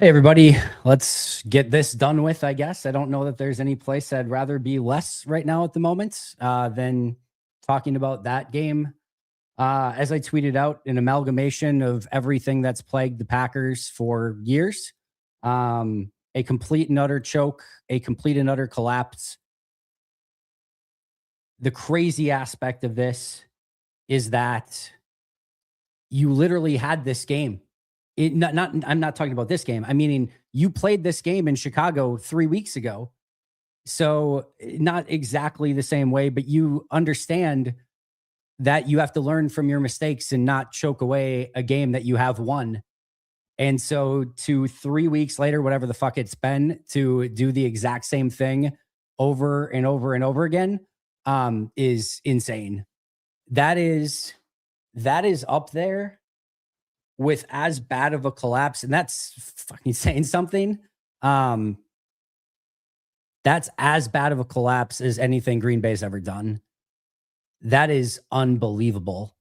Hey, everybody. Let's get this done with, I guess. I don't know that there's any place I'd rather be less right now at the moment than talking about that game. As I tweeted out, an amalgamation of everything that's plagued the Packers for years. A complete and utter choke, a complete and utter collapse. The crazy aspect of this is that you literally had this game. I'm not talking about this game. I mean, you played this game in Chicago 3 weeks ago. So not exactly the same way, but you understand that you have to learn from your mistakes and not choke away a game that you have won. And so to 3 weeks later, whatever the fuck it's been, to do the exact same thing over and over and over again is insane. That is up there with as bad of a collapse, and that's fucking saying something. That's as bad of a collapse as anything Green Bay's ever done. That is unbelievable.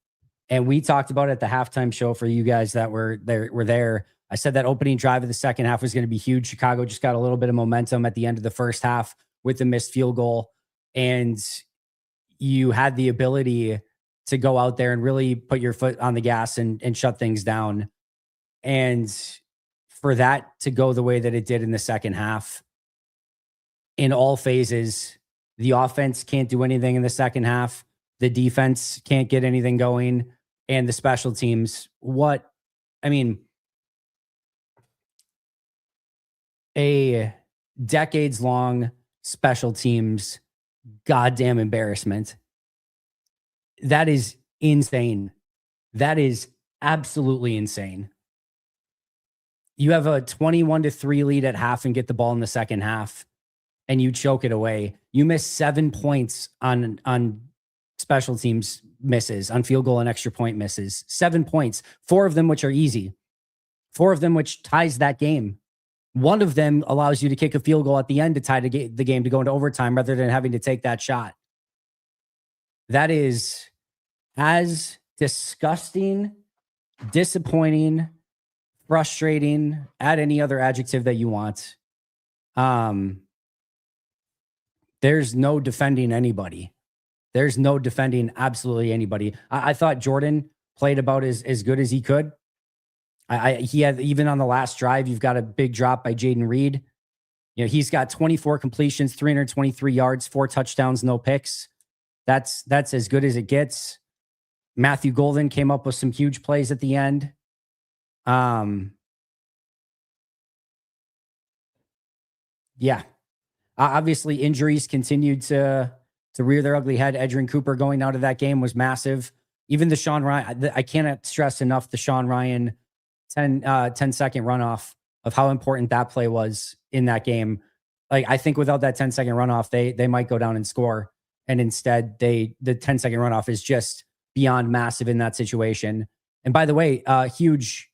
And we talked about it at the halftime show for you guys that were there. I said that opening drive of the second half was going to be huge. Chicago just got a little bit of momentum at the end of the first half with the missed field goal. And you had the ability to go out there and really put your foot on the gas and shut things down. And for that to go the way that it did in the second half, in all phases, the offense can't do anything in the second half. The defense can't get anything going. And the special teams, a decades-long special teams goddamn embarrassment. That is insane. That is absolutely insane. You have a 21-3 lead at half and get the ball in the second half, and you choke it away. You miss 7 points on special teams misses, on field goal and extra point misses. 7 points, 4 of them which are easy, 4 of them which ties that game. One of them allows you to kick a field goal at the end to tie the game to go into overtime rather than having to take that shot. That is as disgusting, disappointing, frustrating, add any other adjective that you want. There's no defending anybody. There's no defending absolutely anybody. I thought Jordan played about as good as he could. He had, even on the last drive, you've got a big drop by Jaden Reed. You know, he's got 24 completions, 323 yards, 4 touchdowns, no picks. That's as good as it gets. Matthew Golden came up with some huge plays at the end. Yeah. Obviously, injuries continued to rear their ugly head. Edgerrin Cooper going out of that game was massive. Even the Sean Ryan, I cannot stress enough the Sean Ryan 10-second runoff of how important that play was in that game. Like, I think without that 10-second runoff, they might go down and score. And instead, the 10-second runoff is just beyond massive in that situation. And by the way, huge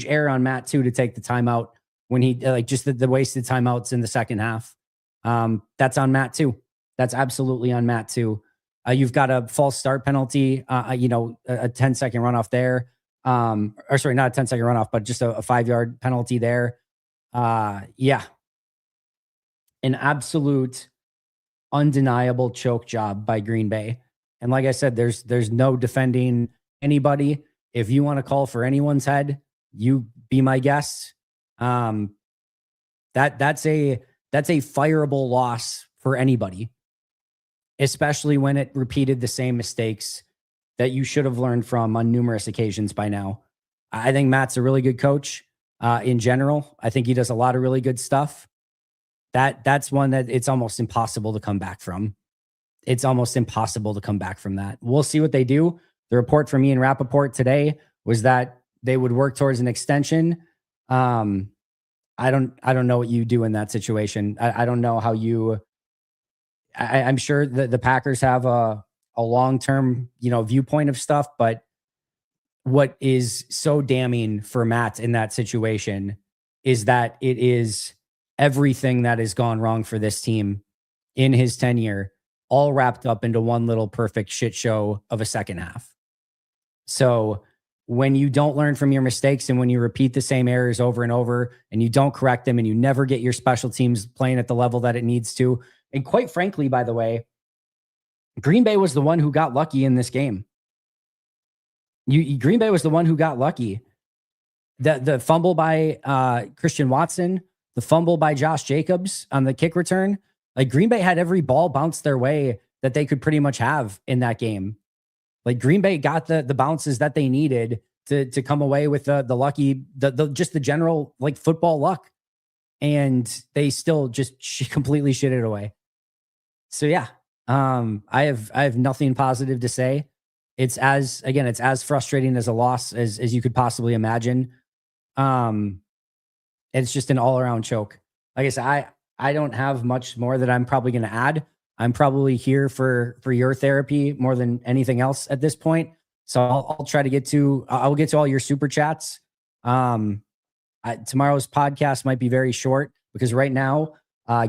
error on Matt too to take the timeout when he just the wasted timeouts in the second half. That's on Matt too. That's absolutely on Matt too. You've got a false start penalty, a 10-second runoff there. Or sorry, not a 10-second runoff, but just a 5-yard penalty there. Yeah. An absolute undeniable choke job by Green Bay. And like I said, there's no defending anybody. If you want to call for anyone's head, you be my guest. That's a fireable loss for anybody, especially when it repeated the same mistakes that you should have learned from on numerous occasions by now. I think Matt's a really good coach in general. I think he does a lot of really good stuff. That's one that it's almost impossible to come back from. It's almost impossible to come back from that. We'll see what they do. The report from Ian Rappaport today was that they would work towards an extension. I don't know what you do in that situation. I don't know how you. I'm sure that the Packers have a long-term, viewpoint of stuff, but what is so damning for Matt in that situation is that it is everything that has gone wrong for this team in his tenure, all wrapped up into one little perfect shit show of a second half. So when you don't learn from your mistakes and when you repeat the same errors over and over and you don't correct them and you never get your special teams playing at the level that it needs to. And quite frankly, by the way, Green Bay was the one who got lucky in this game. Green Bay was the one who got lucky. The fumble by Christian Watson, the fumble by Josh Jacobs on the kick return, like Green Bay had every ball bounce their way that they could pretty much have in that game. Like Green Bay got the bounces that they needed to come away with the lucky, just the general like football luck, and they still just completely shit it away. So yeah, I have nothing positive to say. It's as frustrating as a loss as you could possibly imagine. It's just an all around choke. Like I said, I don't have much more that I'm probably going to add. I'm probably here for your therapy more than anything else at this point. So I'll try to get to all your super chats. Tomorrow's podcast might be very short because right now,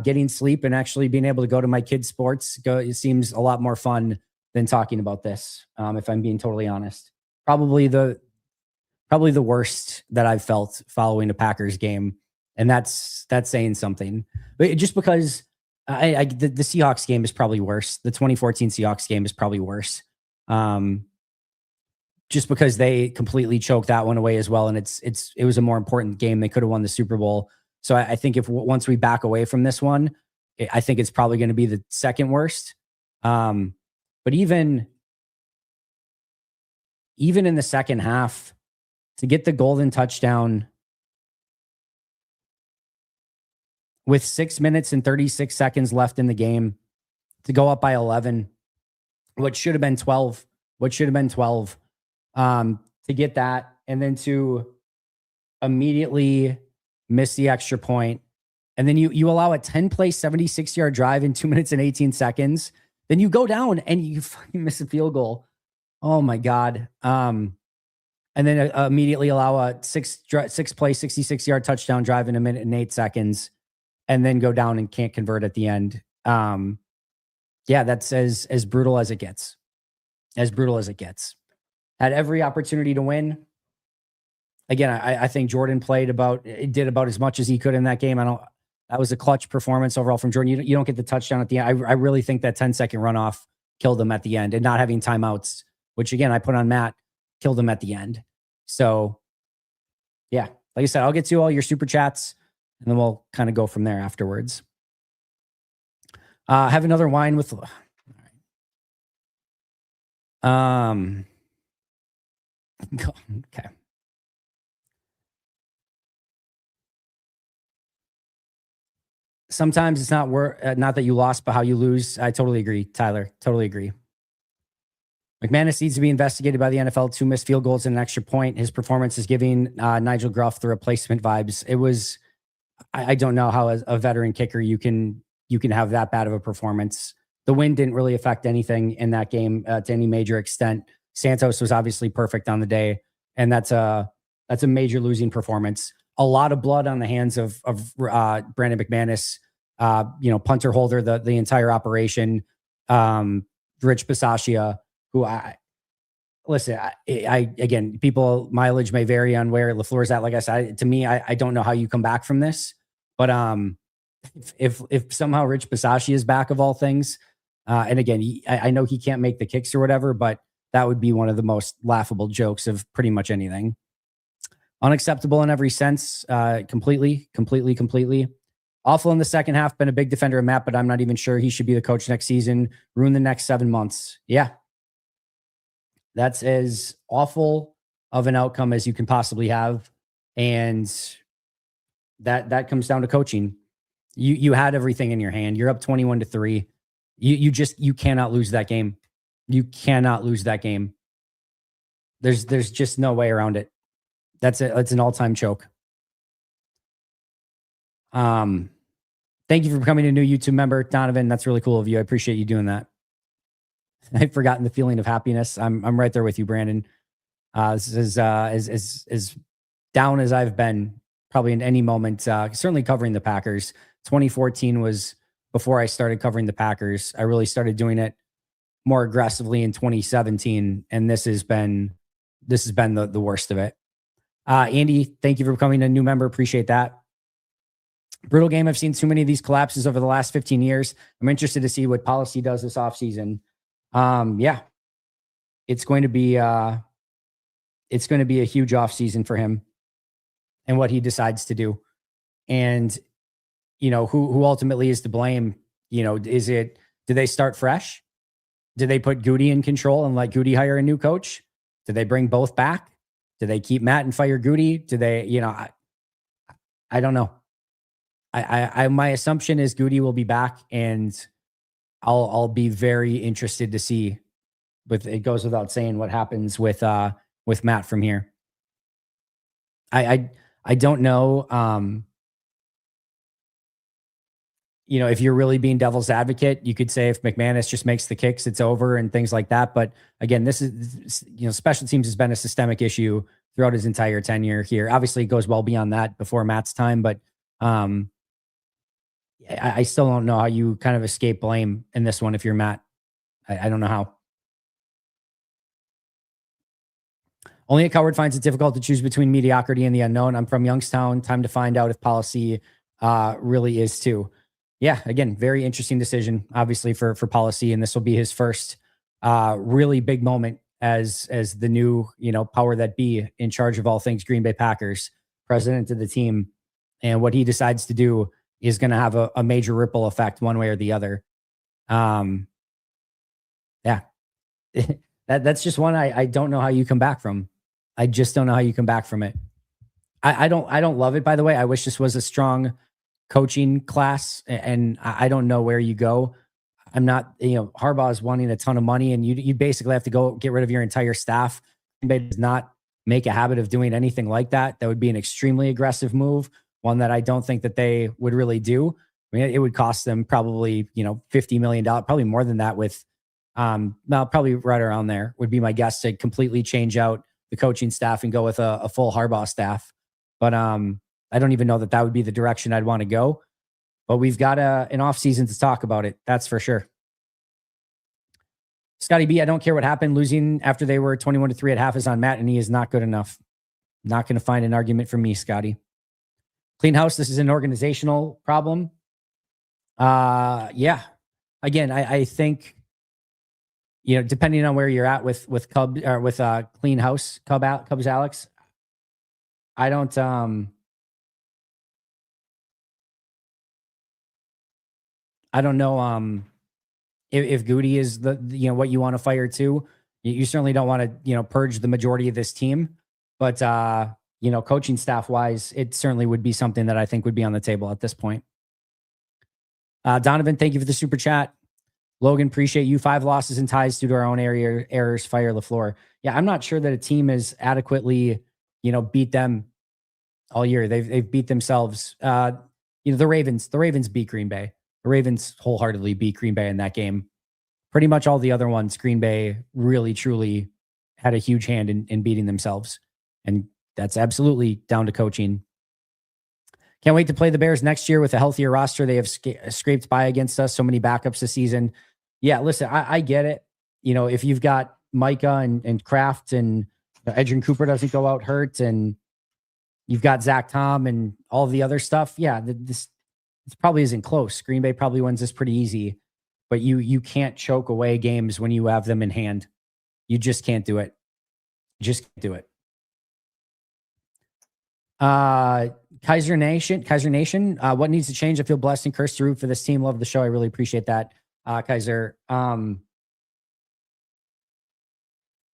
getting sleep and actually being able to go to my kids' sports it seems a lot more fun than talking about this. If I'm being totally honest, probably the worst that I've felt following a Packers game, and that's saying something. But just because the Seahawks game is probably worse. The 2014 Seahawks game is probably worse. Just because they completely choked that one away as well, and it was a more important game. They could have won the Super Bowl. So I think once we back away from this one, I think it's probably going to be the second worst. But even in the second half, to get the golden touchdown with 6 minutes and 36 seconds left in the game, to go up by 11, what should have been 12, to get that, and then to immediately miss the extra point. And then you allow a 10-play, 76-yard drive in 2 minutes and 18 seconds. Then you go down and you fucking miss a field goal. Oh my God. And then immediately allow a six-play, 66-yard touchdown drive in 1 minute and 8 seconds, and then go down and can't convert at the end. Yeah, that's as brutal as it gets. As brutal as it gets. Had every opportunity to win. Again, I think Jordan did about as much as he could in that game. That was a clutch performance overall from Jordan. You don't get the touchdown at the end. I really think that 10-second runoff killed him at the end, and not having timeouts, which again, I put on Matt, killed him at the end. So yeah, like I said, I'll get to all your super chats and then we'll kind of go from there afterwards. Have another wine with, okay. Sometimes it's not not that you lost, but how you lose. I totally agree, Tyler. Totally agree. McManus needs to be investigated by the NFL. 2 missed field goals and an extra point. His performance is giving Nigel Gruff the replacement vibes. It was, I don't know how as a veteran kicker you can have that bad of a performance. The wind didn't really affect anything in that game to any major extent. Santos was obviously perfect on the day, and that's a major losing performance. A lot of blood on the hands of Brandon McManus, punter holder, the entire operation. Rich Bisaccia, who again, people mileage may vary on where LaFleur's at. Like I said, to me, I don't know how you come back from this, but if somehow Rich Bisaccia is back of all things, and again, I know he can't make the kicks or whatever, but that would be one of the most laughable jokes of pretty much anything. Unacceptable in every sense, completely. Awful in the second half. Been a big defender of Matt, but I'm not even sure he should be the coach next season. Ruin the next 7 months. Yeah. That's as awful of an outcome as you can possibly have. And that comes down to coaching. You had everything in your hand. You're up 21-3. You cannot lose that game. You cannot lose that game. There's just no way around it. That's it. It's an all-time choke. Thank you for becoming a new YouTube member, Donovan. That's really cool of you. I appreciate you doing that. I've forgotten the feeling of happiness. I'm right there with you, Brandon. This is as down as I've been probably in any moment. Certainly covering the Packers. 2014 was before I started covering the Packers. I really started doing it more aggressively in 2017, and this has been this has been the worst of it. Andy, thank you for becoming a new member. Appreciate that. Brutal game. I've seen too many of these collapses over the last 15 years. I'm interested to see what policy does this offseason. Yeah, it's going to be a huge offseason for him and what he decides to do. And, who ultimately is to blame? Do they start fresh? Do they put Goody in control and let Goody hire a new coach? Do they bring both back? Do they keep Matt and fire Goody? Do they, I don't know. My assumption is Goody will be back, and I'll be very interested to see. But it goes without saying what happens with Matt from here. I don't know. If you're really being devil's advocate, you could say if McManus just makes the kicks, it's over and things like that. But again, this is, special teams has been a systemic issue throughout his entire tenure here. Obviously, it goes well beyond that before Matt's time, but I still don't know how you kind of escape blame in this one if you're Matt. I don't know how. Only a coward finds it difficult to choose between mediocrity and the unknown. I'm from Youngstown. Time to find out if policy really is too. Yeah, again, very interesting decision, obviously, for policy. And this will be his first really big moment as the new, power that be in charge of all things Green Bay Packers, president of the team. And what he decides to do is going to have a major ripple effect one way or the other. Yeah, that's just one I don't know how you come back from. I just don't know how you come back from it. I don't love it, by the way. I wish this was a strong coaching class, and I don't know where you go. I'm not, Harbaugh is wanting a ton of money, and you basically have to go get rid of your entire staff. Green Bay does not make a habit of doing anything like that. That would be an extremely aggressive move, one that I don't think that they would really do. I mean, it would cost them probably, $50 million, probably more than that with, probably right around there would be my guess, to completely change out the coaching staff and go with a full Harbaugh staff. But I don't even know that would be the direction I'd want to go. But we've got an offseason to talk about it. That's for sure. Scotty B, I don't care what happened. Losing after they were 21-3 at half is on Matt, and he is not good enough. Not going to find an argument from me, Scotty. Clean house. This is an organizational problem. Yeah. Again, I think, depending on where you're at with Cub or with Clean House, Cubs Alex, I don't know if Goody is the what you want to fire to. You certainly don't want to purge the majority of this team, but coaching staff wise, it certainly would be something that I think would be on the table at this point. Donovan, thank you for the super chat. Logan, appreciate you. 5 losses and ties due to our own errors. Fire LaFleur. Yeah, I'm not sure that a team has adequately beat them all year. They've beat themselves. The Ravens beat Green Bay. The Ravens wholeheartedly beat Green Bay in that game. Pretty much all the other ones, Green Bay really, truly had a huge hand in beating themselves. And that's absolutely down to coaching. Can't wait to play the Bears next year with a healthier roster. They have scraped by against us. So many backups this season. Yeah, listen, I get it. If you've got Micah and Kraft and Edgerrin Cooper doesn't go out hurt, and you've got Zach Tom and all the other stuff. Yeah, this probably isn't close. Green Bay probably wins this pretty easy, but you can't choke away games when you have them in hand. You just can't do it. Just can't do it. Kaiser Nation, what needs to change? I feel blessed and cursed to root for this team. Love the show. I really appreciate that. Kaiser.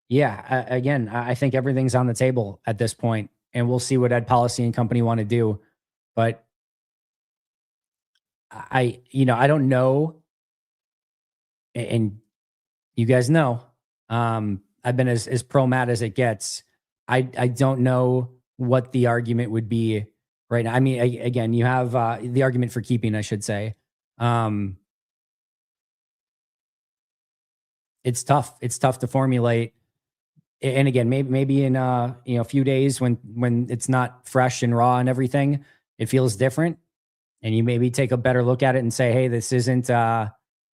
Yeah, again, I think everything's on the table at this point, and we'll see what Ed Policy and company want to do. But I don't know. And you guys know, I've been as pro Matt as it gets. I don't know what the argument would be right now. I mean, again, you have the argument for keeping, I should say. It's tough. It's tough to formulate. And again, maybe in a few days when it's not fresh and raw and everything, it feels different. And you maybe take a better look at it and say, hey, this isn't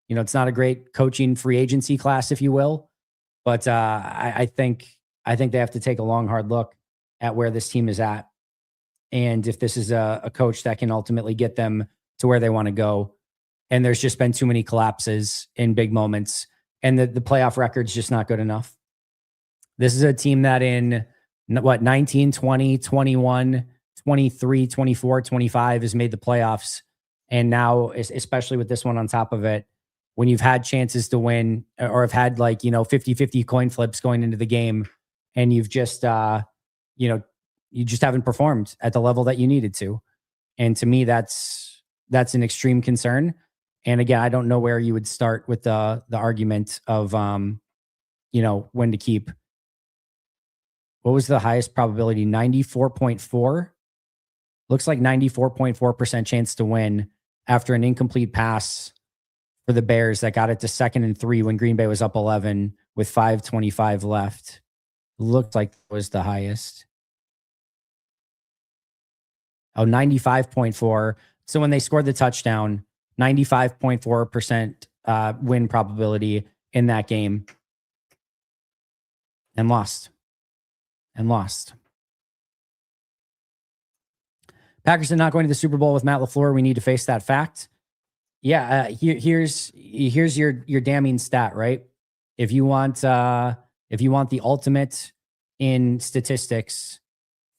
it's not a great coaching free agency class, if you will. But I think I think they have to take a long, hard look at where this team is at. And if this is a coach that can ultimately get them to where they want to go. And there's just been too many collapses in big moments. And the playoff record's just not good enough. This is a team that in 19, 20, 21, 23, 24, 25 has made the playoffs. And now, especially with this one on top of it, when you've had chances to win or have had 50-50 coin flips going into the game and you've just, you just haven't performed at the level that you needed to. And to me, that's an extreme concern. And again, I don't know where you would start with the argument of, when to keep. What was the highest probability? 94.4. Looks like 94.4% chance to win after an incomplete pass for the Bears that got it to 2nd and 3 when Green Bay was up 11 with 5:25 left. Looked like it was the highest. Oh, 95.4. So when they scored the touchdown, 95.4% win probability in that game and lost. Packers are not going to the Super Bowl with Matt LaFleur. We need to face that fact. Yeah, here's your damning stat, right? If you want the ultimate in statistics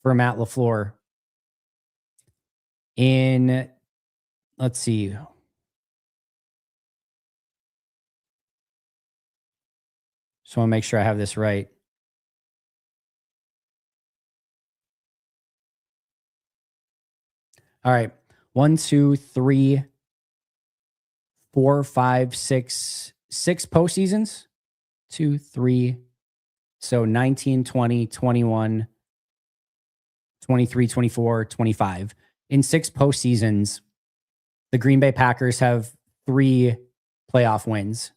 for Matt LaFleur, let's see. Just want to make sure I have this right. All right. 1, 2, 3, 4, 5, 6 postseasons. 2, 3. So 19, 20, 21, 23, 24, 25. In 6 postseasons, the Green Bay Packers have 3 playoff wins.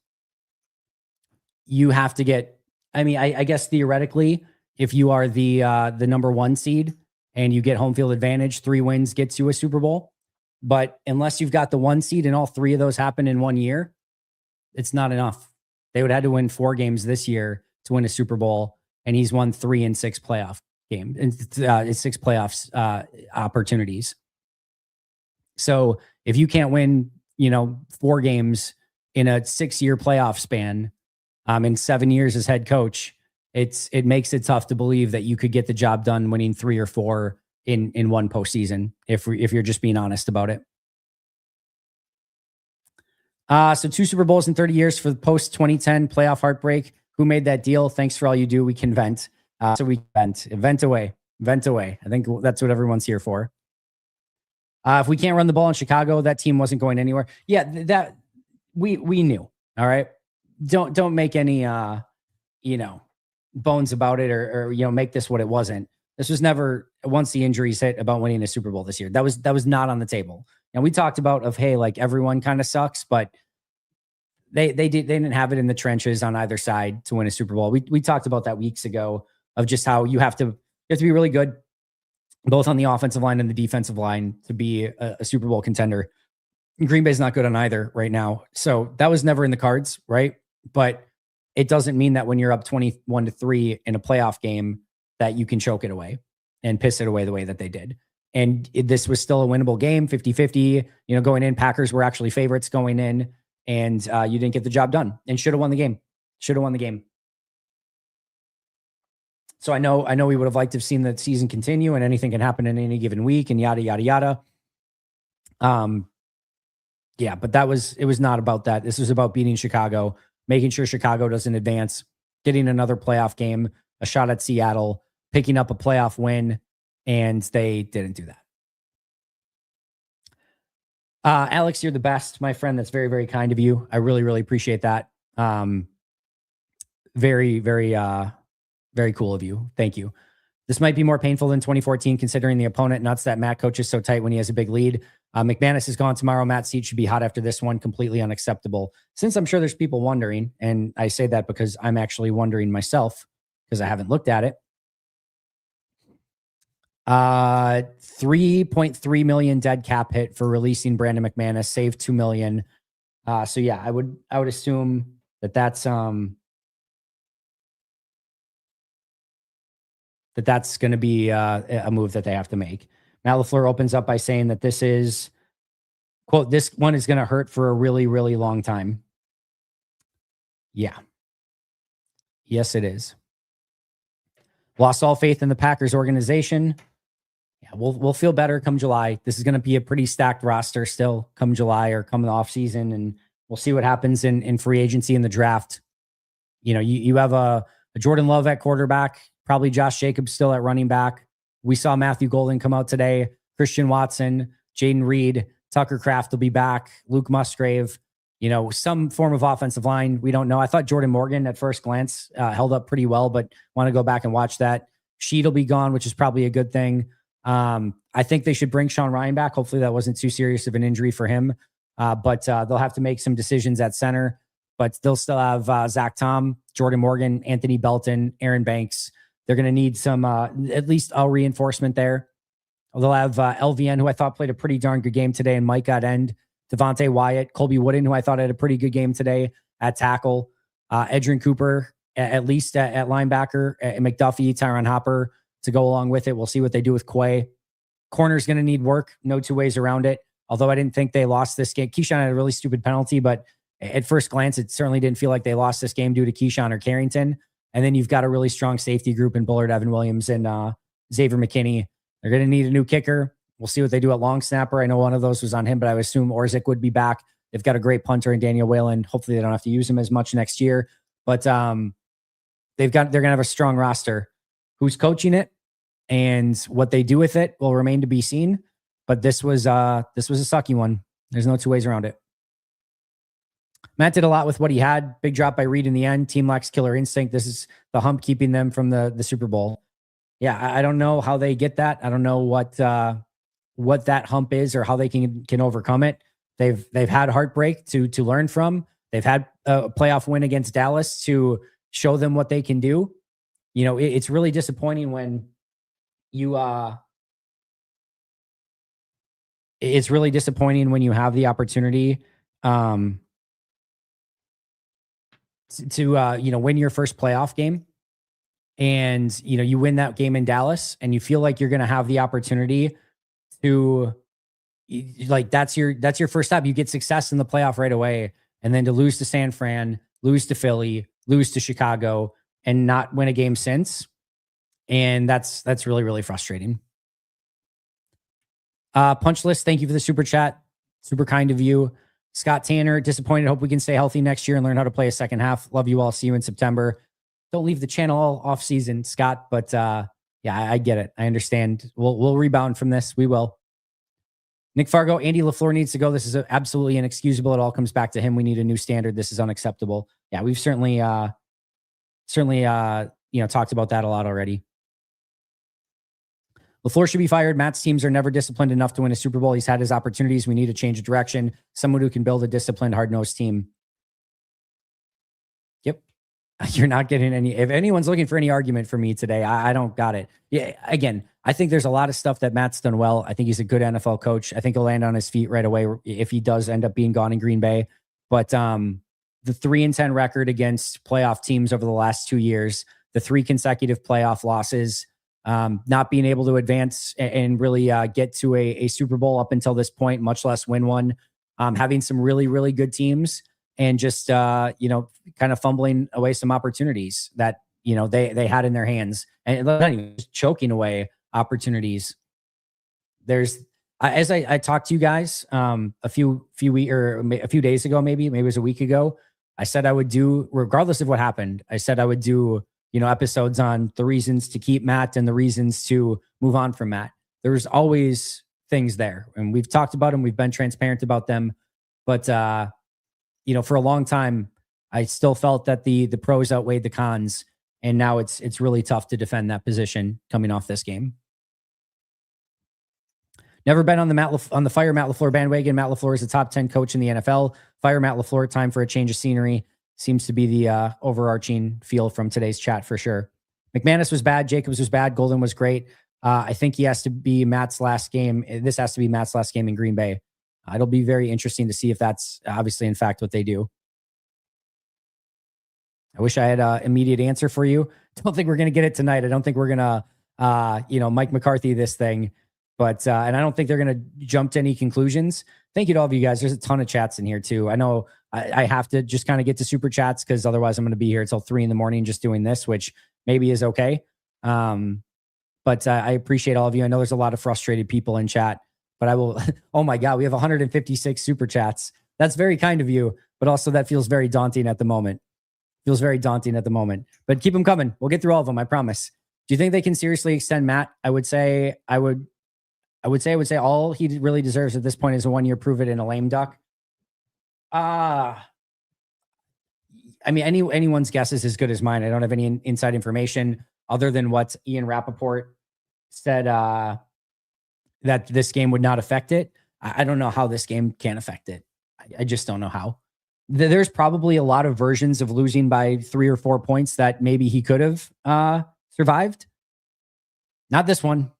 You have to get, I guess theoretically, if you are the number 1 seed and you get home field advantage, 3 wins gets you a Super Bowl. But unless you've got the 1 seed and all 3 of those happen in 1 year, it's not enough. They would have to win 4 games this year to win a Super Bowl, and he's won 3 in 6 playoff games, 6 playoffs opportunities. So if you can't win, 4 games in a 6-year playoff span, in 7 years as head coach, it makes it tough to believe that you could get the job done winning 3 or 4 in one postseason, if you're just being honest about it. So 2 Super Bowls in 30 years for the post 2010 playoff heartbreak. Who made that deal? Thanks for all you do. We can vent. So we vent away. I think that's what everyone's here for. If we can't run the ball in Chicago, that team wasn't going anywhere. Yeah, that we knew. All right. Don't make any bones about it or make this what it wasn't. This was never, once the injuries hit, about winning a Super Bowl this year. That was not on the table. And we talked about everyone kind of sucks, but they didn't have it in the trenches on either side to win a Super Bowl. We talked about that weeks ago of just how you have to be really good, both on the offensive line and the defensive line, to be a Super Bowl contender. Green Bay's not good on either right now. So that was never in the cards, right? But it doesn't mean that when you're up 21-3 in a playoff game that you can choke it away and piss it away the way that they did. And this was still a winnable game, 50-50, going in. Packers were actually favorites going in, and you didn't get the job done and should have won the game. So I know we would have liked to have seen the season continue, and anything can happen in any given week and yada, yada, yada. Yeah, but it was not about that. This was about beating Chicago, making sure Chicago doesn't advance, getting another playoff game, a shot at Seattle, picking up a playoff win, and they didn't do that. Alex, you're the best, my friend. That's very, very kind of you. I really, really appreciate that. Very, very, very cool of you. Thank you. This might be more painful than 2014, considering the opponent. Nuts that Matt coaches so tight when he has a big lead. McManus is gone tomorrow. Matt's seat should be hot after this one. Completely unacceptable. Since I'm sure there's people wondering, and I say that because I'm actually wondering myself because I haven't looked at it. 3.3 million dead cap hit for releasing Brandon McManus, saved 2 million. So yeah, I would assume that's that's going to be a move that they have to make. Matt LaFleur opens up by saying that this is, quote, this one is going to hurt for a really, really long time. Yeah. Yes, it is. Lost all faith in the Packers organization. Yeah, we'll feel better come July. This is going to be a pretty stacked roster still come July or come the offseason, and we'll see what happens in free agency in the draft. You know, you have a Jordan Love at quarterback, probably Josh Jacobs still at running back. We saw Matthew Golden come out today, Christian Watson, Jaden Reed, Tucker Kraft will be back, Luke Musgrave, you know, some form of offensive line. We don't know. I thought Jordan Morgan at first glance held up pretty well, but want to go back and watch that. Sheed will be gone, which is probably a good thing. I think they should bring Sean Ryan back. Hopefully that wasn't too serious of an injury for him. But they'll have to make some decisions at center, but they'll still have Zach Tom, Jordan Morgan, Anthony Belton, Aaron Banks. They're going to need some, at least a reinforcement there. They'll have LVN, who I thought played a pretty darn good game today, and Mike got end. Devontae Wyatt, Colby Wooden, who I thought had a pretty good game today at tackle. Edrin Cooper, at least at linebacker. McDuffie, Tyron Hopper to go along with it. We'll see what they do with Quay. Corner's going to need work. No two ways around it. Although I didn't think they lost this game. Keyshawn had a really stupid penalty, but at first glance, it certainly didn't feel like they lost this game due to Keyshawn or Carrington. And then you've got a really strong safety group in Bullard, Evan Williams, and Xavier McKinney. They're going to need a new kicker. We'll see what they do at long snapper. I know one of those was on him, but I would assume Orzik would be back. They've got a great punter in Daniel Whalen. Hopefully they don't have to use him as much next year. But they're going to have a strong roster. Who's coaching it and what they do with it will remain to be seen. But this was a sucky one. There's no two ways around it. Matt did a lot with what he had. Big drop by Reed in the end. Team lacks killer instinct. This is the hump keeping them from the Super Bowl. Yeah, I don't know how they get that. I don't know what that hump is or how they can overcome it. They've had heartbreak to learn from. They've had a playoff win against Dallas to show them what they can do. You know, it's really disappointing when you it's really disappointing when you have the opportunity to win your first playoff game, and you win that game in Dallas, and you feel like you're going to have the opportunity to, like, that's your first step. You get success in the playoff right away, and then to lose to San Fran, lose to Philly, lose to Chicago, and not win a game since, and that's really, really frustrating. Punch List, thank you for the super chat. Super kind of you. Scott Tanner, disappointed. Hope we can stay healthy next year and learn how to play a second half. Love you all. See you in September. Don't leave the channel all off season, Scott. But yeah, I get it. I understand. We'll rebound from this. We will. Nick Fargo, Andy LaFleur needs to go. This is absolutely inexcusable. It all comes back to him. We need a new standard. This is unacceptable. Yeah, we've certainly talked about that a lot already. LaFleur should be fired. Matt's teams are never disciplined enough to win a Super Bowl. He's had his opportunities. We need to change of direction. Someone who can build a disciplined, hard-nosed team. Yep. You're not getting any. If anyone's looking for any argument for me today, I don't got it. Yeah. Again, I think there's a lot of stuff that Matt's done well. I think he's a good NFL coach. I think he'll land on his feet right away if he does end up being gone in Green Bay. But the 3-10 record against playoff teams over the last 2 years, the 3 consecutive playoff losses, not being able to advance and really get to a Super Bowl up until this point, much less win one, having some really, really good teams and just, kind of fumbling away some opportunities that, they had in their hands and not even just choking away opportunities. There's, as I talked to you guys a few days ago, maybe it was a week ago, I said I would do, regardless of what happened, I said I would do episodes on the reasons to keep Matt and the reasons to move on from Matt. There's always things there, and we've talked about them. We've been transparent about them, but for a long time, I still felt that the pros outweighed the cons, and now it's really tough to defend that position coming off this game. Never been on the fire Matt LaFleur bandwagon. Matt LaFleur is a top 10 coach in the NFL. Fire Matt LaFleur. Time for a change of scenery. Seems to be the overarching feel from today's chat for sure. McManus was bad. Jacobs was bad. Golden was great. I think he has to be Matt's last game. This has to be Matt's last game in Green Bay. It'll be very interesting to see if that's obviously, in fact, what they do. I wish I had an immediate answer for you. Don't think we're going to get it tonight. I don't think we're going to Mike McCarthy this thing. But and I don't think they're going to jump to any conclusions. Thank you to all of you guys. There's a ton of chats in here too. I know I have to just kind of get to super chats because otherwise I'm going to be here until 3 a.m. just doing this, which maybe is okay. But I appreciate all of you. I know there's a lot of frustrated people in chat, but I will. Oh my God, we have 156 super chats. That's very kind of you, but also that feels very daunting at the moment. But keep them coming. We'll get through all of them. I promise. Do you think they can seriously extend Matt? I would say all he really deserves at this point is a 1 year prove it in a lame duck. I mean, anyone's guess is as good as mine. I don't have any inside information other than what Ian Rappaport said, that this game would not affect it. I don't know how this game can affect it. I just don't know how. There's probably a lot of versions of losing by 3 or 4 points that maybe he could have survived. Not this one.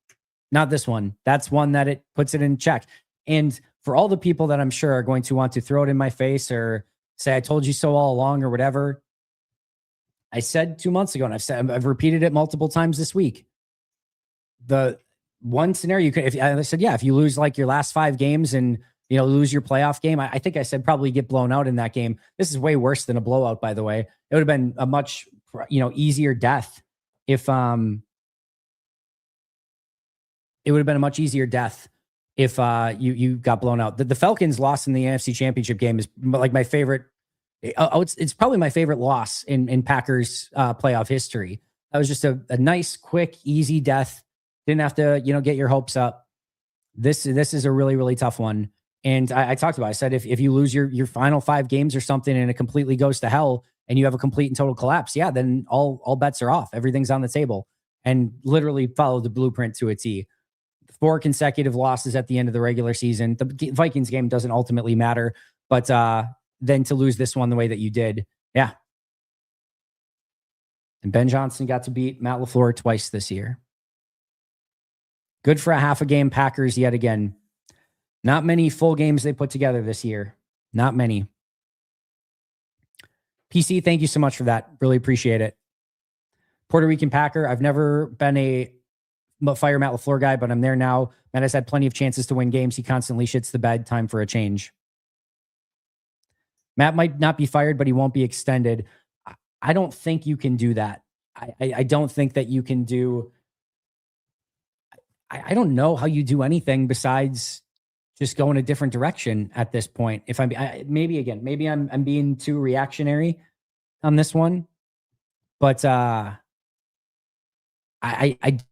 That's one that it puts it in check. And for all the people that I'm sure are going to want to throw it in my face or say, I told you so all along or whatever, I said 2 months ago, and I've repeated it multiple times this week. The one scenario you could, I said, if you lose like your last 5 games and, lose your playoff game, I think I said probably get blown out in that game. This is way worse than a blowout, by the way. It would have been a much, easier death if, you got blown out. The Falcons lost in the NFC Championship game is like my favorite. It's probably my favorite loss in Packers playoff history. That was just a nice, quick, easy death. Didn't have to, get your hopes up. This is a really, really tough one. And I talked about it. I said, if you lose your final 5 games or something and it completely goes to hell and you have a complete and total collapse, then all bets are off. Everything's on the table, and literally follow the blueprint to a T. 4 consecutive losses at the end of the regular season. The Vikings game doesn't ultimately matter, but then to lose this one the way that you did. Yeah. And Ben Johnson got to beat Matt LaFleur twice this year. Good for a half a game Packers yet again. Not many full games they put together this year. Not many. PC, thank you so much for that. Really appreciate it. Puerto Rican Packer. I've never been a fire Matt LaFleur guy, but I'm there now. Matt has had plenty of chances to win games. He constantly shits the bed. Time for a change. Matt might not be fired, but he won't be extended. I don't think you can do that. I don't think that you can do. I don't know how you do anything besides just go in a different direction at this point. If maybe I'm being too reactionary on this one, but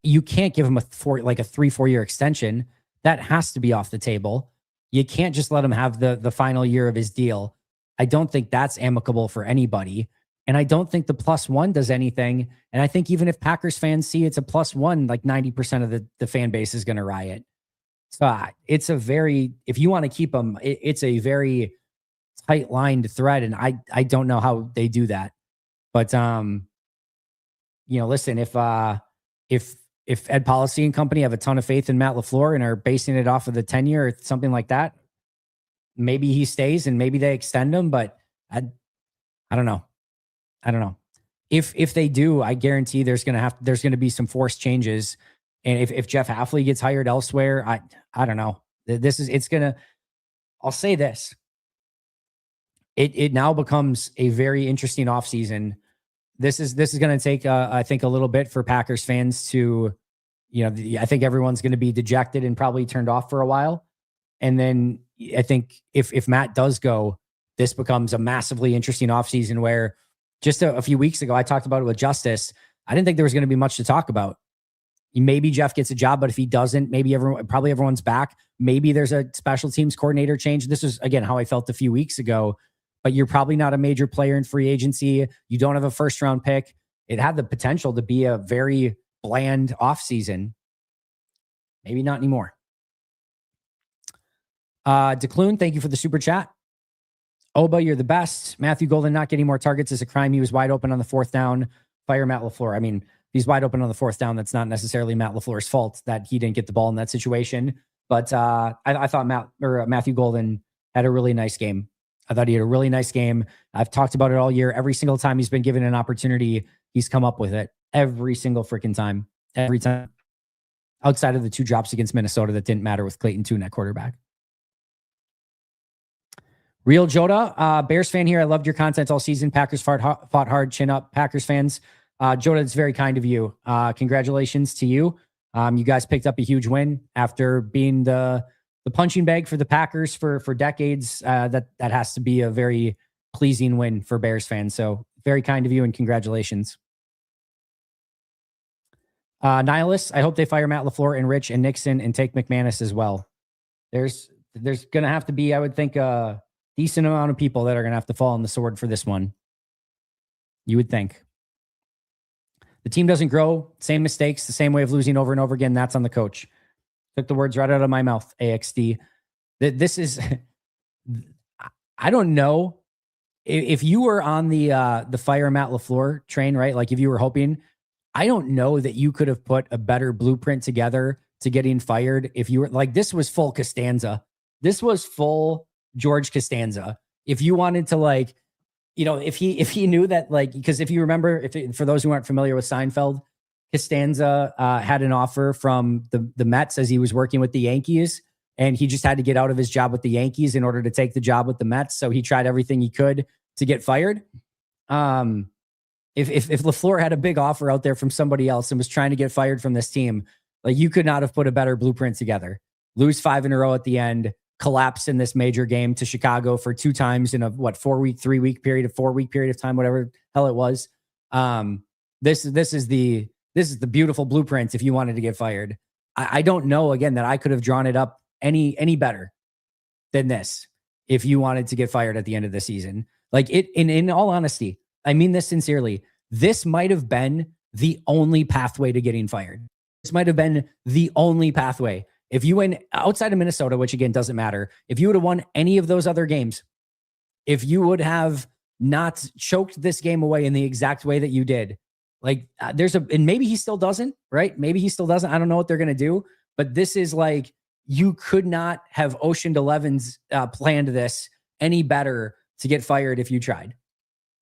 you can't give him a 3-4 year extension. That has to be off the table. You can't just let him have the final year of his deal. I don't think that's amicable for anybody. And I don't think the +1 does anything. And I think even if Packers fans see it's a +1, like 90% of the fan base is going to riot. So it's if you want to keep them, it's a very tight lined thread. And I don't know how they do that. But, listen, if Ed Policy and company have a ton of faith in Matt LaFleur and are basing it off of the tenure or something like that, maybe he stays and maybe they extend him. But I don't know. If they do, I guarantee there's going to be some forced changes. And if Jeff Hafley gets hired elsewhere, I don't know. I'll say this. It now becomes a very interesting offseason. This is going to take, I think, a little bit for Packers fans to, I think everyone's going to be dejected and probably turned off for a while. And then I think if Matt does go, this becomes a massively interesting offseason where just a few weeks ago, I talked about it with Justice. I didn't think there was going to be much to talk about. Maybe Jeff gets a job, but if he doesn't, probably everyone's back. Maybe there's a special teams coordinator change. This is, again, how I felt a few weeks ago. But you're probably not a major player in free agency. You don't have a first-round pick. It had the potential to be a very bland offseason. Maybe not anymore. Declune, thank you for the super chat. Oba, you're the best. Matthew Golden not getting more targets is a crime. He was wide open on the 4th down. Fire Matt LaFleur. I mean, he's wide open on the 4th down. That's not necessarily Matt LaFleur's fault that he didn't get the ball in that situation. But I thought Matthew Golden had a really nice game. I thought he had a really nice game. I've talked about it all year. Every single time he's been given an opportunity, he's come up with it. Every single freaking time. Every time. outside of the 2 drops against Minnesota that didn't matter with Clayton Tune at quarterback. Real Joda, Bears fan here. I loved your content all season. Packers fought hard, chin up. Packers fans. Joda, it's very kind of you. Congratulations to you. You guys picked up a huge win after being the punching bag for the Packers for decades. That has to be a very pleasing win for Bears fans. So very kind of you and congratulations. Nihilus, I hope they fire Matt LaFleur and Rich and Nixon and take McManus as well. There's going to have to be, I would think, a decent amount of people that are going to have to fall on the sword for this one. You would think. The team doesn't grow. Same mistakes, the same way of losing over and over again. That's on the coach. Took the words right out of my mouth, AXD. This is, I don't know. If you were on the fire Matt LaFleur train, right? Like if you were hoping, I don't know that you could have put a better blueprint together to getting fired. If you were like, this was full Costanza. This was full George Costanza. If you wanted to, like, you know, if he knew that, like, because if you remember, for those who aren't familiar with Seinfeld, Costanza had an offer from the Mets as he was working with the Yankees, and he just had to get out of his job with the Yankees in order to take the job with the Mets. So he tried everything he could to get fired. If LaFleur had a big offer out there from somebody else and was trying to get fired from this team, like, you could not have put a better blueprint together. Lose 5 in a row at the end, collapse in this major game to Chicago for 2 times in a 4-week period of time, whatever hell it was. This is the beautiful blueprint if you wanted to get fired. I don't know, again, that I could have drawn it up any better than this if you wanted to get fired at the end of the season. Like, in all honesty, I mean this sincerely, this might have been the only pathway to getting fired. This might have been the only pathway. If you win outside of Minnesota, which again doesn't matter, if you would have won any of those other games, if you would have not choked this game away in the exact way that you did, like, and maybe he still doesn't, right? Maybe he still doesn't. I don't know what they're going to do, but this is like, you could not have Ocean 11's planned this any better to get fired if you tried.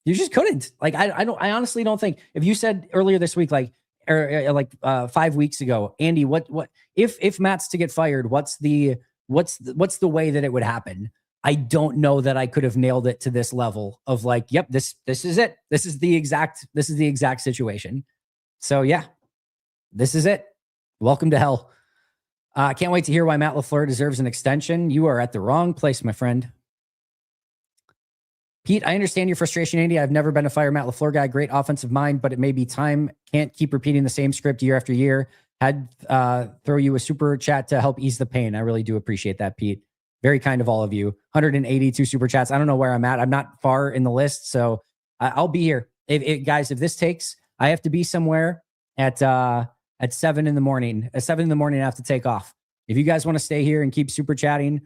You just couldn't. Like, I honestly don't think, if you said earlier this week, like 5 weeks ago, Andy, what if Matt's to get fired, what's the way that it would happen? I don't know that I could have nailed it to this level of like, yep, this is it. This is the exact situation. So yeah, this is it. Welcome to hell. I can't wait to hear why Matt LaFleur deserves an extension. You are at the wrong place, my friend. Pete, I understand your frustration, Andy. I've never been a fire Matt LaFleur guy. Great offensive mind, but it may be time. Can't keep repeating the same script year after year. Had throw you a super chat to help ease the pain. I really do appreciate that, Pete. Very kind of all of you. 182 super chats. I don't know where I'm at. I'm not far in the list, so I'll be here. Guys, if this takes, I have to be somewhere at 7 in the morning. At 7 in the morning, I have to take off. If you guys want to stay here and keep super chatting,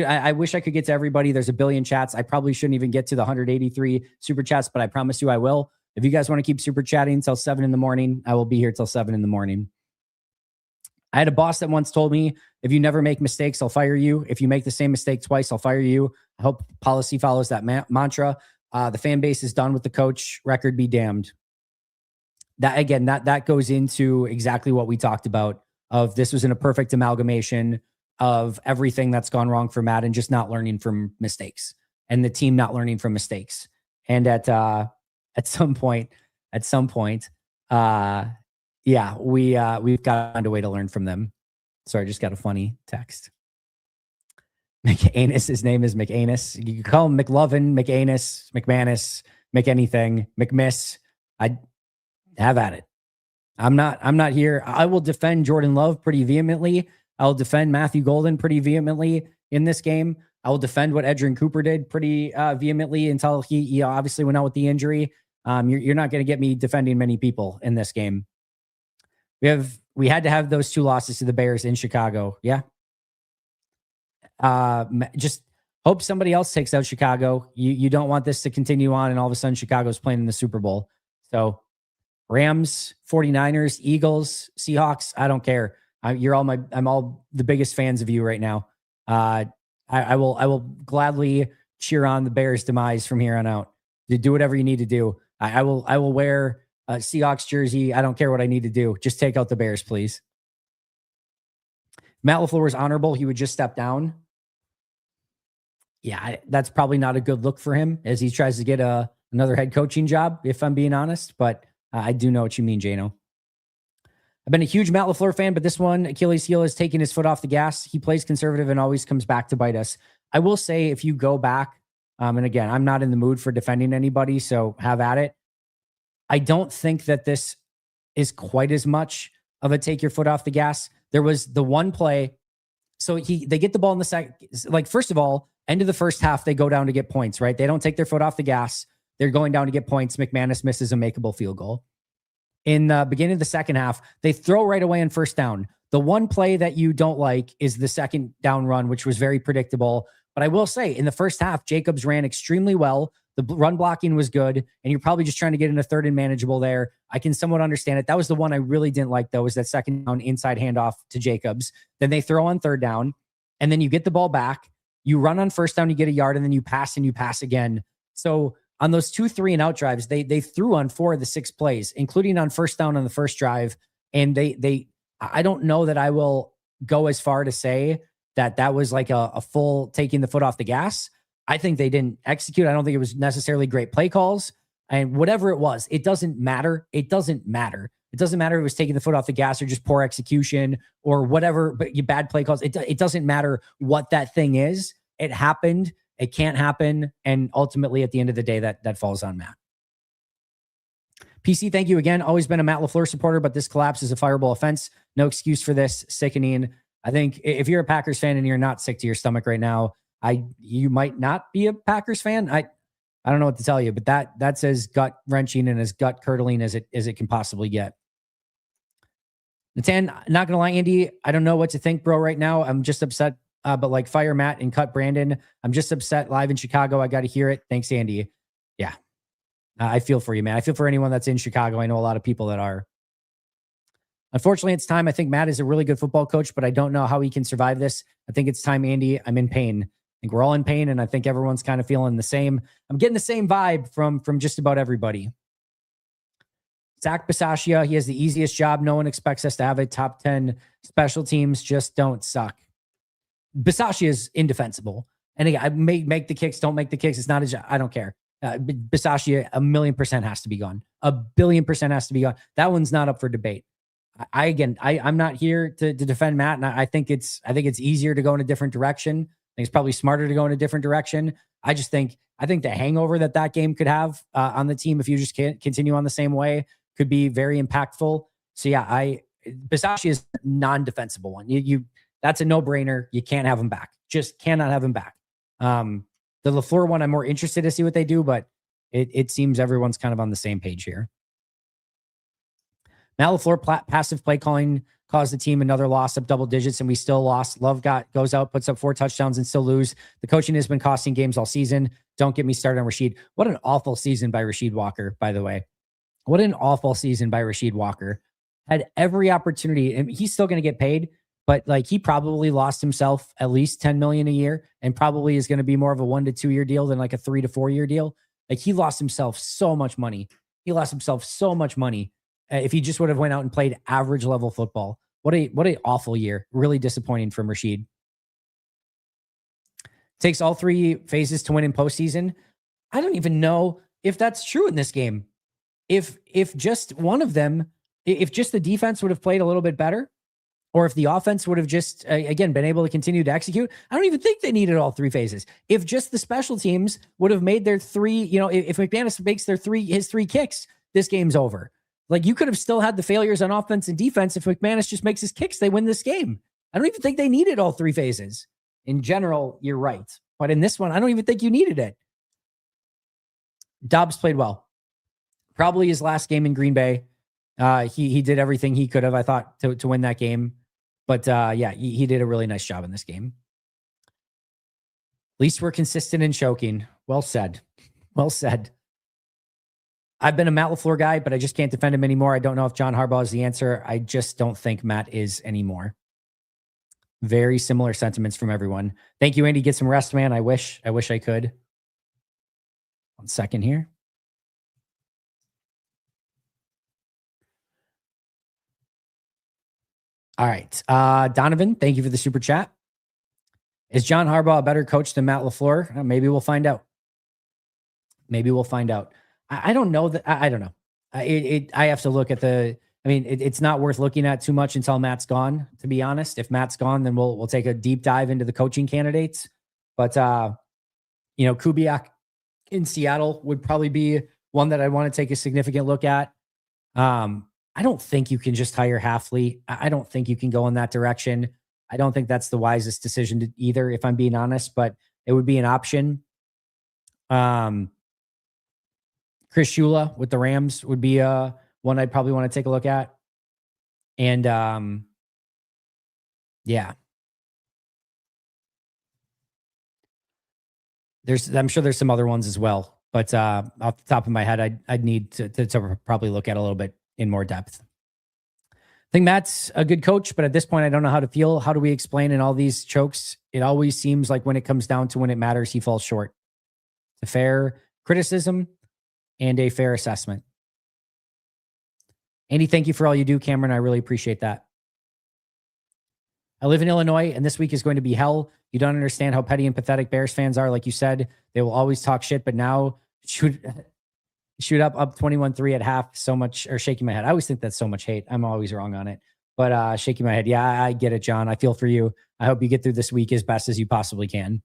I wish I could get to everybody. There's a billion chats. I probably shouldn't even get to the 183 super chats, but I promise you I will. If you guys want to keep super chatting until 7 in the morning, I will be here till 7 in the morning. I had a boss that once told me, if you never make mistakes, I'll fire you. If you make the same mistake twice, I'll fire you. I hope policy follows that mantra. The fan base is done with the coach. Record be damned. That goes into exactly what we talked about, of this was in a perfect amalgamation of everything that's gone wrong for Matt and just not learning from mistakes, and the team not learning from mistakes. And at some point, yeah, we've got to find a way to learn from them. Sorry, I just got a funny text. McAnus, his name is McAnus. You can call him McLovin, McAnus, McManus, McAnything, McMiss. I have at it. I'm not here. I will defend Jordan Love pretty vehemently. I'll defend Matthew Golden pretty vehemently in this game. I will defend what Edgerrin Cooper did pretty vehemently until he obviously went out with the injury. You're not going to get me defending many people in this game. We had to have those 2 losses to the Bears in Chicago. Yeah. Just hope somebody else takes out Chicago. You don't want this to continue on and all of a sudden Chicago's playing in the Super Bowl. So Rams, 49ers, Eagles, Seahawks, I don't care. I'm all the biggest fans of you right now. I will gladly cheer on the Bears' demise from here on out. Do whatever you need to do. I will wear a Seahawks jersey. I don't care what I need to do. Just take out the Bears, please. Matt LaFleur was honorable. He would just step down. Yeah, that's probably not a good look for him as he tries to get another head coaching job, if I'm being honest. But I do know what you mean, Jano. I've been a huge Matt LaFleur fan, but this one, Achilles heel, is taking his foot off the gas. He plays conservative and always comes back to bite us. I will say, if you go back, and again, I'm not in the mood for defending anybody, so have at it. I don't think that this is quite as much of a take your foot off the gas. There was the one play. So they get the ball in the second. Like, first of all, end of the first half, they go down to get points, right? They don't take their foot off the gas. They're going down to get points. McManus misses a makeable field goal. In the beginning of the second half, they throw right away on first down. The one play that you don't like is the second down run, which was very predictable. But I will say, in the first half, Jacobs ran extremely well. The run blocking was good, and you're probably just trying to get in a third and manageable there. I can somewhat understand it. That was the one I really didn't like, though, was that second down inside handoff to Jacobs. Then they throw on third down, and then you get the ball back. You run on first down, you get a yard, and then you pass again. So on those 2 3-and-out drives, they threw on 4 of the 6 plays, including on first down on the first drive. And I don't know that I will go as far to say that was like a full taking the foot off the gas. I think they didn't execute. I don't think it was necessarily great play calls. And whatever it was, it doesn't matter. It doesn't matter. It doesn't matter if it was taking the foot off the gas or just poor execution or whatever, but you bad play calls. It doesn't matter what that thing is. It happened. It can't happen. And ultimately, at the end of the day, that falls on Matt. PC, thank you again. Always been a Matt LaFleur supporter, but this collapse is a fireable offense. No excuse for this. Sickening. I think if you're a Packers fan and you're not sick to your stomach right now, you might not be a Packers fan. I don't know what to tell you, but that's as gut wrenching and as gut curdling as it can possibly get. Natan, not gonna lie, Andy, I don't know what to think, bro. Right now, I'm just upset. But like, fire Matt and cut Brandon. I'm just upset. Live in Chicago, I got to hear it. Thanks, Andy. Yeah, I feel for you, man. I feel for anyone that's in Chicago. I know a lot of people that are. Unfortunately, it's time. I think Matt is a really good football coach, but I don't know how he can survive this. I think it's time, Andy. I'm in pain. I think we're all in pain, and I think everyone's kind of feeling the same. I'm getting the same vibe from just about everybody. Zach Bisaccia, he has the easiest job. No one expects us to have a top 10. Special teams just don't suck. Bisaccia is indefensible. And again, I may make the kicks, don't make the kicks. It's not a job. I don't care. Bisaccia, 1,000,000% has to be gone. 1,000,000,000% has to be gone. That one's not up for debate. I'm not here to defend Matt, and I think it's easier to go in a different direction. I think it's probably smarter to go in a different direction. I think the hangover that game could have on the team, if you just can't continue on the same way, could be very impactful. So yeah, Bisaccia is non-defensible one. That's a no-brainer. You can't have him back. Just cannot have him back. The LaFleur one, I'm more interested to see what they do, but it seems everyone's kind of on the same page here. Matt LaFleur passive play calling caused the team another loss up double digits, and we still lost. Love goes out, puts up 4 touchdowns, and still lose. The coaching has been costing games all season. Don't get me started on Rashid. What an awful season by Rashid Walker, by the way. What an awful season by Rashid Walker. Had every opportunity, and he's still going to get paid, but like, he probably lost himself at least $10 million a year, and probably is going to be more of a 1 to 2 year deal than like a 3 to 4 year deal. Like, he lost himself so much money. If he just would have went out and played average level football. What a awful year. Really disappointing from Rashid. Takes all 3 phases to win in postseason. I don't even know if that's true in this game. If just one of them, if just the defense would have played a little bit better, or if the offense would have just, again, been able to continue to execute, I don't even think they needed all 3 phases. If just the special teams would have made their 3, if McManus makes his 3 kicks, this game's over. Like, you could have still had the failures on offense and defense. If McManus just makes his kicks, they win this game. I don't even think they needed all 3 phases. In general, you're right. But in this one, I don't even think you needed it. Dobbs played well. Probably his last game in Green Bay. He did everything he could have, I thought, to win that game. But yeah, he did a really nice job in this game. At least we're consistent in choking. Well said. Well said. I've been a Matt LaFleur guy, but I just can't defend him anymore. I don't know if John Harbaugh is the answer. I just don't think Matt is anymore. Very similar sentiments from everyone. Thank you, Andy. Get some rest, man. I wish I could. 1 second here. All right. Donovan, thank you for the super chat. Is John Harbaugh a better coach than Matt LaFleur? Maybe we'll find out. Maybe we'll find out. I don't know that. I don't know. I have to look at the. I mean, it's not worth looking at too much until Matt's gone. To be honest, if Matt's gone, then we'll take a deep dive into the coaching candidates. But Kubiak in Seattle would probably be one that I want to take a significant look at. I don't think you can just hire Halfley. I don't think you can go in that direction. I don't think that's the wisest decision to either, if I'm being honest, but it would be an option. Chris Shula with the Rams would be one I'd probably want to take a look at. And yeah. I'm sure there's some other ones as well, but off the top of my head, I'd need to probably look at a little bit in more depth. I think Matt's a good coach, but at this point, I don't know how to feel. How do we explain in all these chokes? It always seems like when it comes down to when it matters, he falls short. It's a fair criticism and a fair assessment. Andy, thank you for all you do, Cameron. I really appreciate that. I live in Illinois, and this week is going to be hell. You don't understand how petty and pathetic Bears fans are. Like you said, they will always talk shit, but now shoot up 21-3 at half. So much, or shaking my head. I always think that's so much hate. I'm always wrong on it, but shaking my head. Yeah, I get it, John. I feel for you. I hope you get through this week as best as you possibly can.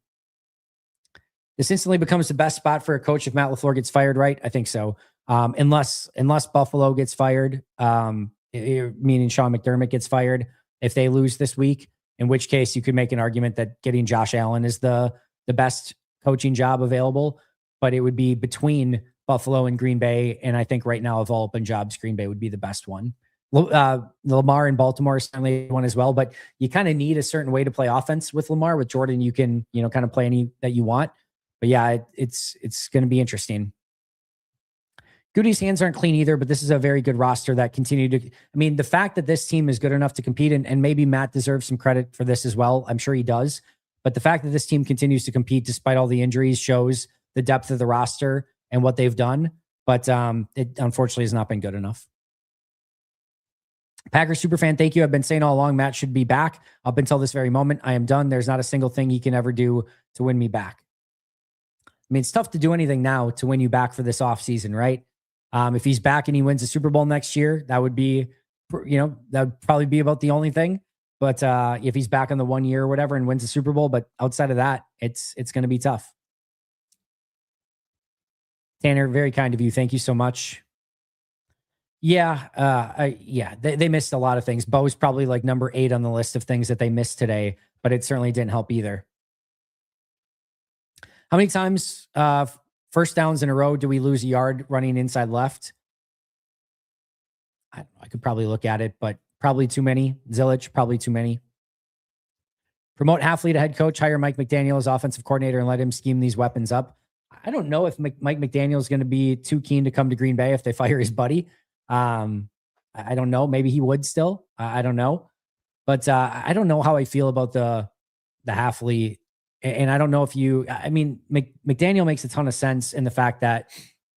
This instantly becomes the best spot for a coach if Matt LaFleur gets fired, right? I think so. Unless Buffalo gets fired, meaning Sean McDermott gets fired if they lose this week, in which case you could make an argument that getting Josh Allen is the best coaching job available, but it would be between Buffalo and Green Bay. And I think right now of all open jobs, Green Bay would be the best one. Lamar in Baltimore is certainly one as well, but you kind of need a certain way to play offense with Lamar. With Jordan, you can, kind of play any that you want. But yeah, it's going to be interesting. Goody's hands aren't clean either, but this is a very good roster that continued to, the fact that this team is good enough to compete, and maybe Matt deserves some credit for this as well. I'm sure he does. But the fact that this team continues to compete despite all the injuries shows the depth of the roster and what they've done. But it unfortunately has not been good enough. Packers superfan, thank you. I've been saying all along, Matt should be back. Up until this very moment, I am done. There's not a single thing he can ever do to win me back. It's tough to do anything now to win you back for this offseason, right? If he's back and he wins the Super Bowl next year, that would be, that would probably be about the only thing. But if he's back on the 1 year or whatever and wins the Super Bowl, but outside of that, it's going to be tough. Tanner, very kind of you. Thank you so much. Yeah. They missed a lot of things. Bo's probably like number 8 on the list of things that they missed today, but it certainly didn't help either. How many times first downs in a row do we lose a yard running inside left? I could probably look at it, but probably too many. Zillage, probably too many. Promote Halfley to head coach, hire Mike McDaniel as offensive coordinator, and let him scheme these weapons up. I don't know if Mike McDaniel is going to be too keen to come to Green Bay if they fire his buddy. I don't know. Maybe he would still. I don't know. But I don't know how I feel about the Halfley. And I don't know if McDaniel makes a ton of sense in the fact that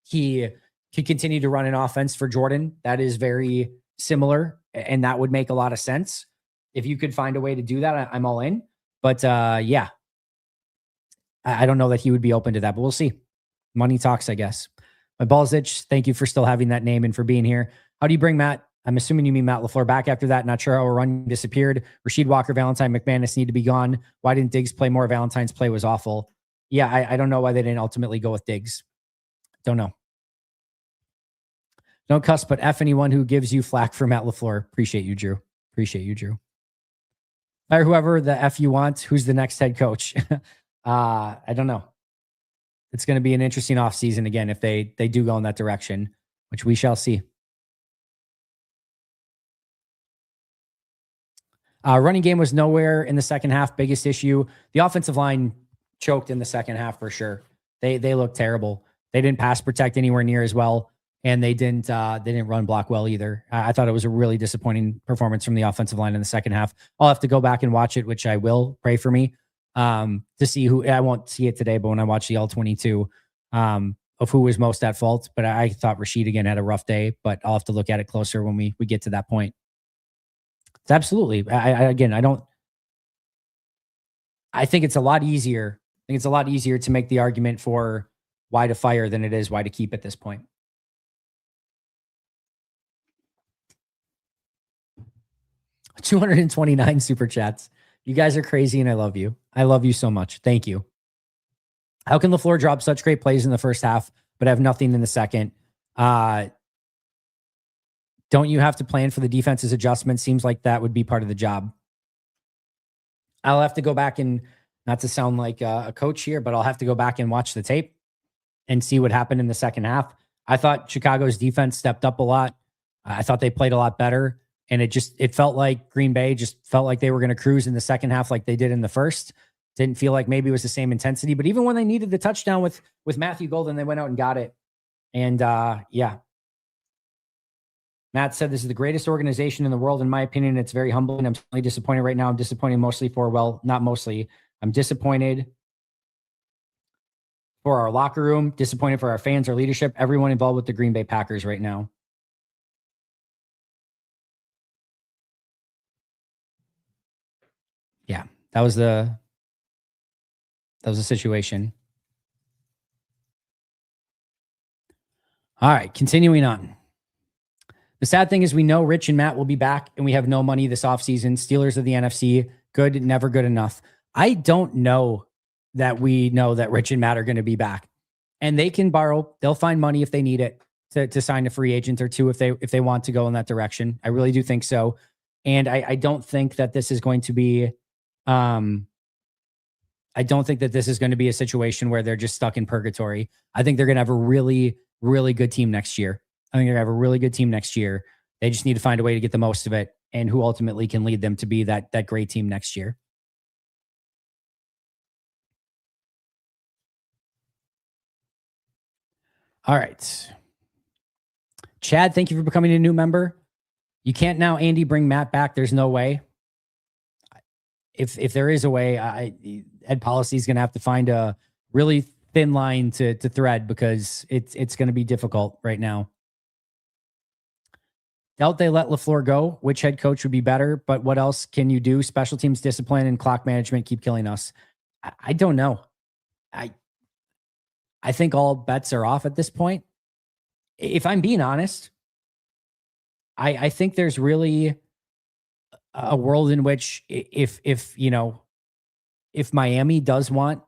he could continue to run an offense for Jordan that is very similar, and that would make a lot of sense. If you could find a way to do that, I'm all in. But yeah, I don't know that he would be open to that, but we'll see. Money talks, I guess. My balls itch. Thank you for still having that name and for being here. How do you bring Matt? I'm assuming you mean Matt LaFleur back after that. Not sure how a run disappeared. Rasheed Walker, Valentine, McManus need to be gone. Why didn't Diggs play more? Valentine's play was awful. Yeah, I don't know why they didn't ultimately go with Diggs. Don't know. Don't cuss, but F anyone who gives you flack for Matt LaFleur. Appreciate you, Drew. Appreciate you, Drew. Fire whoever the F you want. Who's the next head coach? I don't know. It's going to be an interesting offseason again if they do go in that direction, which we shall see. Running game was nowhere in the second half. Biggest issue. The offensive line choked in the second half for sure. They looked terrible. They didn't pass protect anywhere near as well, and they didn't run block well either. I thought it was a really disappointing performance from the offensive line in the second half. I'll have to go back and watch it, which I will. Pray for me to see who. I won't see it today, but when I watch the L22 of who was most at fault. But I thought Rasheed again had a rough day, but I'll have to look at it closer when we get to that point. It's absolutely. I think it's a lot easier. I think it's a lot easier to make the argument for why to fire than it is why to keep at this point. 229 super chats. You guys are crazy and I love you. I love you so much. Thank you. How can LaFleur drop such great plays in the first half but have nothing in the second? Don't you have to plan for the defense's adjustment? Seems like that would be part of the job. I'll have to go back and, not to sound like a coach here, but I'll have to go back and watch the tape and see what happened in the second half. I thought Chicago's defense stepped up a lot. I thought they played a lot better. And it felt like Green Bay just felt like they were going to cruise in the second half like they did in the first. Didn't feel like maybe it was the same intensity. But even when they needed the touchdown with Matthew Golden, they went out and got it. And yeah. Matt said, this is the greatest organization in the world. In my opinion, it's very humbling. I'm certainly disappointed right now. I'm disappointed mostly for, well, not mostly. I'm disappointed for our locker room, disappointed for our fans, our leadership, everyone involved with the Green Bay Packers right now. Yeah, that was the situation. All right, continuing on. The sad thing is we know Rich and Matt will be back and we have no money this offseason. Steelers of the NFC, good, never good enough. I don't know that we know that Rich and Matt are going to be back. And they can borrow. They'll find money if they need it to sign a free agent or two if they want to go in that direction. I really do think so. And I don't think that this is going to be I don't think that this is going to be a situation where they're just stuck in purgatory. I think they're going to have a really, really good team next year. I think they're going to have a really good team next year. They just need to find a way to get the most of it and who ultimately can lead them to be that great team next year. All right. Chad, thank you for becoming a new member. You can't now, Andy, bring Matt back. There's no way. If there is a way, Ed Policy is going to have to find a really thin line to thread because it's going to be difficult right now. Doubt they let LaFleur go. Which head coach would be better? But what else can you do? Special teams discipline and clock management keep killing us. I don't know. I think all bets are off at this point. If I'm being honest, I think there's really a world in which if Miami does want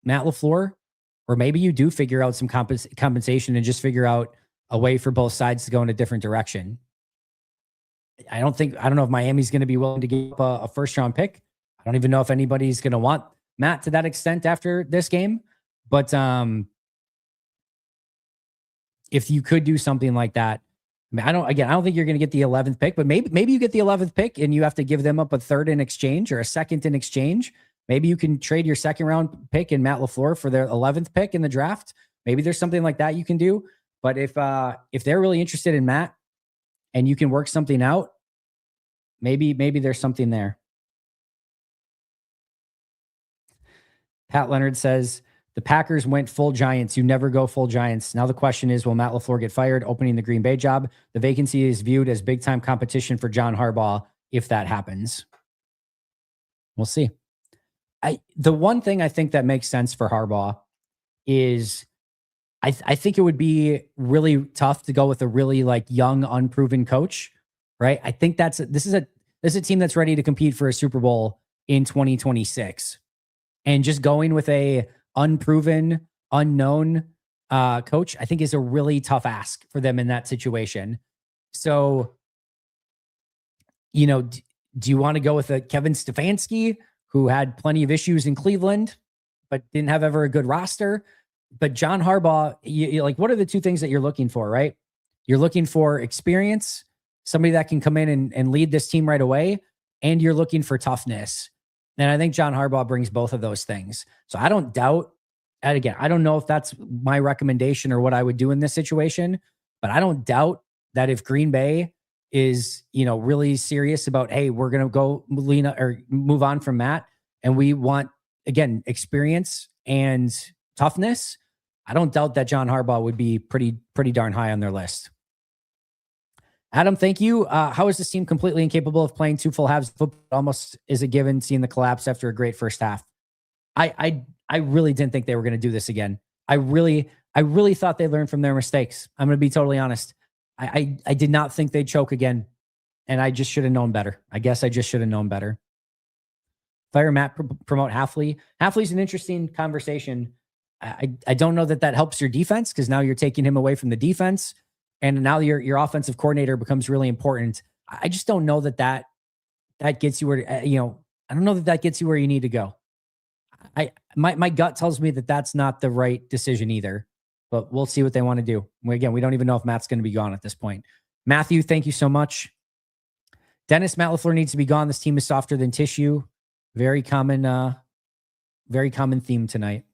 Matt LaFleur, or maybe you do figure out some compensation and just figure out a way for both sides to go in a different direction. I don't know if Miami's going to be willing to give up a first round pick. I don't even know if anybody's going to want Matt to that extent after this game. But if you could do something like that, I mean, I don't think you're going to get the 11th pick, but maybe you get the 11th pick and you have to give them up a third in exchange or a second in exchange. Maybe you can trade your second round pick and Matt LaFleur for their 11th pick in the draft. Maybe there's something like that you can do. But if they're really interested in Matt and you can work something out, maybe there's something there. Pat Leonard says, the Packers went full Giants. You never go full Giants. Now the question is, will Matt LaFleur get fired, opening the Green Bay job? The vacancy is viewed as big-time competition for John Harbaugh if that happens. We'll see. The one thing I think that makes sense for Harbaugh is I think it would be really tough to go with a really young, unproven coach, right? I think this is a team that's ready to compete for a Super Bowl in 2026. And just going with a unproven, unknown coach, I think is a really tough ask for them in that situation. So, do you want to go with a Kevin Stefanski who had plenty of issues in Cleveland, but didn't have ever a good roster? But John Harbaugh, what are the two things that you're looking for, right? You're looking for experience, somebody that can come in and lead this team right away, and you're looking for toughness. And I think John Harbaugh brings both of those things. So I don't doubt, and again, I don't know if that's my recommendation or what I would do in this situation, but I don't doubt that if Green Bay is, really serious about, hey, we're going to go move on from Matt, and we want, again, experience and toughness, I don't doubt that John Harbaugh would be pretty darn high on their list. Adam, thank you. How is this team completely incapable of playing two full halves of football? Almost is a given, seeing the collapse after a great first half. I really didn't think they were going to do this again. I really thought they learned from their mistakes. I'm going to be totally honest. I did not think they'd choke again, and I just should have known better. I guess I just should have known better. Fire Matt, promote Halfley. Halfley's an interesting conversation. I don't know that helps your defense, because now you're taking him away from the defense, and now your offensive coordinator becomes really important. I just don't know that gets you where I don't know that gets you where you need to go. My gut tells me that that's not the right decision either, but we'll see what they want to do. Again, we don't even know if Matt's going to be gone at this point. Matthew, thank you so much. Dennis, Matt LaFleur needs to be gone. This team is softer than tissue. Very common theme tonight.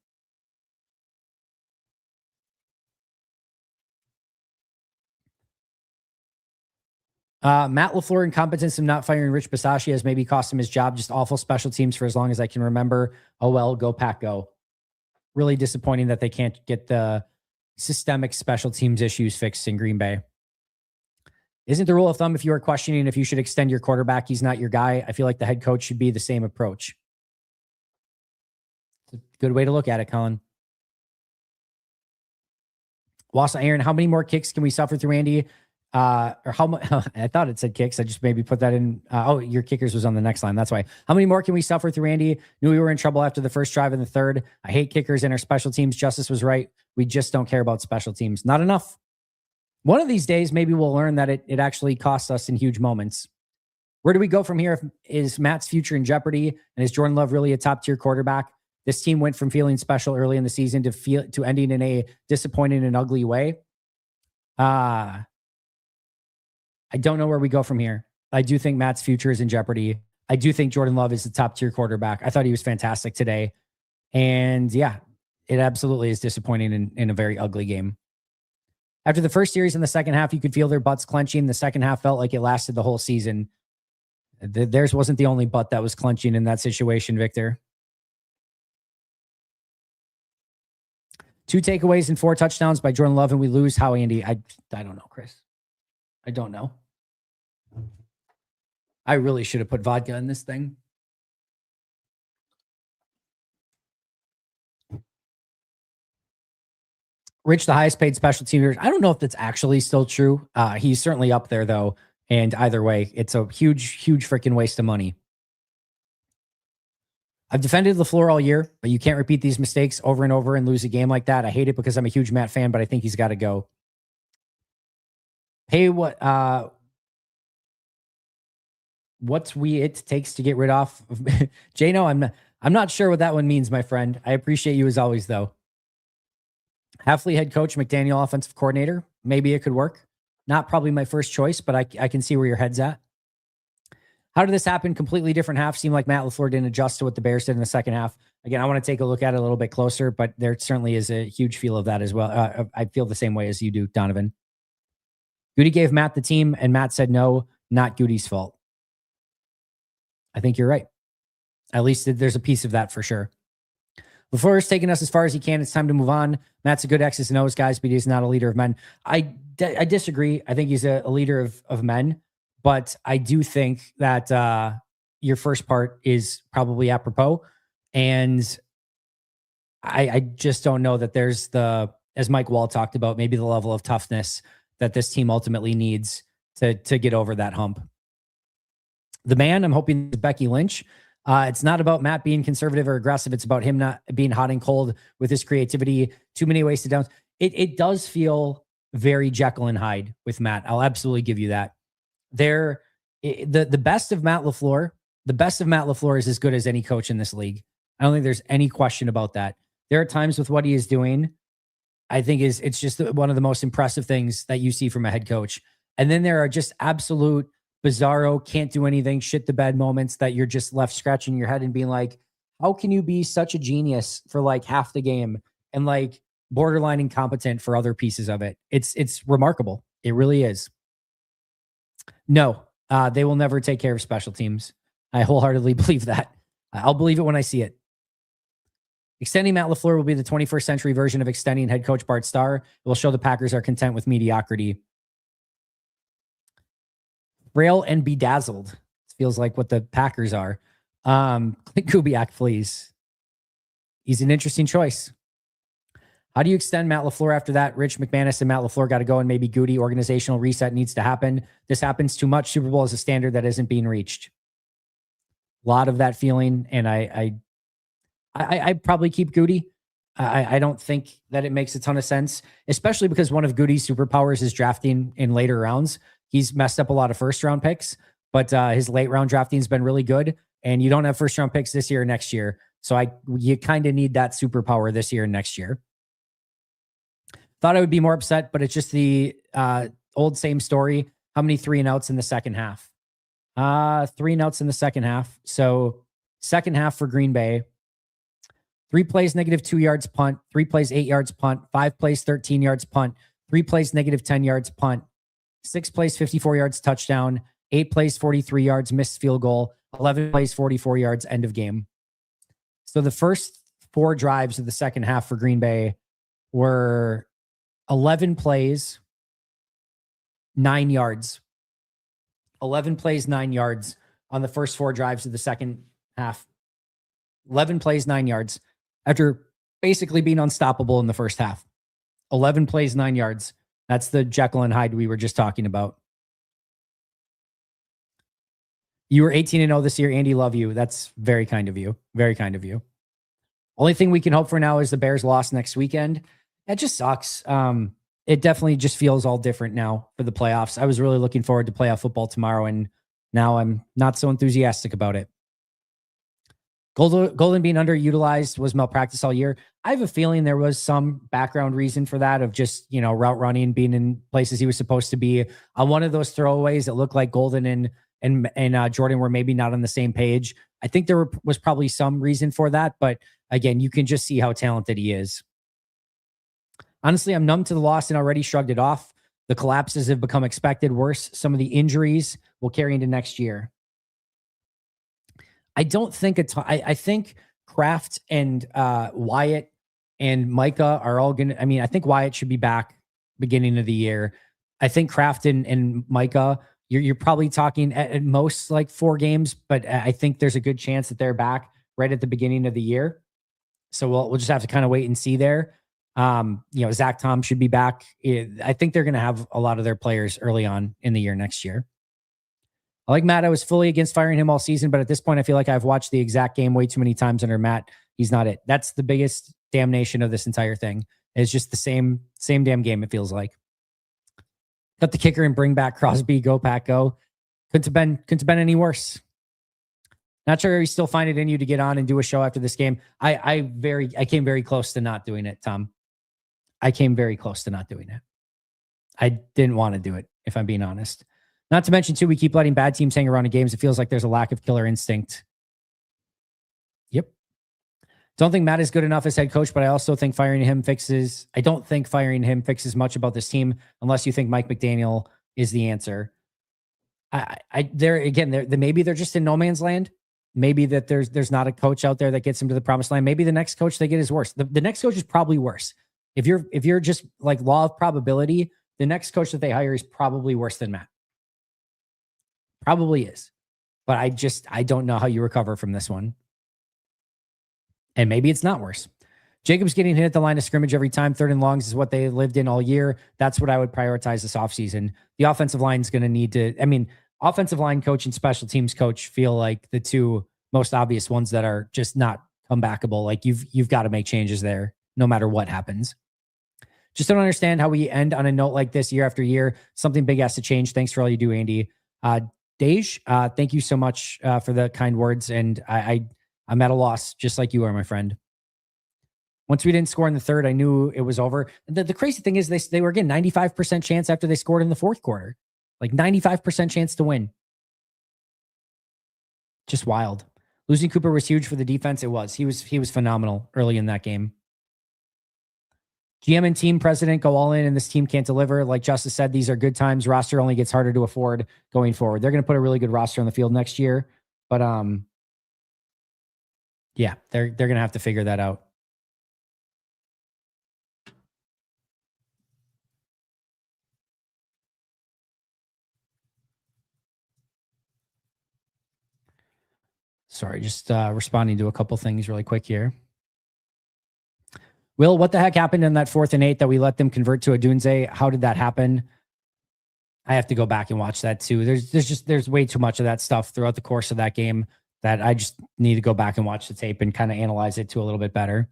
Matt LaFleur incompetence of not firing Rich Bisaccia has maybe cost him his job. Just awful special teams for as long as I can remember. Oh well, go Pack, go. Really disappointing that they can't get the systemic special teams issues fixed in Green Bay. Isn't the rule of thumb, if you are questioning if you should extend your quarterback, he's not your guy? I feel like the head coach should be the same approach. It's a good way to look at it, Colin. Wasa Aaron, how many more kicks can we suffer through Andy? Or how much? I thought it said kicks. I just maybe put that in. Your kickers was on the next line. That's why. How many more can we suffer through Andy? Knew we were in trouble after the first drive and the third. I hate kickers and our special teams. Justice was right. We just don't care about special teams. Not enough. One of these days, maybe we'll learn that it actually costs us in huge moments. Where do we go from here? Is Matt's future in jeopardy? And is Jordan Love really a top tier quarterback? This team went from feeling special early in the season to ending in a disappointing and ugly way. I don't know where we go from here. I do think Matt's future is in jeopardy. I do think Jordan Love is the top tier quarterback. I thought he was fantastic today. And yeah, it absolutely is disappointing in a very ugly game. After the first series in the second half, you could feel their butts clenching. The second half felt like it lasted the whole season. Theirs wasn't the only butt that was clenching in that situation, Victor. 2 takeaways and 4 touchdowns by Jordan Love, and we lose. How, Andy? I don't know, Chris. I don't know. I really should have put vodka in this thing. Rich, the highest paid special teamer. I don't know if that's actually still true. He's certainly up there, though. And either way, it's a huge freaking waste of money. I've defended LaFleur all year, but you can't repeat these mistakes over and over and lose a game like that. I hate it because I'm a huge Matt fan, but I think he's got to go. Pay what's it takes to get rid of Jano. I'm not sure what that one means, my friend. I appreciate you as always, though. Halfley head coach, McDaniel offensive coordinator. Maybe it could work. Not probably my first choice, but I can see where your head's at. How did this happen? Completely different half. Seemed like Matt LaFleur didn't adjust to what the Bears did in the second half. Again, I want to take a look at it a little bit closer, but there certainly is a huge feel of that as well. I feel the same way as you do, Donovan. Goody gave Matt the team, and Matt said no, not Goody's fault. I think you're right. At least there's a piece of that for sure. LaFleur is taking us as far as he can. It's time to move on. Matt's a good X's and O's guys, but he's not a leader of men. I disagree. I think he's a leader of men, but I do think that your first part is probably apropos. And I just don't know that there's as Mike Wall talked about, maybe the level of toughness that this team ultimately needs to get over that hump. The man, I'm hoping, is Becky Lynch. It's not about Matt being conservative or aggressive. It's about him not being hot and cold with his creativity. Too many wasted downs. It does feel very Jekyll and Hyde with Matt. I'll absolutely give you that. The best of Matt LaFleur is as good as any coach in this league. I don't think there's any question about that. There are times with what he is doing, I think it's just one of the most impressive things that you see from a head coach. And then there are just absolute bizarro, can't do anything, shit the bed moments that you're just left scratching your head and being like, how can you be such a genius for like half the game and like borderline incompetent for other pieces of it? It's remarkable. It really is. No, they will never take care of special teams. I wholeheartedly believe that. I'll believe it when I see it. Extending Matt LaFleur will be the 21st century version of extending head coach Bart Starr. It will show the Packers are content with mediocrity. frail and bedazzled. It feels like what the Packers are. Clint Kubiak, please. He's an interesting choice. How do you extend Matt LaFleur after that? Rich McManus and Matt LaFleur got to go, and maybe Goody. Organizational reset needs to happen. This happens too much. Super Bowl is a standard that isn't being reached. A lot of that feeling, and I'd probably keep Goody. I don't think that it makes a ton of sense, especially because one of Goody's superpowers is drafting in later rounds. He's messed up a lot of first-round picks, but his late-round drafting has been really good, and you don't have first-round picks this year or next year. So you kind of need that superpower this year and next year. Thought I would be more upset, but it's just the old same story. How many 3-and-outs in the second half? 3-and-outs in the second half. So second half for Green Bay. 3 plays, -2 yards punt. 3 plays, 8 yards punt. 5 plays, 13 yards punt. 3 plays, -10 yards punt. 6 plays, 54 yards touchdown. 8 plays, 43 yards missed field goal. 11 plays, 44 yards end of game. So the first 4 drives of the second half for Green Bay were 11 plays, 9 yards. 11 plays, 9 yards on the first 4 drives of the second half. 11 plays, 9 yards after basically being unstoppable in the first half. 11 plays, 9 yards. That's the Jekyll and Hyde we were just talking about. You were 18-0 this year. Andy, love you. That's very kind of you. Very kind of you. Only thing we can hope for now is the Bears loss next weekend. That just sucks. It definitely just feels all different now for the playoffs. I was really looking forward to playoff football tomorrow, and now I'm not so enthusiastic about it. Golden being underutilized, was malpractice all year. I have a feeling there was some background reason for that, of just, route running, being in places he was supposed to be. On one of those throwaways, it looked like Golden and Jordan were maybe not on the same page. I think there was probably some reason for that, but again, you can just see how talented he is. Honestly, I'm numb to the loss and already shrugged it off. The collapses have become expected. Worse, some of the injuries will carry into next year. I don't think I think Kraft and Wyatt and Micah are all going to, I think Wyatt should be back beginning of the year. I think Kraft and Micah, you're probably talking at most like 4 games, but I think there's a good chance that they're back right at the beginning of the year. So we'll just have to kind of wait and see there. Zach Tom should be back. I think they're going to have a lot of their players early on in the year next year. I like Matt. I was fully against firing him all season, but at this point, I feel like I've watched the exact game way too many times under Matt. He's not it. That's the biggest damnation of this entire thing. It's just the same damn game, it feels like. Cut the kicker and bring back Crosby. Go Pack, go. Couldn't have been any worse. Not sure you still find it in you to get on and do a show after this game. I came very close to not doing it, Tom. I came very close to not doing it. I didn't want to do it, if I'm being honest. Not to mention, too, we keep letting bad teams hang around in games. It feels like there's a lack of killer instinct. Yep. Don't think Matt is good enough as head coach, but I also think I don't think firing him fixes much about this team unless you think Mike McDaniel is the answer. Maybe they're just in no man's land. Maybe that there's not a coach out there that gets them to the promised land. Maybe the next coach they get is worse. The next coach is probably worse. If you're just like law of probability, the next coach that they hire is probably worse than Matt. Probably is. But I don't know how you recover from this one. And maybe it's not worse. Jacobs getting hit at the line of scrimmage every time. 3rd and longs is what they lived in all year. That's what I would prioritize this offseason. The offensive line is going to need to, offensive line coach and special teams coach feel like the 2 most obvious ones that are just not comebackable. Like you've got to make changes there no matter what happens. Just don't understand how we end on a note like this year after year. Something big has to change. Thanks for all you do, Andy. Dej, thank you so much for the kind words. And I'm at a loss, just like you are, my friend. Once we didn't score in the 3rd, I knew it was over. The crazy thing is they were again 95% chance after they scored in the 4th quarter. Like 95% chance to win. Just wild. Losing Cooper was huge for the defense. It was. He was phenomenal early in that game. GM and team president go all in, and this team can't deliver. Like Justice said, these are good times. Roster only gets harder to afford going forward. They're going to put a really good roster on the field next year, but yeah, they're going to have to figure that out. Sorry, just responding to a couple things really quick here. Will, what the heck happened in that 4th and 8 that we let them convert to a Dunze? How did that happen? I have to go back and watch that too. There's way too much of that stuff throughout the course of that game that I just need to go back and watch the tape and kind of analyze it to a little bit better.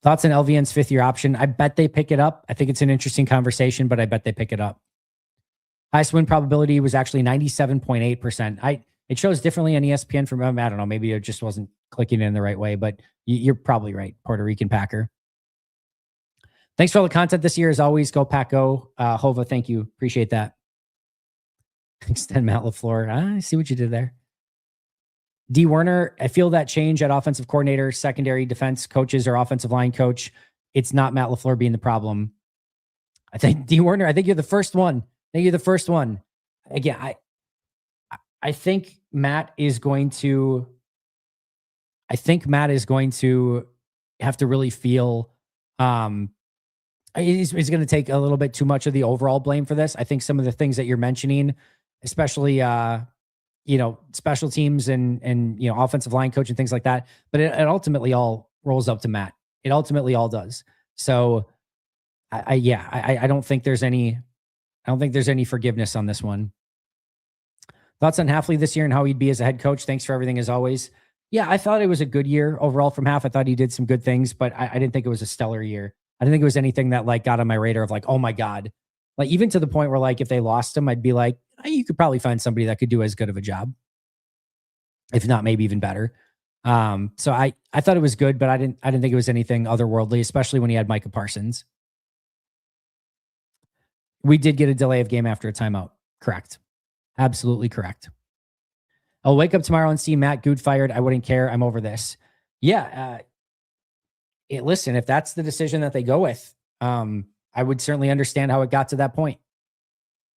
Thoughts on LVN's 5th-year option? I bet they pick it up. I think it's an interesting conversation, but I bet they pick it up. Highest win probability was actually 97.8%. It shows differently on ESPN from, I don't know, maybe it just wasn't clicking in the right way, but you're probably right. Puerto Rican Packer. Thanks for all the content this year. As always, go Pack Go. Hova, thank you. Appreciate that. Extend Matt LaFleur. I see what you did there. D. Werner, I feel that change at offensive coordinator, secondary defense coaches, or offensive line coach. It's not Matt LaFleur being the problem. I think D. Werner, I think you're the first one. I think you're the first one. Again, I think Matt is going to have to really feel he's going to take a little bit too much of the overall blame for this. I think some of the things that you're mentioning, especially special teams and offensive line coach and things like that, but it ultimately all rolls up to Matt. It ultimately all does. So I don't think there's any forgiveness on this one. Thoughts on Halfley this year and how he'd be as a head coach? Thanks for everything as always. Yeah, I thought it was a good year overall from Half. I thought he did some good things, but I didn't think it was a stellar year. I didn't think it was anything that like got on my radar of like, oh my God. Like even to the point where like if they lost him, I'd be like, you could probably find somebody that could do as good of a job. If not, maybe even better. So I thought it was good, but I didn't think it was anything otherworldly, especially when he had Micah Parsons. We did get a delay of game after a timeout. Correct. Absolutely correct. I'll wake up tomorrow and see Matt Good fired. I wouldn't care. I'm over this. Yeah. Listen, if that's the decision that they go with, I would certainly understand how it got to that point.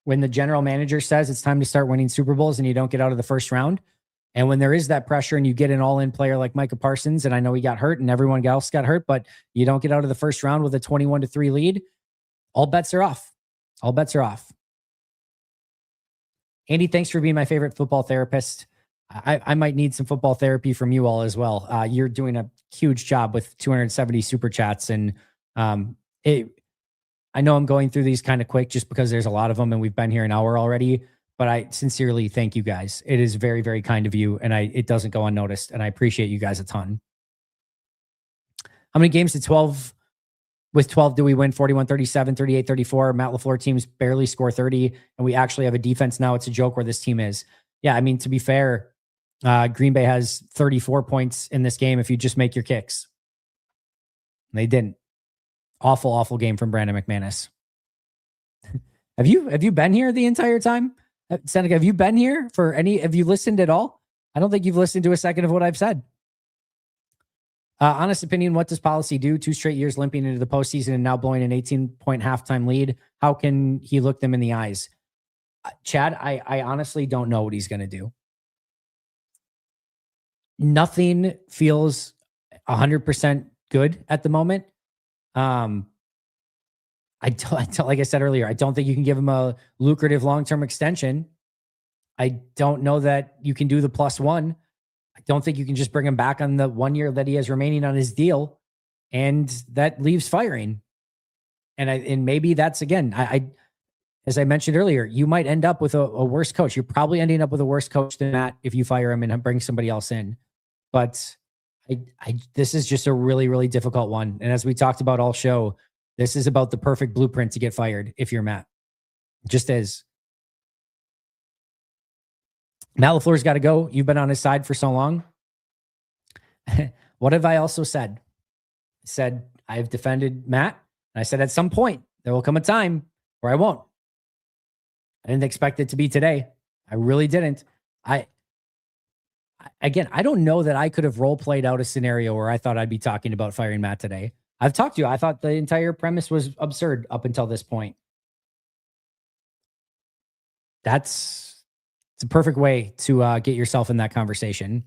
When the general manager says it's time to start winning Super Bowls and you don't get out of the first round, and when there is that pressure and you get an all-in player like Micah Parsons, and I know he got hurt and everyone else got hurt, but you don't get out of the first round with a 21-3 lead, all bets are off. All bets are off. Andy, thanks for being my favorite football therapist. I might need some football therapy from you all as well. You're doing a huge job with 270 super chats. And I know I'm going through these kind of quick just because there's a lot of them and we've been here an hour already, but I sincerely thank you guys. It is very, very kind of you. And it doesn't go unnoticed. And I appreciate you guys a ton. How many games did 12? With 12, do we win 41-37, 38-34? Matt LaFleur teams barely score 30, and we actually have a defense now. It's a joke where this team is. Yeah, I mean, to be fair, Green Bay has 34 points in this game if you just make your kicks. They didn't. Awful, awful game from Brandon McManus. Have you been here the entire time? Seneca, have you been here for any? Have you listened at all? I don't think you've listened to a second of what I've said. Honest opinion, what does policy do? 2 straight years limping into the postseason and now blowing an 18-point halftime lead. How can he look them in the eyes? Chad, I honestly don't know what he's going to do. Nothing feels 100% good at the moment. I don't, like I said earlier, I don't think you can give him a lucrative long-term extension. I don't know that you can do the +1. I don't think you can just bring him back on the 1 year that he has remaining on his deal, and that leaves firing. And maybe that's again, as I mentioned earlier, you might end up with a worse coach. You're probably ending up with a worse coach than that if you fire him and bring somebody else in. But this is just a really, really difficult one. And as we talked about all show, this is about the perfect blueprint to get fired if you're Matt. It just is. Matt LaFleur's got to go. You've been on his side for so long. What have I also said? I said I've defended Matt. And I said at some point there will come a time where I won't. I didn't expect it to be today. I really didn't. Again, I don't know that I could have role played out a scenario where I thought I'd be talking about firing Matt today. I've talked to you. I thought the entire premise was absurd up until this point. It's a perfect way to get yourself in that conversation.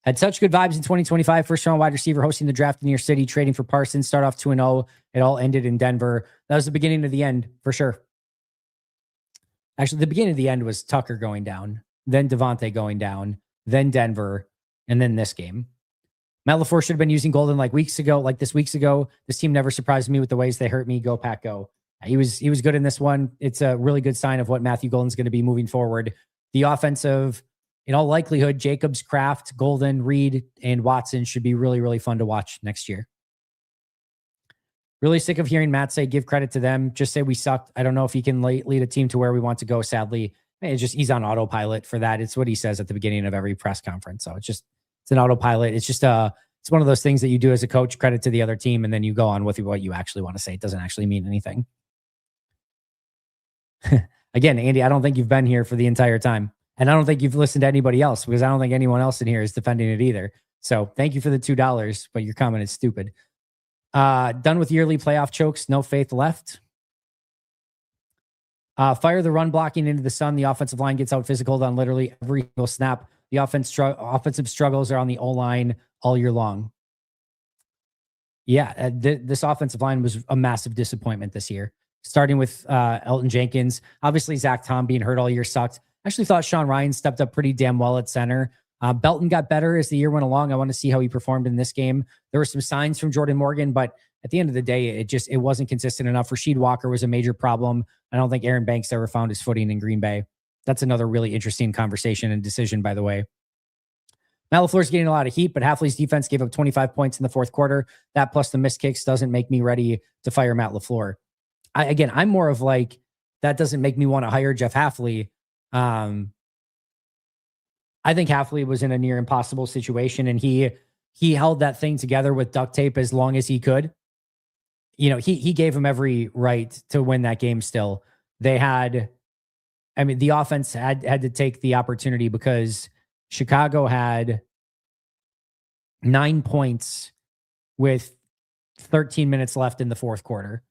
Had such good vibes in 2025. First round wide receiver hosting the draft in your city, trading for Parsons, start off 2-0. It all ended in Denver. That was the beginning of the end for sure. Actually, the beginning of the end was Tucker going down. then Devontae going down, then Denver, and then this game. Matt LaFleur should have been using Golden like weeks ago, like this weeks ago. This team never surprised me with the ways they hurt me. Go Pack, go. He was good in this one. It's a really good sign of what Matthew Golden's going to be moving forward. The offensive, in all likelihood, Jacobs, Kraft, Golden, Reed, and Watson should be really, really fun to watch next year. Really sick of hearing Matt say, give credit to them. Just say we sucked. I don't know if he can lead a team to where we want to go, sadly. It's just, he's on autopilot for that. It's what he says at the beginning of every press conference. So it's an autopilot. It's just it's one of those things that you do as a coach, credit to the other team, and then you go on with what you actually want to say. It doesn't actually mean anything. Again, Andy, I don't think you've been here for the entire time. And I don't think you've listened to anybody else, because I don't think anyone else in here is defending it either. So thank you for the $2, but your comment is stupid. Done with yearly playoff chokes. No faith left. Fire the run blocking into the sun. The offensive line gets out physical on literally every single snap. The offensive struggles are on the O-line all year long. Yeah, this offensive line was a massive disappointment this year. Starting with Elton Jenkins. Obviously, Zach Tom being hurt all year sucked. I actually thought Sean Ryan stepped up pretty damn well at center. Belton got better as the year went along. I want to see how he performed in this game. There were some signs from Jordan Morgan, but at the end of the day, it wasn't consistent enough. Rasheed Walker was a major problem. I don't think Aaron Banks ever found his footing in Green Bay. That's another really interesting conversation and decision, by the way. Matt LaFleur's getting a lot of heat, but Hafley's defense gave up 25 points in the fourth quarter. That plus the missed kicks doesn't make me ready to fire Matt LaFleur. I'm more of like, that doesn't make me want to hire Jeff Hafley. I think Hafley was in a near impossible situation, and he held that thing together with duct tape as long as he could. You know, he gave him every right to win that game still. The offense had to take the opportunity because Chicago had 9 points with 13 minutes left in the fourth quarter.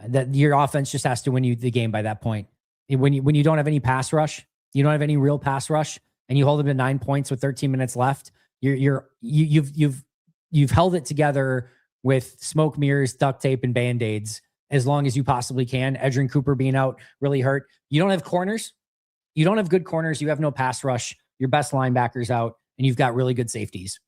That your offense just has to win you the game by that point. When you don't have any pass rush, you don't have any real pass rush, and you hold them to 9 points with 13 minutes left, you've held it together with smoke mirrors, duct tape, and Band-Aids as long as you possibly can. Edgerrin Cooper being out really hurt. You don't have corners. You don't have good corners. You have no pass rush. Your best linebacker's out, and you've got really good safeties.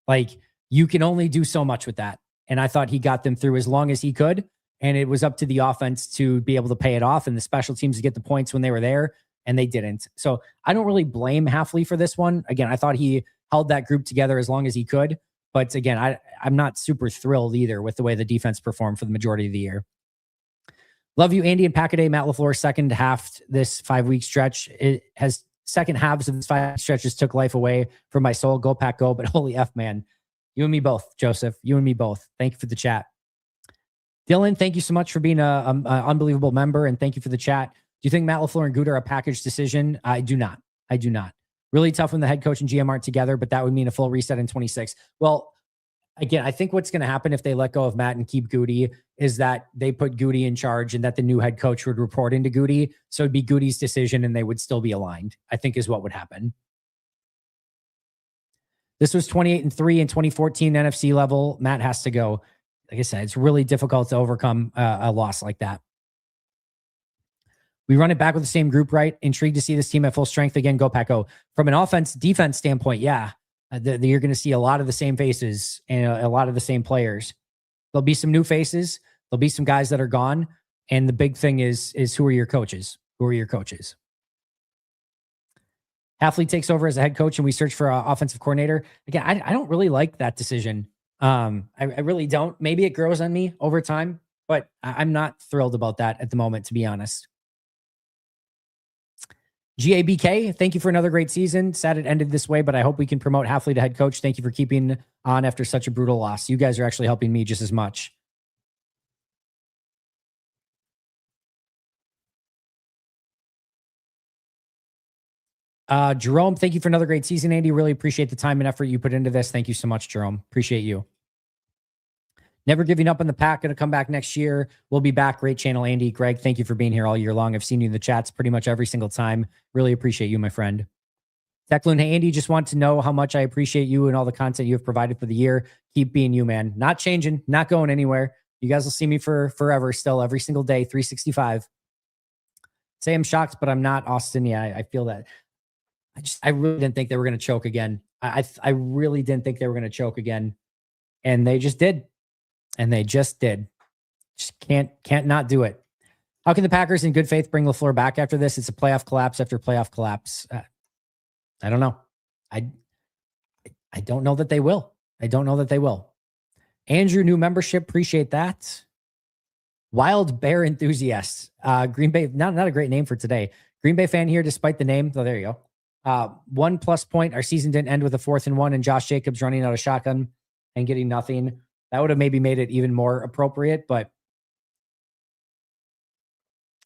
Like, you can only do so much with that. And I thought he got them through as long as he could. And it was up to the offense to be able to pay it off and the special teams to get the points when they were there, and they didn't. So I don't really blame Hafley for this one. Again, I thought he held that group together as long as he could. But again, I'm not super thrilled either with the way the defense performed for the majority of the year. Love you, Andy and Packaday. Matt LaFleur second half this 5-week stretch. It has second halves of this 5 stretches took life away from my soul. Go Pack, go. But holy F, man. You and me both, Joseph. You and me both. Thank you for the chat. Dylan, thank you so much for being an unbelievable member, and thank you for the chat. Do you think Matt LaFleur and Good are a package decision? I do not. Really tough when the head coach and GM aren't together, but that would mean a full reset in 26. Well, again, I think what's going to happen if they let go of Matt and keep Goody is that they put Goody in charge and that the new head coach would report into Goody. So it'd be Goody's decision and they would still be aligned, I think is what would happen. This was 28-3 in 2014 NFC level. Matt has to go. Like I said, it's really difficult to overcome a loss like that. We run it back with the same group, right? Intrigued to see this team at full strength again. Go Pack, go. From an offense-defense standpoint, yeah. You're going to see a lot of the same faces and a lot of the same players. There'll be some new faces. There'll be some guys that are gone. And the big thing is who are your coaches? Who are your coaches? Hafley takes over as a head coach and we search for an offensive coordinator. Again, I don't really like that decision. I really don't. Maybe it grows on me over time, but I'm not thrilled about that at the moment, to be honest. GABK, thank you for another great season. Sad it ended this way, but I hope we can promote Hafley to head coach. Thank you for keeping on after such a brutal loss. You guys are actually helping me just as much. Jerome, thank you for another great season, Andy. Really appreciate the time and effort you put into this. Thank you so much, Jerome. Appreciate you. Never giving up on the pack. Going to come back next year. We'll be back. Great channel, Andy. Greg, thank you for being here all year long. I've seen you in the chats pretty much every single time. Really appreciate you, my friend. Declan, hey, Andy, just want to know how much I appreciate you and all the content you have provided for the year. Keep being you, man. Not changing, not going anywhere. You guys will see me for forever still, every single day, 365. Say I'm shocked, but I'm not, Austin. Yeah, I feel that. I really didn't think they were going to choke again. I really didn't think they were going to choke again, and they just did, and they just did. Just can't not do it. How can the Packers in good faith bring LaFleur back after this? It's a playoff collapse after playoff collapse. I don't know. I don't know that they will. I don't know that they will. Andrew, new membership. Appreciate that. Wild Bear Enthusiasts. Green Bay, not a great name for today. Green Bay fan here, despite the name. Oh, there you go. 1+ point. Our season didn't end with a 4th and 1 and Josh Jacobs running out of shotgun and getting nothing. That would have maybe made it even more appropriate, but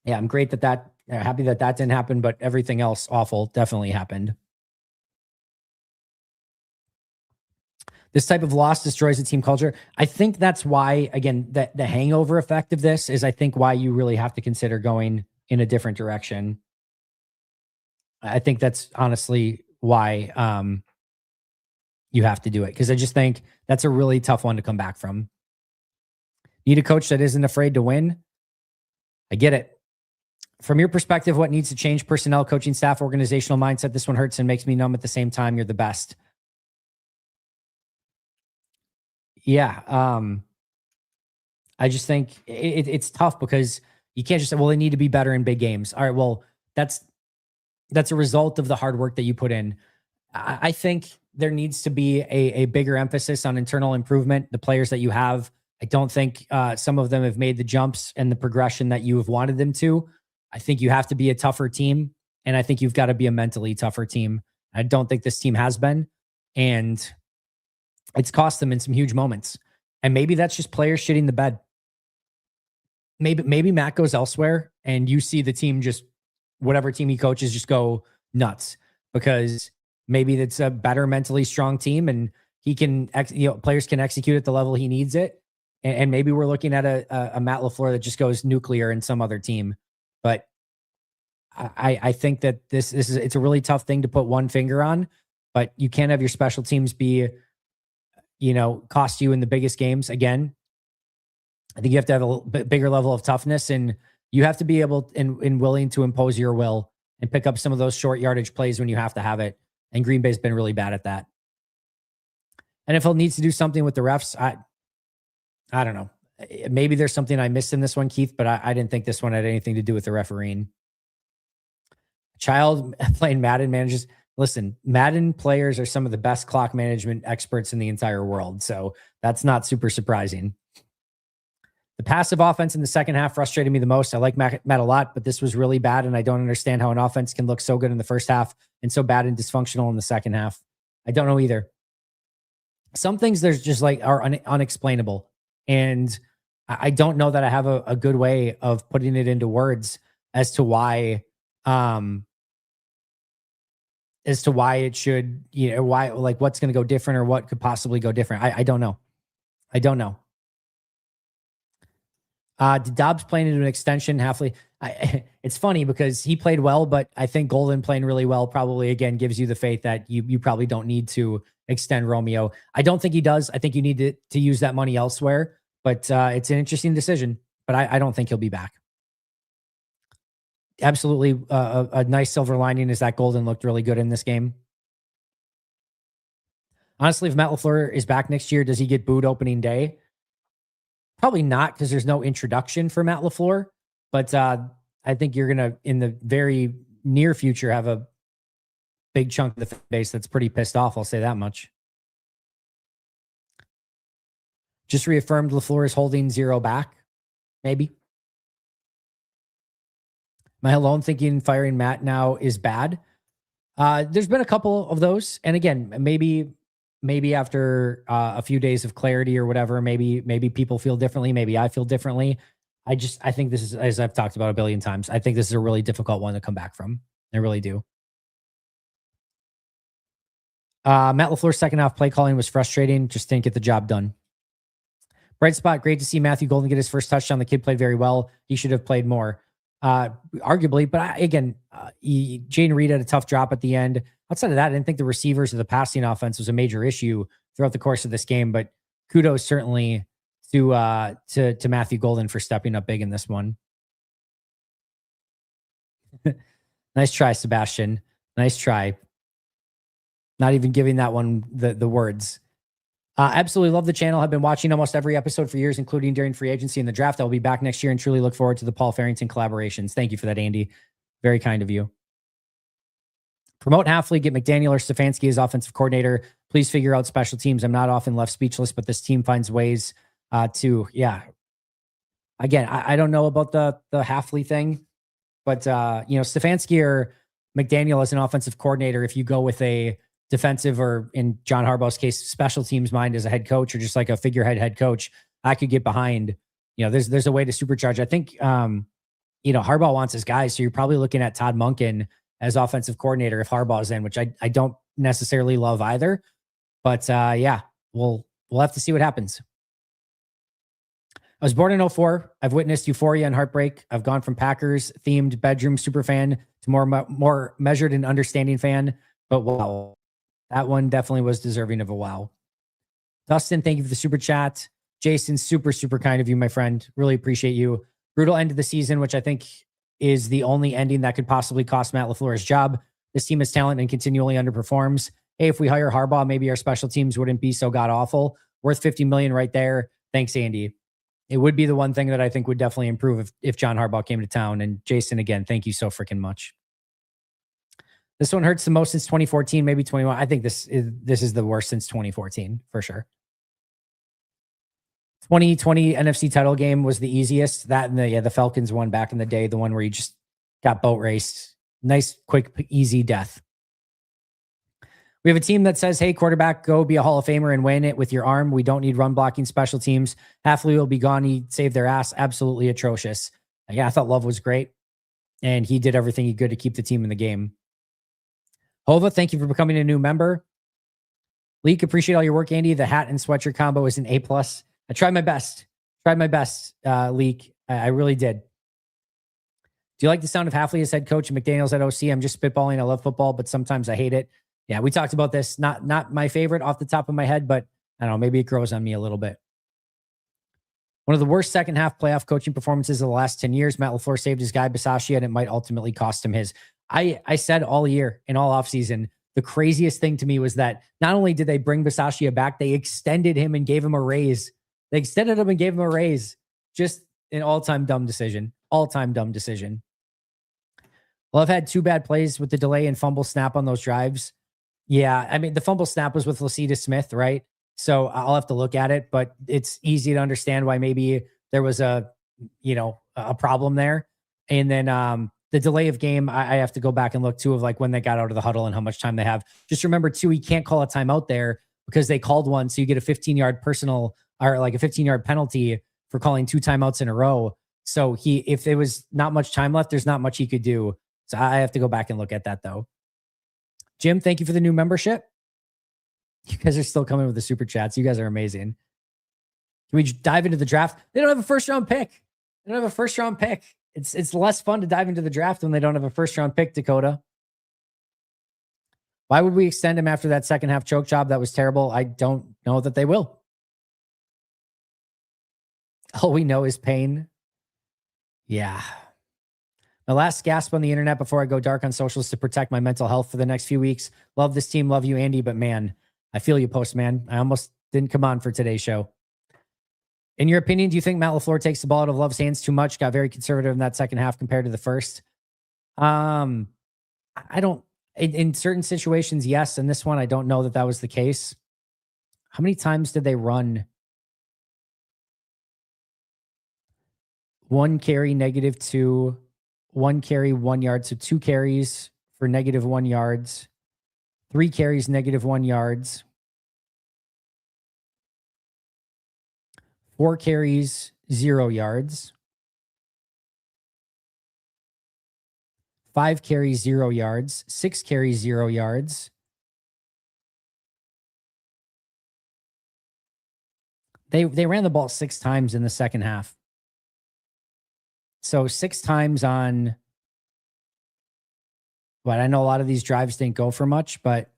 yeah, I'm great happy that didn't happen, but everything else awful definitely happened. This type of loss destroys the team culture. I think that's why, again, the hangover effect of this is, I think, why you really have to consider going in a different direction. I think that's honestly why you have to do it, because I just think that's a really tough one to come back from. Need a coach that isn't afraid to win. I get it. From your perspective, what needs to change? Personnel, coaching staff, organizational mindset. This one hurts and makes me numb at the same time. You're the best. Yeah. I just think it's tough because you can't just say, well, they need to be better in big games. All right. Well, that's a result of the hard work that you put in. I think there needs to be a bigger emphasis on internal improvement. The players that you have, I don't think some of them have made the jumps and the progression that you have wanted them to. I think you have to be a tougher team, and I think you've got to be a mentally tougher team. I don't think this team has been, and it's cost them in some huge moments. And maybe that's just players shitting the bed. Maybe Matt goes elsewhere, and you see the team, just whatever team he coaches, just go nuts, because maybe it's a better mentally strong team, and he can, players can execute at the level he needs it. And maybe we're looking at a Matt LaFleur that just goes nuclear in some other team. But I think that it's a really tough thing to put one finger on, but you can't have your special teams be, cost you in the biggest games. Again, I think you have to have a bigger level of toughness, and you have to be able and willing to impose your will and pick up some of those short yardage plays when you have to have it. And Green Bay's been really bad at that. NFL needs to do something with the refs. I don't know. Maybe there's something I missed in this one, Keith, but I didn't think this one had anything to do with the refereeing. Child playing Madden manages. Listen, Madden players are some of the best clock management experts in the entire world, so that's not super surprising. The passive offense in the second half frustrated me the most. I like Matt a lot, but this was really bad, and I don't understand how an offense can look so good in the first half and so bad and dysfunctional in the second half. I don't know either. Some things there's just are unexplainable, and I don't know that I have a good way of putting it into words as to why it should, why, what's going to go different or what could possibly go different. I don't know. I don't know. Did Dobbs play into an extension halfway? It's funny because he played well, but I think Golden playing really well probably, again, gives you the faith that you probably don't need to extend Romeo. I don't think he does. I think you need to use that money elsewhere, but it's an interesting decision, but I don't think he'll be back. Absolutely. A nice silver lining is that Golden looked really good in this game. Honestly, if Matt LaFleur is back next year, does he get booed opening day? Probably not, because there's no introduction for Matt LaFleur, but I think you're going to, in the very near future, have a big chunk of the fan base that's pretty pissed off. I'll say that much. Just reaffirmed LaFleur is holding 0 back. Maybe. Am I alone thinking firing Matt now is bad? There's been a couple of those. And again, maybe after a few days of clarity or whatever, maybe people feel differently. Maybe I feel differently. I think this is, as I've talked about a billion times, I think this is a really difficult one to come back from. I really do. Matt LaFleur's second half play calling was frustrating. Just didn't get the job done. Bright spot. Great to see Matthew Golden get his first touchdown. The kid played very well. He should have played more. Arguably, but Jaden Reed had a tough drop at the end. Outside of that, I didn't think the receivers or the passing offense was a major issue throughout the course of this game, but kudos certainly to Matthew Golden for stepping up big in this one. Nice try, Sebastian. Nice try. Not even giving that one the words. Absolutely love the channel. I've been watching almost every episode for years, including during free agency and the draft. I'll be back next year and truly look forward to the Paul Farrington collaborations. Thank you for that, Andy. Very kind of you. Promote Halfley, get McDaniel or Stefanski as offensive coordinator. Please figure out special teams. I'm not often left speechless, but this team finds ways to, yeah. Again, I don't know about the Halfley thing, but, Stefanski or McDaniel as an offensive coordinator, if you go with a defensive or, in John Harbaugh's case, special teams mind as a head coach or just like a figurehead head coach, I could get behind. There's a way to supercharge. I think, Harbaugh wants his guys, so you're probably looking at Todd Monken as offensive coordinator if Harbaugh's in, which I don't necessarily love either. But we'll have to see what happens. I was born in 2004. I've witnessed euphoria and heartbreak. I've gone from Packers themed bedroom super fan to more measured and understanding fan. But wow, that one definitely was deserving of a wow. Dustin, thank you for the super chat. Jason, super, super kind of you, my friend. Really appreciate you. Brutal end of the season, which I think is the only ending that could possibly cost Matt LaFleur his job. This team has talent and continually underperforms. Hey, if we hire Harbaugh, maybe our special teams wouldn't be so god awful. Worth $50 million right there. Thanks, Andy. It would be the one thing that I think would definitely improve if John Harbaugh came to town. And Jason, again, thank you so freaking much. This one hurts the most since 2014, maybe 21. I think this is the worst since 2014 for sure. 2020 NFC title game was the easiest. That and the Falcons one back in the day, the one where you just got boat raced. Nice, quick, easy death. We have a team that says, hey, quarterback, go be a Hall of Famer and win it with your arm. We don't need run blocking special teams. Halfley will be gone. He saved their ass. Absolutely atrocious. Yeah, I thought Love was great. And he did everything he could to keep the team in the game. Hova, thank you for becoming a new member. Leak, appreciate all your work, Andy. The hat and sweatshirt combo is an A+. I tried my best. Leak. I really did. Do you like the sound of Halfley as head coach and McDaniels at OC? I'm just spitballing. I love football, but sometimes I hate it. Yeah, we talked about this. Not my favorite off the top of my head, but I don't know. Maybe it grows on me a little bit. One of the worst second half playoff coaching performances of the last 10 years. Matt LaFleur saved his guy, Bisaccia, and it might ultimately cost him his. I said all year in all offseason, the craziest thing to me was that not only did they bring Bisaccia back, they extended him and gave him a raise. They extended him and gave him a raise. Just an all-time dumb decision. All-time dumb decision. Well, I've had 2 bad plays with the delay and fumble snap on those drives. Yeah, I mean, the fumble snap was with Lacita Smith, right? So I'll have to look at it, but it's easy to understand why maybe there was a problem there. And then the delay of game, I have to go back and look too of like when they got out of the huddle and how much time they have. Just remember too, he can't call a timeout there because they called one. So you get a 15-yard personal or like a 15-yard penalty for calling 2 timeouts in a row. So if there was not much time left, there's not much he could do. So I have to go back and look at that though. Jim, thank you for the new membership. You guys are still coming with the super chats. You guys are amazing. Can we dive into the draft? They don't have a first-round pick. They don't have a first-round pick. It's less fun to dive into the draft when they don't have a first-round pick, Dakota. Why would we extend him after that second half choke job? That was terrible. I don't know that they will. All we know is pain. Yeah. My last gasp on the internet before I go dark on socials to protect my mental health for the next few weeks. Love this team. Love you, Andy. But man, I feel you, Postman. I almost didn't come on for today's show. In your opinion, do you think Matt LaFleur takes the ball out of Love's hands too much? Got very conservative in that second half compared to the first. I don't. In certain situations, yes. In this one, I don't know that was the case. How many times did they run? 1 carry, -2. 1 carry, 1 yard. So 2 carries for -1 yards. 3 carries, -1 yards. 4 carries, 0 yards. 5 carries, 0 yards. 6 carries, 0 yards. They ran the ball 6 times in the second half. So 6 times on what? I know a lot of these drives didn't go for much, but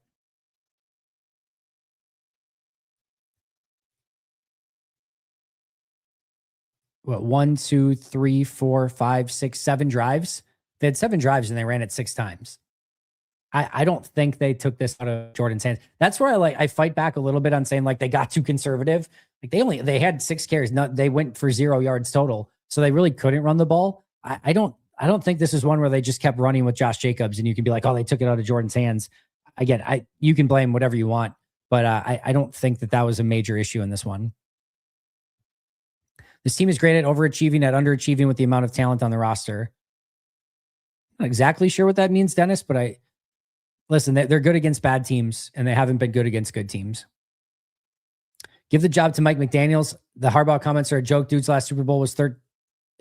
what, 1, 2, 3, 4, 5, 6, 7 drives? They had 7 drives and they ran it 6 times. I don't think they took this out of Jordan's hands. That's where I fight back a little bit on saying like they got too conservative. Like they had 6 carries. They went for 0 yards total. So they really couldn't run the ball. I don't think this is one where they just kept running with Josh Jacobs and you can be like, oh, they took it out of Jordan's hands. Again, you can blame whatever you want, but I don't think that was a major issue in this one. This team is great at overachieving, at underachieving with the amount of talent on the roster. Not exactly sure what that means, Dennis, but listen, they're good against bad teams and they haven't been good against good teams. Give the job to Mike McDaniels. The Harbaugh comments are a joke. Dude's last Super Bowl was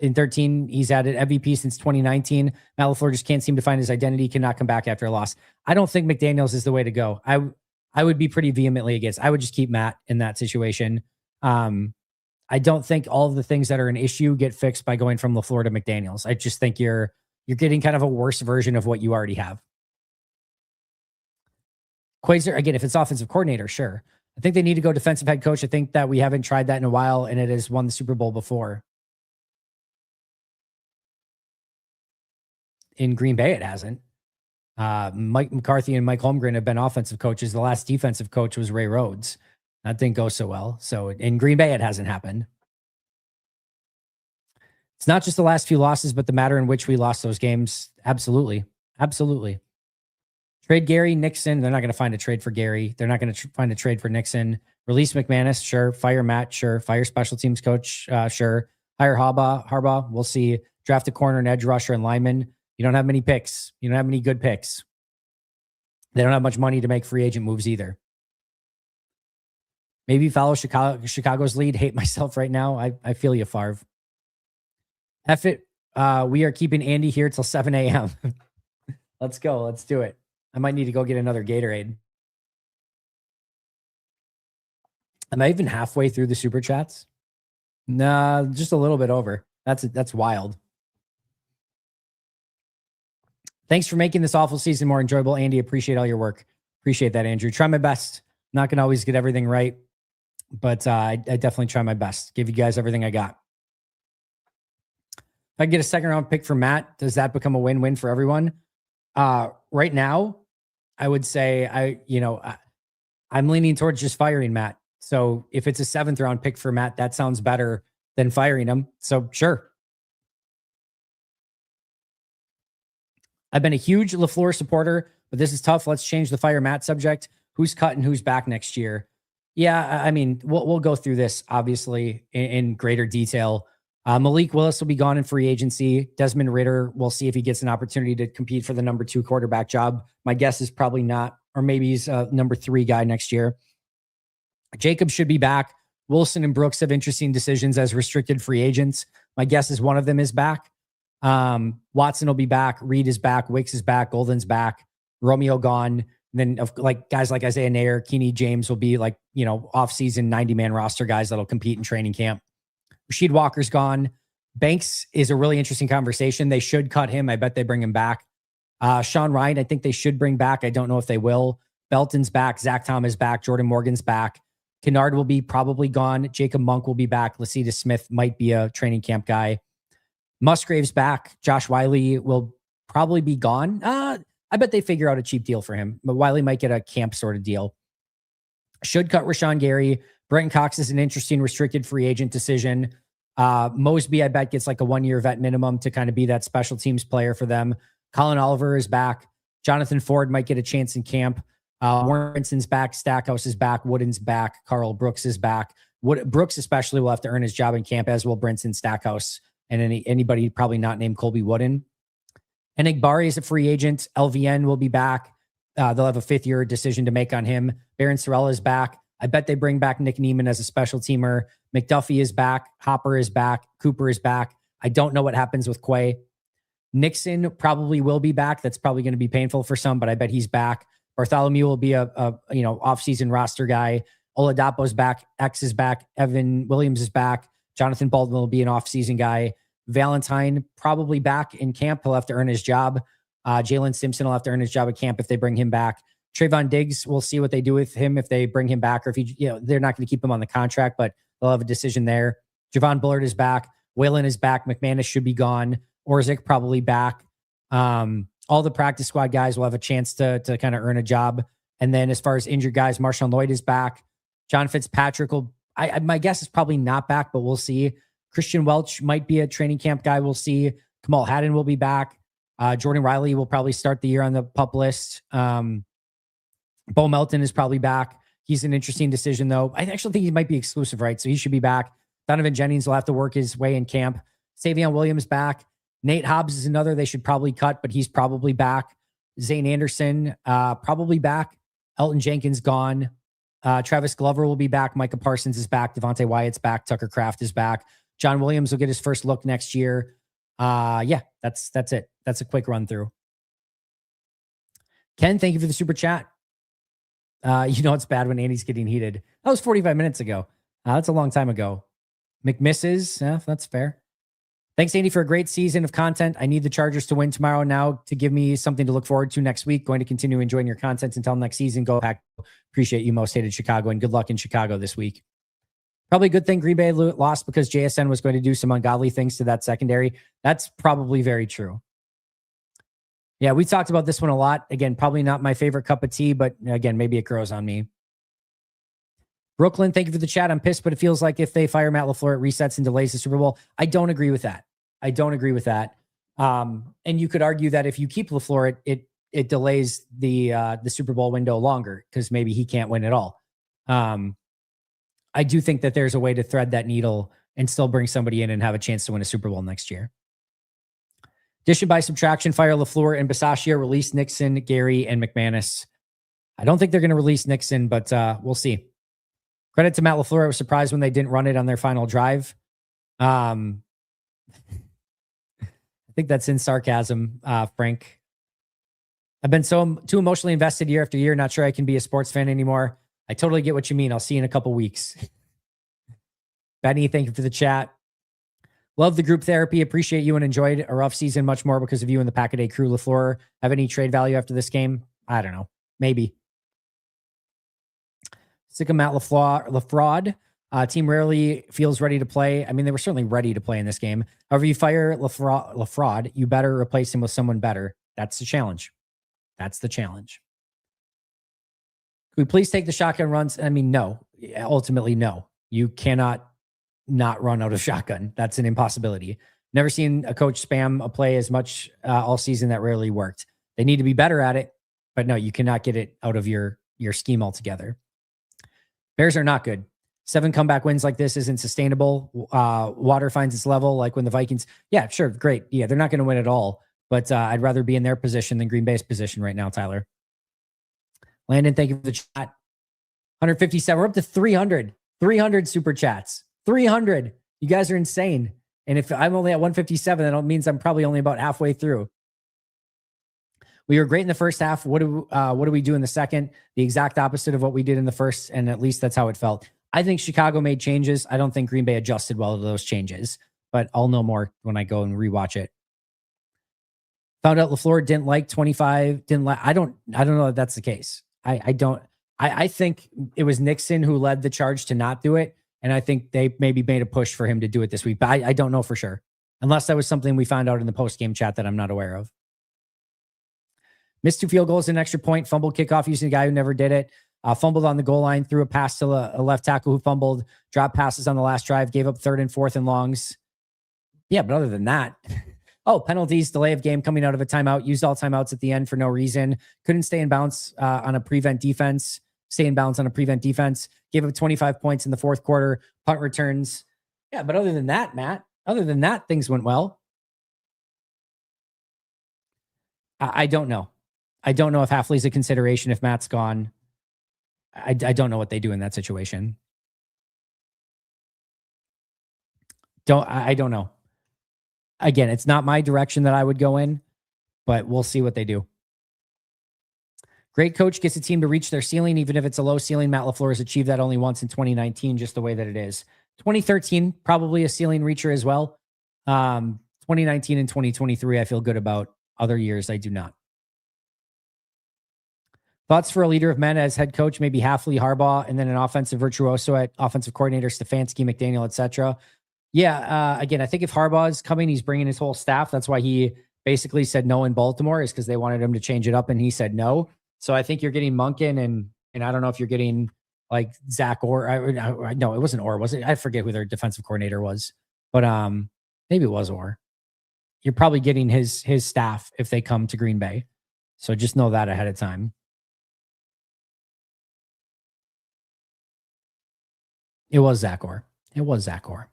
in 13. He's had an MVP since 2019. Matt LaFleur just can't seem to find his identity. Cannot come back after a loss. I don't think McDaniels is the way to go. I would be pretty vehemently against. I would just keep Matt in that situation. I don't think all of the things that are an issue get fixed by going from LaFleur to McDaniels. I just think you're getting kind of a worse version of what you already have. Quasar, again, if it's offensive coordinator, sure. I think they need to go defensive head coach. I think that we haven't tried that in a while, and it has won the Super Bowl before. In Green Bay, it hasn't. Mike McCarthy and Mike Holmgren have been offensive coaches. The last defensive coach was Ray Rhodes. That didn't go so well. So in Green Bay, it hasn't happened. It's not just the last few losses, but the manner in which we lost those games. Absolutely. Absolutely. Trade Gary, Nixon. They're not going to find a trade for Gary. They're not going to find a trade for Nixon. Release McManus. Sure. Fire Matt. Sure. Fire special teams coach. Sure. Hire Harbaugh. We'll see. Draft a corner and edge rusher and lineman. You don't have many picks. You don't have many good picks. They don't have much money to make free agent moves either. Maybe follow Chicago's lead. Hate myself right now. I feel you, Favre. F it. We are keeping Andy here till 7 a.m. Let's go. Let's do it. I might need to go get another Gatorade. Am I even halfway through the super chats? Nah, just a little bit over. That's wild. Thanks for making this awful season more enjoyable, Andy. Appreciate all your work. Appreciate that, Andrew. Try my best. Not going to always get everything right, but I definitely try my best. Give you guys everything I got. If I get a second round pick for Matt, does that become a win-win for everyone? Right now, I would say I'm leaning towards just firing Matt. So if it's a 7th round pick for Matt, that sounds better than firing him. So sure. I've been a huge LaFleur supporter, but this is tough. Let's change the fire Matt subject. Who's cut and who's back next year? Yeah, I mean, we'll go through this obviously in greater detail. Malik Willis will be gone in free agency. Desmond Ridder, we'll see if he gets an opportunity to compete for the number 2 quarterback job. My guess is probably not, or maybe he's a number 3 guy next year. Jacob should be back. Wilson and Brooks have interesting decisions as restricted free agents. My guess is one of them is back. Watson will be back. Reed is back. Wicks is back. Golden's back. Romeo gone. And then guys like Isaiah Nair, Keeney James will be off-season 90-man roster guys that'll compete in training camp. Rasheed Walker's gone. Banks is a really interesting conversation. They should cut him. I bet they bring him back. Sean Ryan, I think they should bring back. I don't know if they will. Belton's back. Zach Tom is back. Jordan Morgan's back. Kennard will be probably gone. Jacob Monk will be back. Lacita Smith might be a training camp guy. Musgrave's back. Josh Wiley will probably be gone. I bet they figure out a cheap deal for him, but Wiley might get a camp sort of deal. Should cut Rashawn Gary. Brenton Cox is an interesting restricted free agent decision. Mosby, I bet, gets like a 1-year vet minimum to kind of be that special teams player for them. Colin Oliver is back. Jonathan Ford might get a chance in camp. Warren Brinson's back. Stackhouse is back. Wooden's back. Carl Brooks is back. Brooks especially will have to earn his job in camp, as will Brinson, Stackhouse, and anybody probably not named Colby Wooden. And Igbari is a free agent. LVN will be back. They'll have a 5th-year decision to make on him. Baron Sorella is back. I bet they bring back Nick Neiman as a special teamer. McDuffie is back. Hopper is back. Cooper is back. I don't know what happens with Quay. Nixon probably will be back. That's probably going to be painful for some, but I bet he's back. Bartholomew will be a off-season roster guy. Oladapo's back. X is back. Evan Williams is back. Jonathan Baldwin will be an off-season guy. Valentine probably back in camp. He'll have to earn his job. Jalen Simpson will have to earn his job at camp if they bring him back. Trayvon Diggs, we'll see what they do with him if they bring him back, or if they're not going to keep him on the contract, but they'll have a decision there. Javon Bullard is back. Whalen is back. McManus should be gone. Orzik probably back. all the practice squad guys will have a chance to kind of earn a job. And then as far as injured guys, Marshawn Lloyd is back. John Fitzpatrick will, my guess is probably not back, but we'll see. Christian Welch might be a training camp guy. We'll see. Kamal Haddon will be back. Jordan Riley will probably start the year on the PUP list. Bo Melton is probably back. He's an interesting decision, though. I actually think he might be exclusive, right? So he should be back. Donovan Jennings will have to work his way in camp. Savion Williams back. Nate Hobbs is another they should probably cut, but he's probably back. Zane Anderson, probably back. Elton Jenkins gone. Travis Glover will be back. Micah Parsons is back. Devontae Wyatt's back. Tucker Kraft is back. John Williams will get his first look next year. Yeah, that's it. That's a quick run through. Ken, thank you for the super chat. It's bad when Andy's getting heated. That was 45 minutes ago. That's a long time ago. McMisses, yeah, that's fair. Thanks, Andy, for a great season of content. I need the Chargers to win tomorrow now to give me something to look forward to next week. Going to continue enjoying your content until next season. Go Pack. Appreciate you, most hated Chicago, and good luck in Chicago this week. Probably a good thing Green Bay lost because JSN was going to do some ungodly things to that secondary. That's probably very true. Yeah, we talked about this one a lot. Again, probably not my favorite cup of tea, but again, maybe it grows on me. Brooklyn, thank you for the chat. I'm pissed, but it feels like if they fire Matt LaFleur, it resets and delays the Super Bowl. I don't agree with that. And you could argue that if you keep LaFleur, it delays the Super Bowl window longer because maybe he can't win at all. I do think that there's a way to thread that needle and still bring somebody in and have a chance to win a Super Bowl next year. Addition by subtraction, fire LaFleur and Bisaccia, release Nixon, Gary, and McManus. I don't think they're going to release Nixon, but we'll see. Credit to Matt LaFleur. I was surprised when they didn't run it on their final drive. I think that's in sarcasm, Frank. I've been too emotionally invested year after year. Not sure I can be a sports fan anymore. I totally get what you mean. I'll see you in a couple weeks. Benny, thank you for the chat. Love the group therapy. Appreciate you and enjoyed a rough season much more because of you and the Pack-A-Day crew. LaFleur, have any trade value after this game? I don't know. Maybe. Sick of Matt LaFraud. Team rarely feels ready to play. I mean, they were certainly ready to play in this game. However, you fire LaFraud, you better replace him with someone better. That's the challenge. That's the challenge. Could we please take the shotgun runs? I mean, no. Ultimately, no. You cannot not run out of shotgun. That's an impossibility. Never seen a coach spam a play as much all season. That rarely worked. They need to be better at it, but no, you cannot get it out of your scheme altogether. Bears are not good. 7 comeback wins like this isn't sustainable. Water finds its level, like when the Vikings. Yeah, sure, great. Yeah, they're not going to win at all, but I'd rather be in their position than Green Bay's position right now, Tyler. Landon, thank you for the chat. 157. We're up to 300. 300 super chats. 300. You guys are insane. And if I'm only at 157, that means I'm probably only about halfway through. We were great in the first half. What do we do in the second? The exact opposite of what we did in the first, and at least that's how it felt. I think Chicago made changes. I don't think Green Bay adjusted well to those changes, but I'll know more when I go and rewatch it. Found out LaFleur didn't like 25. I don't know if that's the case. I think it was Nixon who led the charge to not do it. And I think they maybe made a push for him to do it this week, but I don't know for sure. Unless that was something we found out in the post-game chat that I'm not aware of. Missed 2 field goals and an extra point. Fumbled kickoff using a guy who never did it. Fumbled on the goal line. Threw a pass to a left tackle who fumbled. Dropped passes on the last drive. Gave up 3rd and 4th and longs. Yeah, but other than that... penalties, delay of game coming out of a timeout. Used all timeouts at the end for no reason. Couldn't stay in bounds on a prevent defense. Stay in bounds on a prevent defense. Gave up 25 points in the 4th quarter. Punt returns. Yeah, but other than that, Matt, things went well. I don't know. I don't know if Hafley's a consideration if Matt's gone. I don't know what they do in that situation. I don't know. Again, it's not my direction that I would go in, but we'll see what they do. Great coach gets a team to reach their ceiling, even if it's a low ceiling. Matt LaFleur has achieved that only once in 2019, just the way that it is. 2013, probably a ceiling reacher as well. 2019 and 2023, I feel good about. Other years, I do not. Thoughts for a leader of men as head coach, maybe Hafley, Harbaugh, and then an offensive virtuoso at offensive coordinator, Stefanski, McDaniel, etc. Yeah, again, I think if Harbaugh is coming, he's bringing his whole staff. That's why he basically said no in Baltimore is because they wanted him to change it up, and he said no. So I think you're getting Monken, and I don't know if you're getting like Zach Orr. No, it wasn't Orr, was it? I forget who their defensive coordinator was, but maybe it was Orr. You're probably getting his staff if they come to Green Bay. So just know that ahead of time. It was Zach Orr. It was Zach Orr.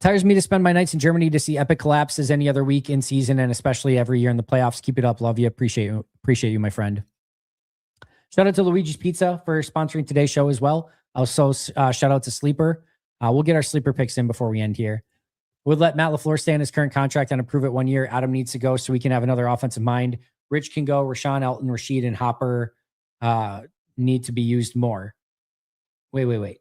Tires me to spend my nights in Germany to see epic collapses any other week in season, and especially every year in the playoffs. Keep it up. Love you. Appreciate you. Appreciate you, my friend. Shout out to Luiges Pizza for sponsoring today's show as well. Also, shout out to Sleeper. We'll get our sleeper picks in before we end here. Would let Matt LaFleur stay in his current contract and approve it 1 year. Adam needs to go so we can have another offensive mind. Rich can go. Rashawn, Elton, Rashid, and Hopper need to be used more. Wait.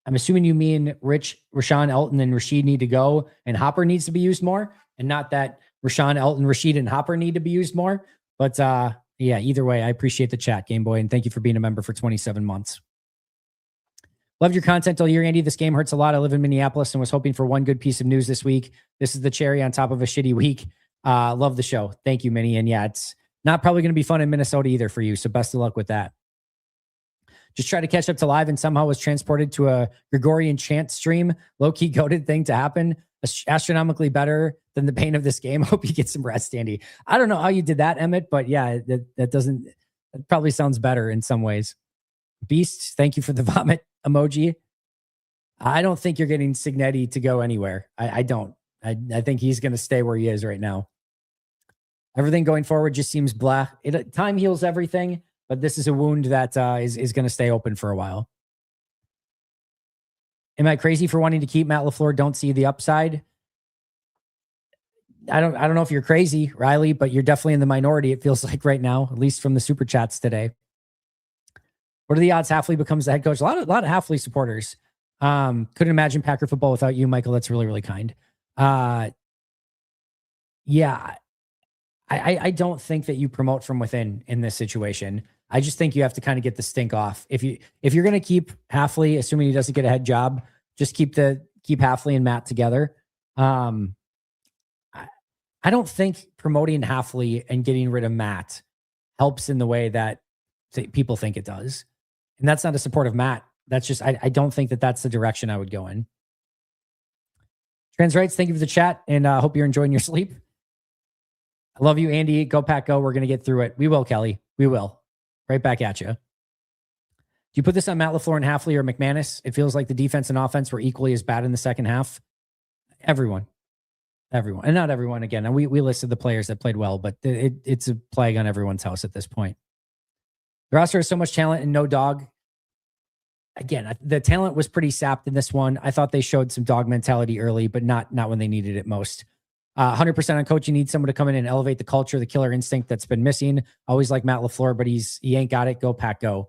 I'm assuming you mean Rich, Rashawn, Elton, and Rashid need to go, and Hopper needs to be used more, and not that Rashawn, Elton, Rashid, and Hopper need to be used more. But yeah, either way, I appreciate the chat, Game Boy, and thank you for being a member for 27 months. Loved your content all year, Andy. This game hurts a lot. I live in Minneapolis and was hoping for one good piece of news this week. This is the cherry on top of a shitty week. Love the show. Thank you, Minnie. And yeah, it's not probably going to be fun in Minnesota either for you, so best of luck with that. Just try to catch up to live and somehow was transported to a Gregorian chant stream. Low-key goated thing to happen. Astronomically better than the pain of this game. Hope you get some rest, Andy. I don't know how you did that, Emmett, but yeah, that probably sounds better in some ways. Beast, thank you for the vomit emoji. I don't think you're getting Signetti to go anywhere. I don't. I think he's going to stay where he is right now. Everything going forward just seems blah. Time heals everything. But this is a wound that is going to stay open for a while. Am I crazy for wanting to keep Matt LaFleur? Don't see the upside. I don't know if you're crazy, Riley, but you're definitely in the minority. It feels like right now, at least from the super chats today. What are the odds Halfley becomes the head coach? A lot of Halfley supporters. Couldn't imagine Packer football without you, Michael. That's really, really kind. Yeah. I don't think that you promote from within in this situation. I just think you have to kind of get the stink off. If you're going to keep Halfley, assuming he doesn't get a head job, just keep Halfley and Matt together. I don't think promoting Halfley and getting rid of Matt helps in the way that people think it does. And that's not a support of Matt. That's just, I don't think that that's the direction I would go in. Trans Rights, thank you for the chat, and hope you're enjoying your sleep. I love you, Andy. Go Pack, go. We're going to get through it. We will, Kelly. We will. Right back at you. Do you put this on Matt LaFleur and Halfley or McManus? It feels like the defense and offense were equally as bad in the second half. Everyone. And not everyone, again. And we listed the players that played well, but it's a plague on everyone's house at this point. The roster has so much talent and no dog. Again, the talent was pretty sapped in this one. I thought they showed some dog mentality early, but not when they needed it most. 100% on coach. You need someone to come in and elevate the culture, the killer instinct that's been missing. Always like Matt LaFleur, but he ain't got it. Go Pack, go.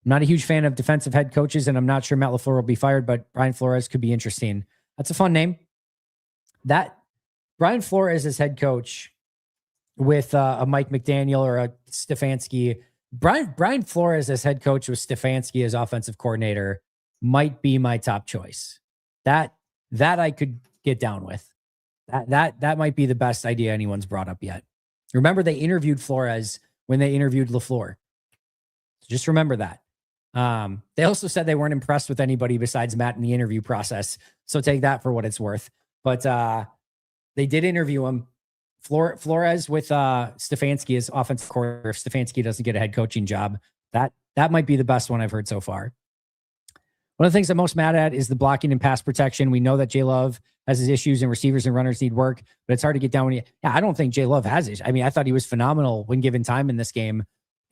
I'm not a huge fan of defensive head coaches, and I'm not sure Matt LaFleur will be fired, but Brian Flores could be interesting. That's a fun name. That Brian Flores as head coach with a Mike McDaniel or a Stefanski. Brian Flores as head coach with Stefanski as offensive coordinator might be my top choice. That I could get down with. That might be the best idea anyone's brought up yet. Remember, they interviewed Flores when they interviewed LaFleur. So just remember that. They also said they weren't impressed with anybody besides Matt in the interview process. So take that for what it's worth. But they did interview him. Flores with Stefanski as offensive coordinator. If Stefanski doesn't get a head coaching job, that might be the best one I've heard so far. One of the things I'm most mad at is the blocking and pass protection. We know that J Love has his issues and receivers and runners need work, but it's hard to get down when I don't think J Love has it. I mean, I thought he was phenomenal when given time in this game.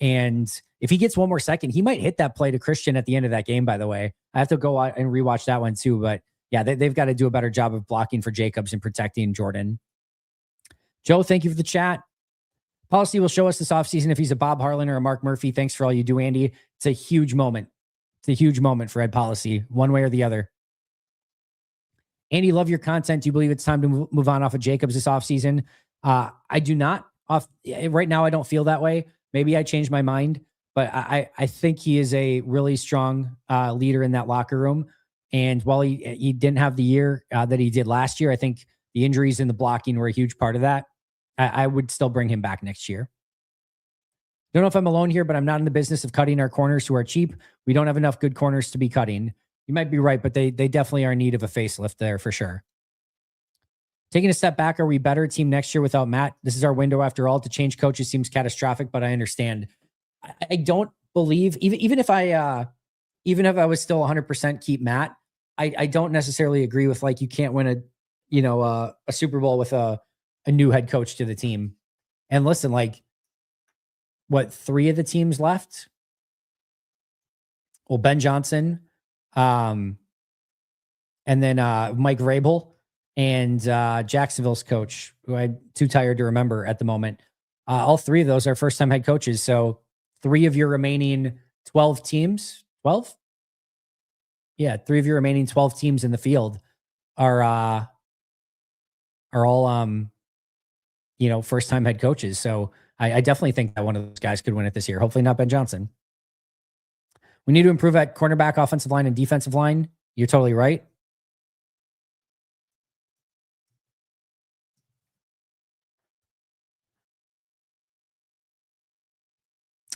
And if he gets one more second, he might hit that play to Christian at the end of that game, by the way. I have to go out and rewatch that one too. But yeah, they've got to do a better job of blocking for Jacobs and protecting Jordan. Joe, thank you for the chat. Policy will show us this offseason if he's a Bob Harlan or a Mark Murphy. Thanks for all you do, Andy. It's a huge moment. It's a huge moment for Ed Policy, one way or the other. Andy, love your content. Do you believe it's time to move on off of Jacobs this offseason? I do not. Right now, I don't feel that way. Maybe I changed my mind, but I think he is a really strong leader in that locker room. And while he didn't have the year that he did last year, I think the injuries and the blocking were a huge part of that. I would still bring him back next year. Don't know if I'm alone here, but I'm not in the business of cutting our corners who are cheap. We don't have enough good corners to be cutting. You might be right, but they definitely are in need of a facelift there for sure. Taking a step back, are we better team next year without Matt? This is our window after all. To change coaches seems catastrophic, but I understand. I don't believe, even if I was still 100% keep Matt, I don't necessarily agree with like you can't win a Super Bowl with a new head coach to the team. And listen, like what, 3 of the teams left? Well, Ben Johnson, and then Mike Vrabel and Jacksonville's coach, who I'm too tired to remember at the moment. All 3 of those are first-time head coaches. So 3 of your remaining 12 teams, 12? Yeah, 3 of your remaining 12 teams in the field are all first-time head coaches. So I definitely think that one of those guys could win it this year. Hopefully not Ben Johnson. We need to improve at cornerback, offensive line, and defensive line. You're totally right.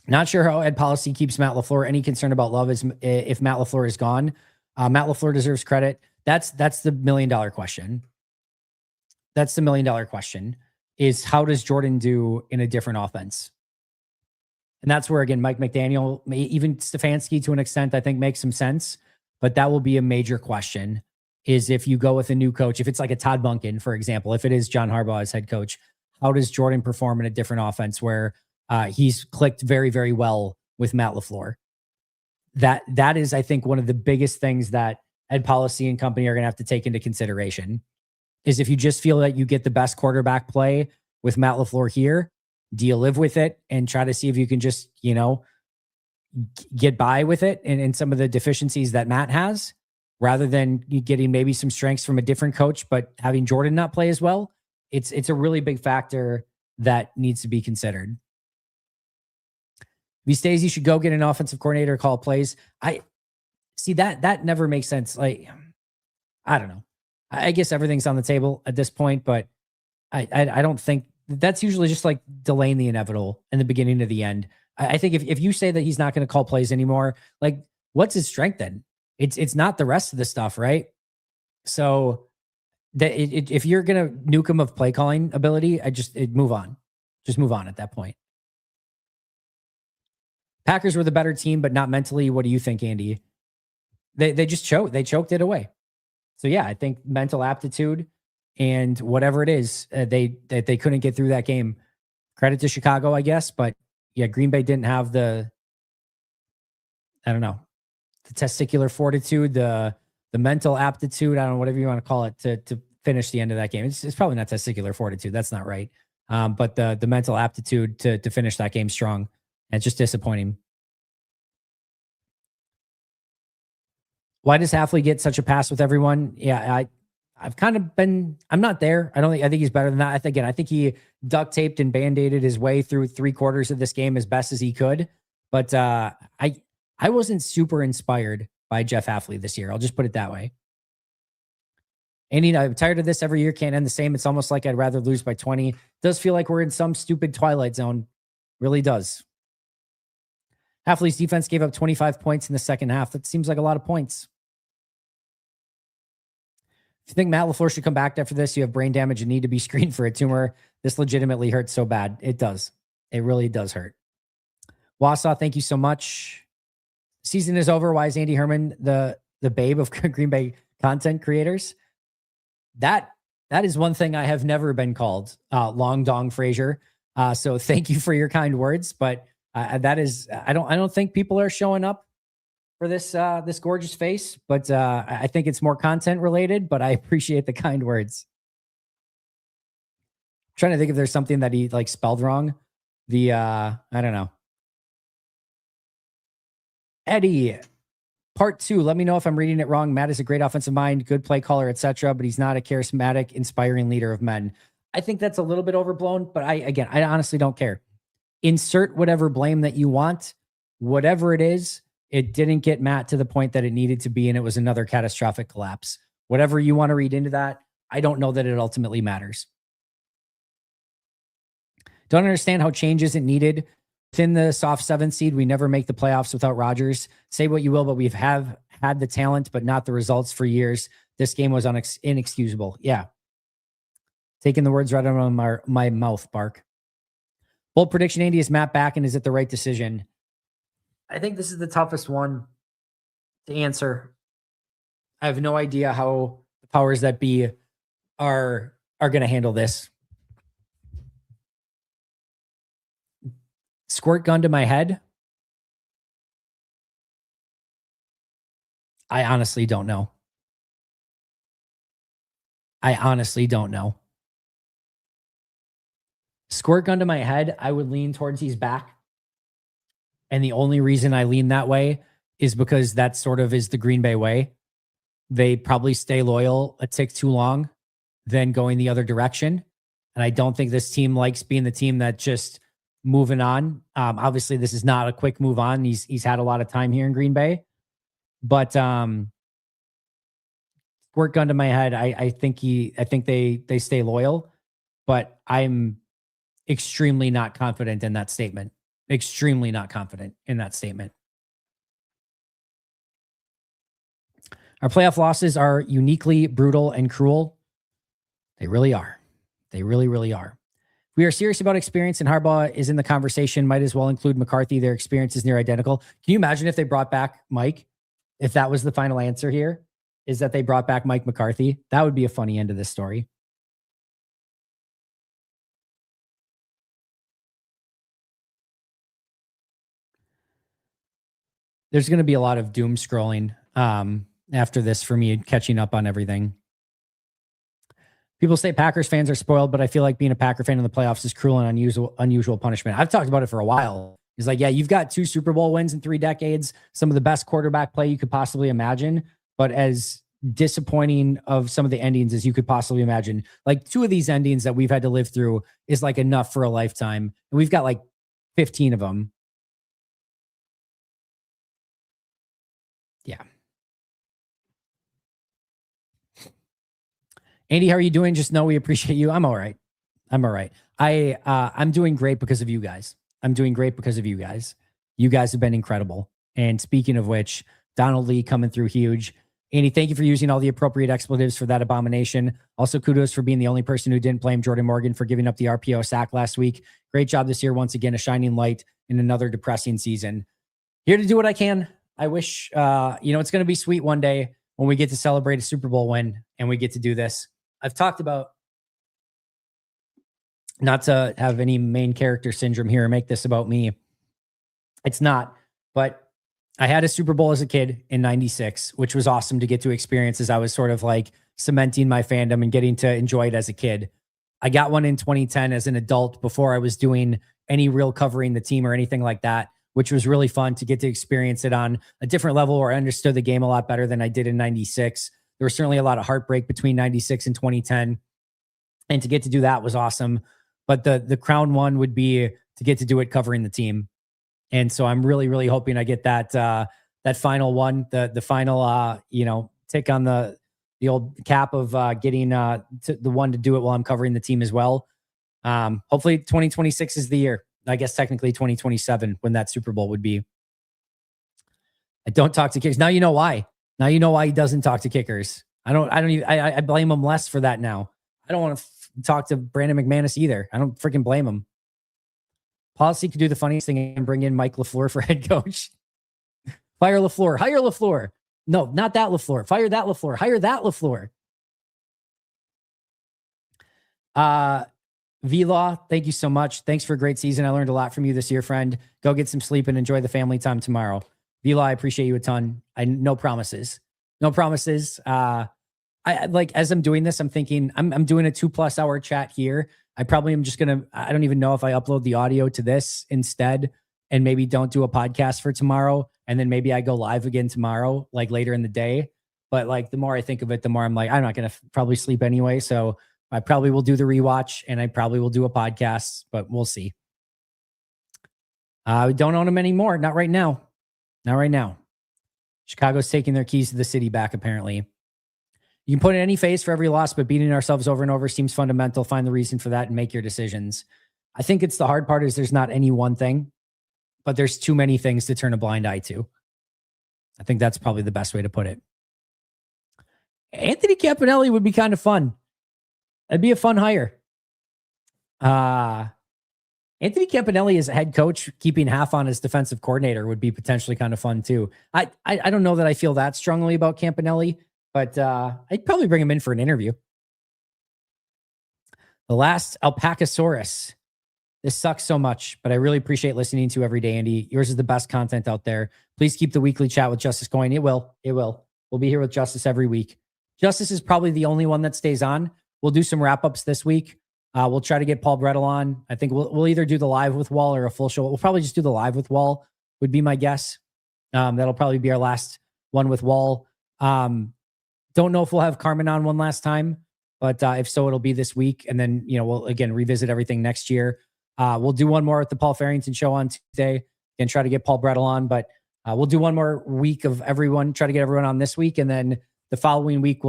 Not sure how Ed Policy keeps Matt LaFleur. Any concern about Love is if Matt LaFleur is gone. Matt LaFleur deserves credit. That's the $1 million question. That's the $1 million question, is how does Jordan do in a different offense? And that's where, again, Mike McDaniel, even Stefanski to an extent, I think makes some sense. But that will be a major question, is if you go with a new coach, if it's like a Todd Monken, for example, if it is John Harbaugh as head coach, how does Jordan perform in a different offense where he's clicked very, very well with Matt LaFleur? That is, I think, one of the biggest things that Ed Policy and company are going to have to take into consideration, is if you just feel that you get the best quarterback play with Matt LaFleur here, do you live with it and try to see if you can just, get by with it and some of the deficiencies that Matt has, rather than you getting maybe some strengths from a different coach, but having Jordan not play as well? It's a really big factor that needs to be considered. If he stays, you should go get an offensive coordinator, call plays. I see that never makes sense. Like, I don't know. I guess everything's on the table at this point, but I don't think that's usually just like delaying the inevitable in the beginning of the end. I think if you say that he's not going to call plays anymore, like what's his strength then? It's not the rest of the stuff, right? So if you're going to nuke him of play calling ability, move on. Just move on at that point. Packers were the better team, but not mentally. What do you think, Andy? They just choked. They choked it away. So yeah, I think mental aptitude and whatever it is, they couldn't get through that game. Credit to Chicago, I guess, but yeah, Green Bay didn't have the testicular fortitude, the mental aptitude, I don't know, whatever you want to call it, to finish the end of that game. It's probably not testicular fortitude. That's not right. But the mental aptitude to finish that game strong. And it's just disappointing. Why does Hafley get such a pass with everyone? Yeah, I've kind of been, I'm not there. I think he's better than that. I think he duct taped and band-aided his way through 3/4 of this game as best as he could. But I wasn't super inspired by Jeff Hafley this year. I'll just put it that way. Andy, I'm tired of this every year. Can't end the same. It's almost like I'd rather lose by 20. Does feel like we're in some stupid twilight zone. Really does. Hafley's defense gave up 25 points in the second half. That seems like a lot of points. If you think Matt LaFleur should come back after this, you have brain damage and need to be screened for a tumor. This legitimately hurts so bad. It does. It really does hurt. Wausau, thank you so much. Season is over. Why is Andy Herman the babe of Green Bay content creators? That is one thing I have never been called, Long Dong Frazier. So thank you for your kind words, but that is, I don't think people are showing up for this gorgeous face, but I think it's more content related, but I appreciate the kind words. I'm trying to think if there's something that he like spelled wrong. I don't know. Eddie, part 2. Let me know if I'm reading it wrong. Matt is a great offensive mind, good play caller, etc., but he's not a charismatic, inspiring leader of men. I think that's a little bit overblown, but I honestly don't care. Insert whatever blame that you want, whatever it is. It didn't get Matt to the point that it needed to be, and it was another catastrophic collapse. Whatever you want to read into that, I don't know that it ultimately matters. Don't understand how change isn't needed. Within the soft 7th seed, we never make the playoffs without Rodgers. Say what you will, but we've had the talent, but not the results for years. This game was inexcusable. Yeah. Taking the words right out of my mouth, Bark. Bold prediction, Andy, is Matt back, and is it the right decision? I think this is the toughest one to answer. I have no idea how the powers that be are going to handle this. Squirt gun to my head? I honestly don't know. Squirt gun to my head, I would lean towards he's back. And the only reason I lean that way is because that sort of is the Green Bay way. They probably stay loyal a tick too long, then going the other direction. And I don't think this team likes being the team that just moving on. Obviously, this is not a quick move on. He's had a lot of time here in Green Bay. But squirt gun to my head, I think they stay loyal. But I'm extremely not confident in that statement. Extremely not confident in that statement. Our playoff losses are uniquely brutal and cruel. They really are. They really, really are. We are serious about experience, and Harbaugh is in the conversation. Might as well include McCarthy. Their experience is near identical. Can you imagine if they brought back Mike? If that was the final answer here, is that they brought back Mike McCarthy? That would be a funny end to this story. There's going to be a lot of doom scrolling after this for me, catching up on everything. People say Packers fans are spoiled, but I feel like being a Packer fan in the playoffs is cruel and unusual punishment. I've talked about it for a while. It's like, yeah, you've got 2 Super Bowl wins in 3 decades, some of the best quarterback play you could possibly imagine, but as disappointing of some of the endings as you could possibly imagine. Like 2 of these endings that we've had to live through is like enough for a lifetime. And we've got like 15 of them. Yeah. Andy, how are you doing? Just know we appreciate you. I'm all right. I'm doing great because of you guys. You guys have been incredible. And speaking of which, Donald Lee coming through huge. Andy, thank you for using all the appropriate expletives for that abomination. Also, kudos for being the only person who didn't blame Jordan Morgan for giving up the RPO sack last week. Great job this year. Once again, a shining light in another depressing season. Here to do what I can. I wish, it's going to be sweet one day when we get to celebrate a Super Bowl win and we get to do this. I've talked about not to have any main character syndrome here and make this about me. It's not, but I had a Super Bowl as a kid in 96, which was awesome to get to experience as I was sort of like cementing my fandom and getting to enjoy it as a kid. I got one in 2010 as an adult before I was doing any real covering the team or anything like that, which was really fun to get to experience it on a different level where I understood the game a lot better than I did in 96. There was certainly a lot of heartbreak between 96 and 2010. And to get to do that was awesome. But the crown one would be to get to do it covering the team. And so I'm really, really hoping I get that final one, the final, tick on the old cap of getting the one to do it while I'm covering the team as well. Hopefully 2026 is the year. I guess technically 2027 when that Super Bowl would be. I don't talk to kickers. Now you know why. Now you know why he doesn't talk to kickers. I blame him less for that now. I don't want to talk to Brandon McManus either. I don't freaking blame him. Policy could do the funniest thing and bring in Mike LaFleur for head coach. Fire LaFleur. Hire LaFleur. No, not that LaFleur. Fire that LaFleur. Hire that LaFleur. V-Law, thank you so much. Thanks for a great season. I learned a lot from you this year, friend. Go get some sleep and enjoy the family time tomorrow. V-Law, I appreciate you a ton. No promises. No promises. I like, as I'm doing this, I'm thinking I'm doing a 2+ hour chat here. I probably am just going to, I don't even know if I upload the audio to this instead and maybe don't do a podcast for tomorrow. And then maybe I go live again tomorrow, like later in the day. But like, the more I think of it, the more I'm like, I'm not going to probably sleep anyway. So I probably will do the rewatch and I probably will do a podcast, but we'll see. We don't own them anymore. Not right now. Not right now. Chicago's taking their keys to the city back, apparently. You can put in any phase for every loss, but beating ourselves over and over seems fundamental. Find the reason for that and make your decisions. I think it's the hard part is there's not any one thing, but there's too many things to turn a blind eye to. I think that's probably the best way to put it. Anthony Campanelli would be kind of fun. That'd be a fun hire. Anthony Campanelli as a head coach, keeping half on as defensive coordinator would be potentially kind of fun too. I don't know that I feel that strongly about Campanelli, but I'd probably bring him in for an interview. The last Alpacasaurus. This sucks so much, but I really appreciate listening to you every day, Andy. Yours is the best content out there. Please keep the weekly chat with Justice going. It will. We'll be here with Justice every week. Justice is probably the only one that stays on. We'll do some wrap-ups this week. We'll try to get Paul Brettel on. I think we'll either do the live with Wall or a full show. We'll probably just do the live with Wall, would be my guess. That'll probably be our last one with Wall. Don't know if we'll have Carmen on one last time, but if so, it'll be this week. And then, we'll again revisit everything next year. We'll do one more at the Paul Farrington show on Tuesday and try to get Paul Brettel on, but we'll do one more week of everyone, try to get everyone on this week. And then the following week,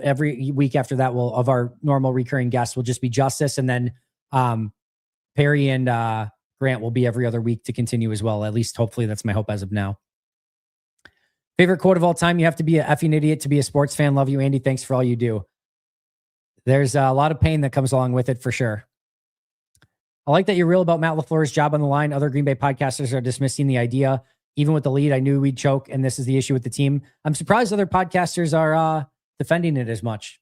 every week after that, of our normal recurring guests will just be Justice. And then Perry and Grant will be every other week to continue as well. At least hopefully that's my hope as of now. Favorite quote of all time: you have to be an effing idiot to be a sports fan. Love you, Andy. Thanks for all you do. There's a lot of pain that comes along with it for sure. I like that you're real about Matt LaFleur's job on the line. Other Green Bay podcasters are dismissing the idea. Even with the lead, I knew we'd choke, and this is the issue with the team. I'm surprised other podcasters are defending it as much.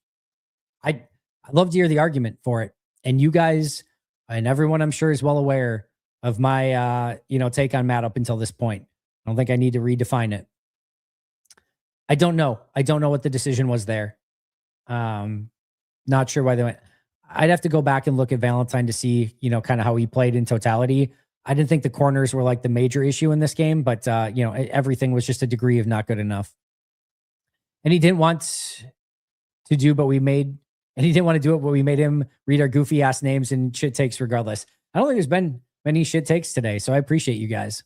I'd love to hear the argument for it. And you guys and everyone, I'm sure, is well aware of my take on Matt up until this point. I don't think I need to redefine it. I don't know. I don't know what the decision was there. Not sure why they went. I'd have to go back and look at Valentine to see, kind of how he played in totality. I didn't think the corners were like the major issue in this game, but everything was just a degree of not good enough. And he didn't want to do, but he didn't want to do it, but we made him read our goofy ass names and shit takes regardless. I don't think there's been many shit takes today, so I appreciate you guys.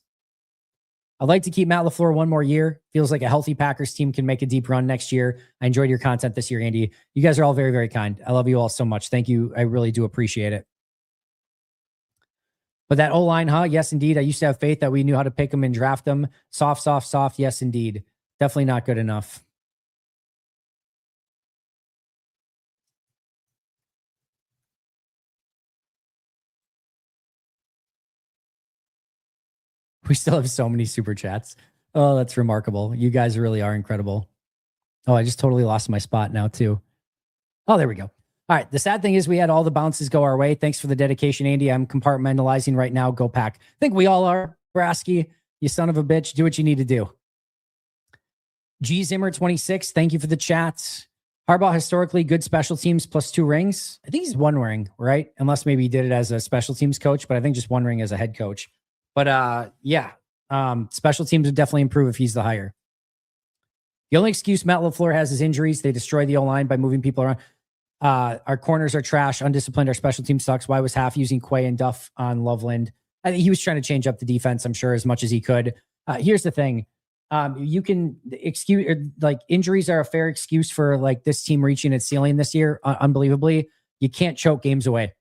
I'd like to keep Matt LaFleur one more year. Feels like a healthy Packers team can make a deep run next year. I enjoyed your content this year, Andy. You guys are all very, very kind. I love you all so much. Thank you. I really do appreciate it. But that O-line, huh? Yes, indeed. I used to have faith that we knew how to pick them and draft them. Soft. Yes, indeed. Definitely not good enough. We still have so many super chats. Oh, that's remarkable. You guys really are incredible. Oh, I just totally lost my spot now too. Oh, there we go. All right. The sad thing is we had all the bounces go our way. Thanks for the dedication, Andy. I'm compartmentalizing right now. Go Pack. I think we all are. Brasky, you son of a bitch. Do what you need to do. G Zimmer 26. Thank you for the chats. Harbaugh historically good special teams plus 2 rings. I think he's 1 ring, right? Unless maybe he did it as a special teams coach, but I think just 1 ring as a head coach. But special teams would definitely improve if he's the hire. The only excuse Matt LaFleur has is injuries. They destroy the O-line by moving people around. Our corners are trash, undisciplined. Our special team sucks. Why was Half using Quay and Duff on Loveland? I think he was trying to change up the defense, I'm sure, as much as he could. Here's the thing. You can excuse, injuries are a fair excuse for this team reaching its ceiling this year. Unbelievably, you can't choke games away.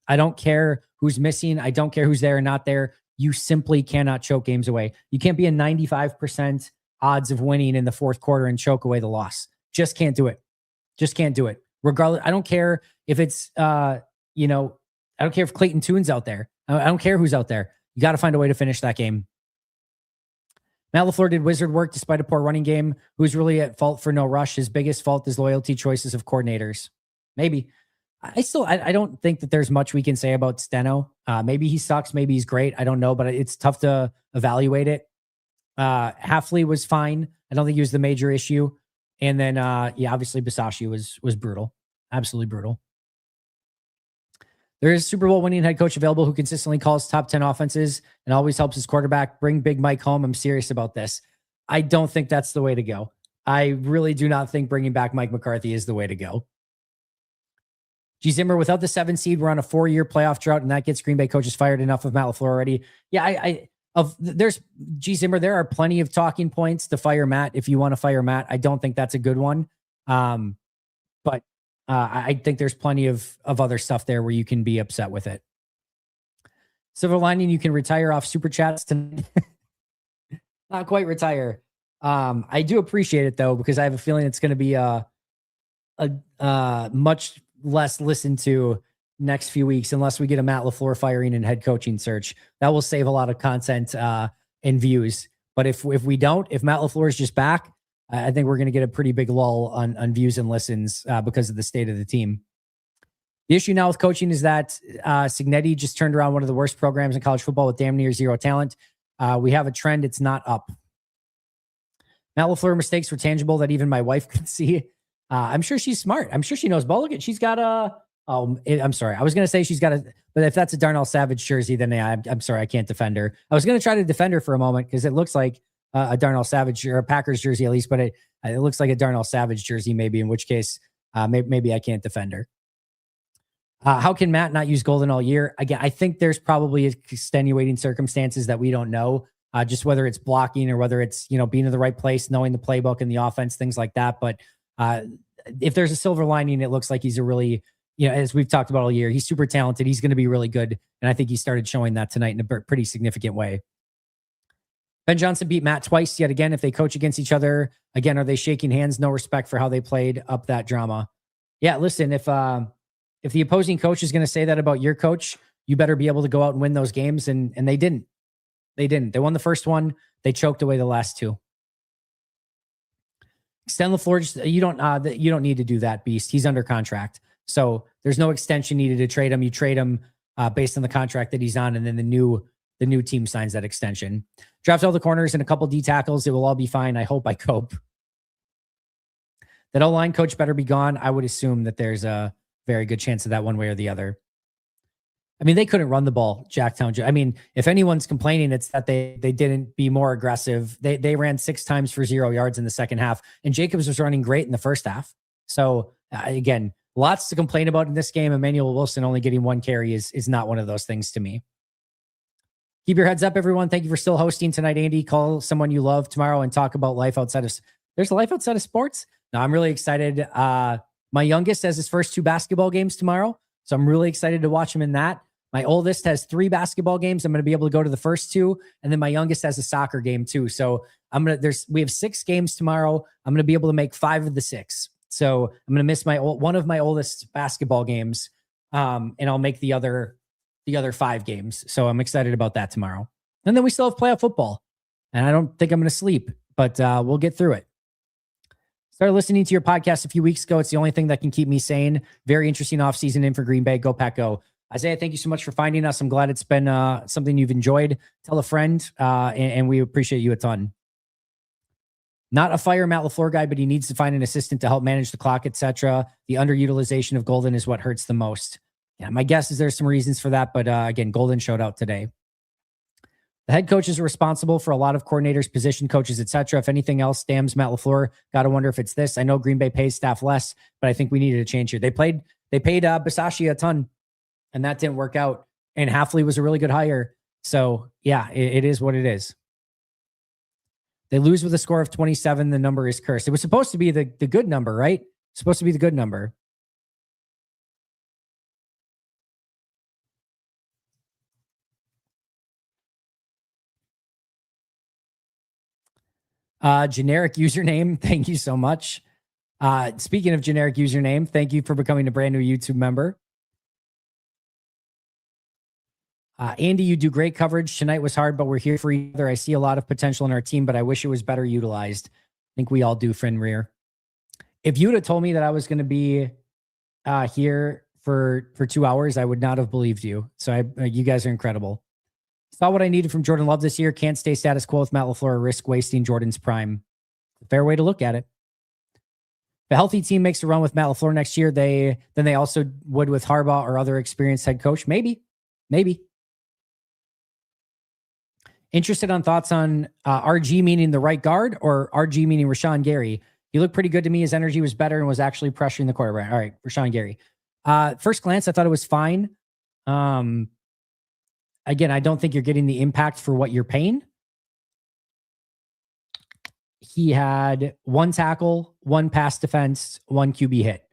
I don't care who's missing. I don't care who's there or not there. You simply cannot choke games away. You can't be a 95% odds of winning in the fourth quarter and choke away the loss. Just can't do it. Just can't do it. Regardless, I don't care if it's, I don't care if Clayton Toon's out there. I don't care who's out there. You got to find a way to finish that game. Matt LaFleur did wizard work despite a poor running game. Who's really at fault for no rush? His biggest fault is loyalty choices of coordinators. Maybe. I don't think that there's much we can say about Steno. Maybe he sucks. Maybe he's great. I don't know, but it's tough to evaluate it. Hafley was fine. I don't think he was the major issue. And then, obviously Bisaccia was brutal. Absolutely brutal. There is a Super Bowl winning head coach available who consistently calls top 10 offenses and always helps his quarterback. Bring Big Mike home. I'm serious about this. I don't think that's the way to go. I really do not think bringing back Mike McCarthy is the way to go. G. Zimmer, without the 7 seed, we're on a 4-year playoff drought, and that gets Green Bay coaches fired. Enough of Matt LaFleur already. Yeah, There's G Zimmer. There are plenty of talking points to fire Matt. If you want to fire Matt, I don't think that's a good one. But I think there's plenty of other stuff there where you can be upset with it. Silver lining, you can retire off super chats tonight. Not quite retire. I do appreciate it though, because I have a feeling it's going to be a much less listened to next few weeks, unless we get a Matt LaFleur firing and head coaching search. That will save a lot of content and views. But if we don't, if Matt LaFleur is just back, I think we're going to get a pretty big lull on views and listens because of the state of the team. The issue now with coaching is that Cignetti just turned around one of the worst programs in college football with damn near zero talent. We have a trend. It's not up. Matt LaFleur mistakes were tangible that even my wife could see. I'm sure she's smart. I'm sure she knows ball. Look at, she's got a, I'm sorry. I was going to say she's got a, but if that's a Darnell Savage jersey, then yeah, I'm sorry. I can't defend her. I was going to try to defend her for a moment because it looks like a Darnell Savage or a Packers jersey at least, but it looks like a Darnell Savage jersey maybe, in which case maybe I can't defend her. How can Matt not use Golden all year? Again, I think there's probably extenuating circumstances that we don't know, just whether it's blocking or whether it's, being in the right place, knowing the playbook and the offense, things like that. But if there's a silver lining, it looks like he's a really, as we've talked about all year, he's super talented. He's going to be really good. And I think he started showing that tonight in a pretty significant way. Ben Johnson beat Matt twice yet again. If they coach against each other, again, are they shaking hands? No respect for how they played up that drama. Yeah, listen, if the opposing coach is going to say that about your coach, you better be able to go out and win those games. And they didn't. They didn't. They won the first one. They choked away the last two. Extend LaFleur. You don't need to do that, Beast. He's under contract. So there's no extension needed to trade him. You trade him based on the contract that he's on. And then the new team signs that extension. Draft all the corners and a couple D tackles. It will all be fine. I hope. I cope. That O-line coach better be gone. I would assume that there's a very good chance of that one way or the other. I mean, they couldn't run the ball, Jacktown. I mean, if anyone's complaining, it's that they didn't be more aggressive. They ran 6 times for 0 yards in the second half, and Jacobs was running great in the first half. So again, lots to complain about in this game. Emmanuel Wilson only getting 1 carry is not one of those things to me. Keep your heads up, everyone. Thank you for still hosting tonight, Andy. Call someone you love tomorrow and talk about life outside of. There's a life outside of sports. No, I'm really excited. My youngest has his first 2 basketball games tomorrow, so I'm really excited to watch him in that. My oldest has 3 basketball games. I'm going to be able to go to the first 2, and then my youngest has a soccer game too. So we have 6 games tomorrow. I'm going to be able to make 5 of the 6. So I'm going to miss one of my oldest basketball games, and I'll make the other 5 games. So I'm excited about that tomorrow. And then we still have playoff football, and I don't think I'm going to sleep, but we'll get through it. Started listening to your podcast a few weeks ago. It's the only thing that can keep me sane. Very interesting offseason in for Green Bay. Go Pack Go. Isaiah, thank you so much for finding us. I'm glad it's been something you've enjoyed. Tell a friend, and we appreciate you a ton. Not a fire Matt LaFleur guy, but he needs to find an assistant to help manage the clock, etc. The underutilization of Golden is what hurts the most. Yeah, my guess is there's some reasons for that, but again, Golden showed out today. The head coaches are responsible for a lot of coordinators, position coaches, etc. If anything else damns Matt LaFleur, got to wonder if it's this. I know Green Bay pays staff less, but I think we needed a change here. They paid Bisaccia a ton, and that didn't work out. And Hafley was a really good hire. So yeah, it is what it is. They lose with a score of 27. The number is cursed. It was supposed to be the good number, right? Supposed to be the good number. Generic username. Thank you so much. Speaking of generic username, thank you for becoming a brand new YouTube member. Andy, you do great coverage. Tonight was hard, but we're here for each other. I see a lot of potential in our team, but I wish it was better utilized. I think we all do, friend Rear. If you would have told me that I was going to be here for 2 hours, I would not have believed you. So you guys are incredible. Saw what I needed from Jordan Love this year. Can't stay status quo with Matt LaFleur. Risk wasting Jordan's prime. Fair way to look at it. If a healthy team makes a run with Matt LaFleur next year, then they also would with Harbaugh or other experienced head coach. Maybe. Interested on thoughts on RG meaning the right guard or RG meaning Rashawn Gary? He looked pretty good to me. His energy was better and was actually pressuring the quarterback. All right, Rashawn Gary. First glance, I thought it was fine. again, I don't think you're getting the impact for what you're paying. He had 1 tackle, 1 pass defense, 1 QB hit.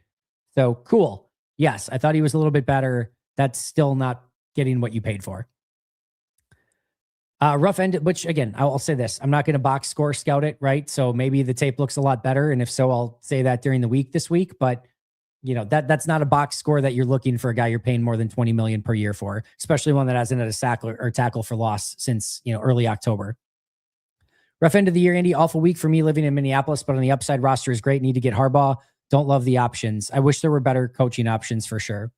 So cool. Yes, I thought he was a little bit better. That's still not getting what you paid for. Rough end, which again, I'll say this. I'm not going to box score scout it, right? So maybe the tape looks a lot better. And if so, I'll say that during the week this week. But that's not a box score that you're looking for a guy you're paying more than 20 million per year for, especially one that hasn't had a sack or tackle for loss since early October. Rough end of the year, Andy. Awful week for me living in Minneapolis, but on the upside, roster is great. Need to get Harbaugh. Don't love the options. I wish there were better coaching options for sure.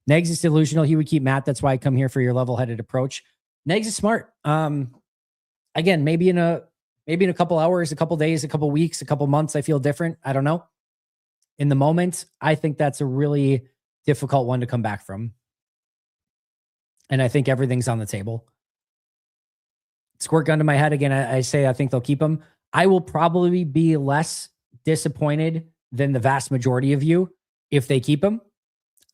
Negs is delusional. He would keep Matt. That's why I come here for your level-headed approach. Negs is smart. Again, maybe in a couple hours, a couple days, a couple weeks, a couple months, I feel different. I don't know. In the moment, I think that's a really difficult one to come back from. And I think everything's on the table. Squirt gun to my head again. I say I think they'll keep him. I will probably be less disappointed than the vast majority of you if they keep him.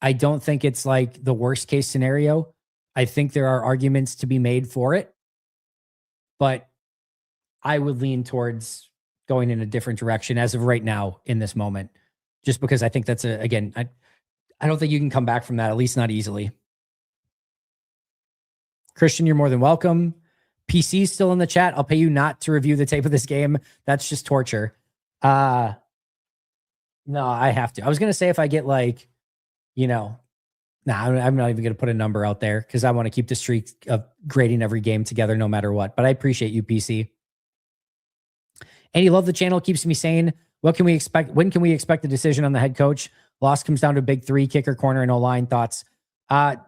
I don't think it's like the worst case scenario. I think there are arguments to be made for it, but I would lean towards going in a different direction as of right now in this moment, just because I think that's I don't think you can come back from that, at least not easily. Christian, you're more than welcome. PC's still in the chat. I'll pay you not to review the tape of this game. That's just torture. No, I have to. I was going to say if I get I'm not even going to put a number out there because I want to keep the streak of grading every game together no matter what. But I appreciate you, PC. And you love the channel. Keeps me sane. What can we expect? When can we expect a decision on the head coach? Loss comes down to big 3, kicker, corner, and O-line. Thoughts?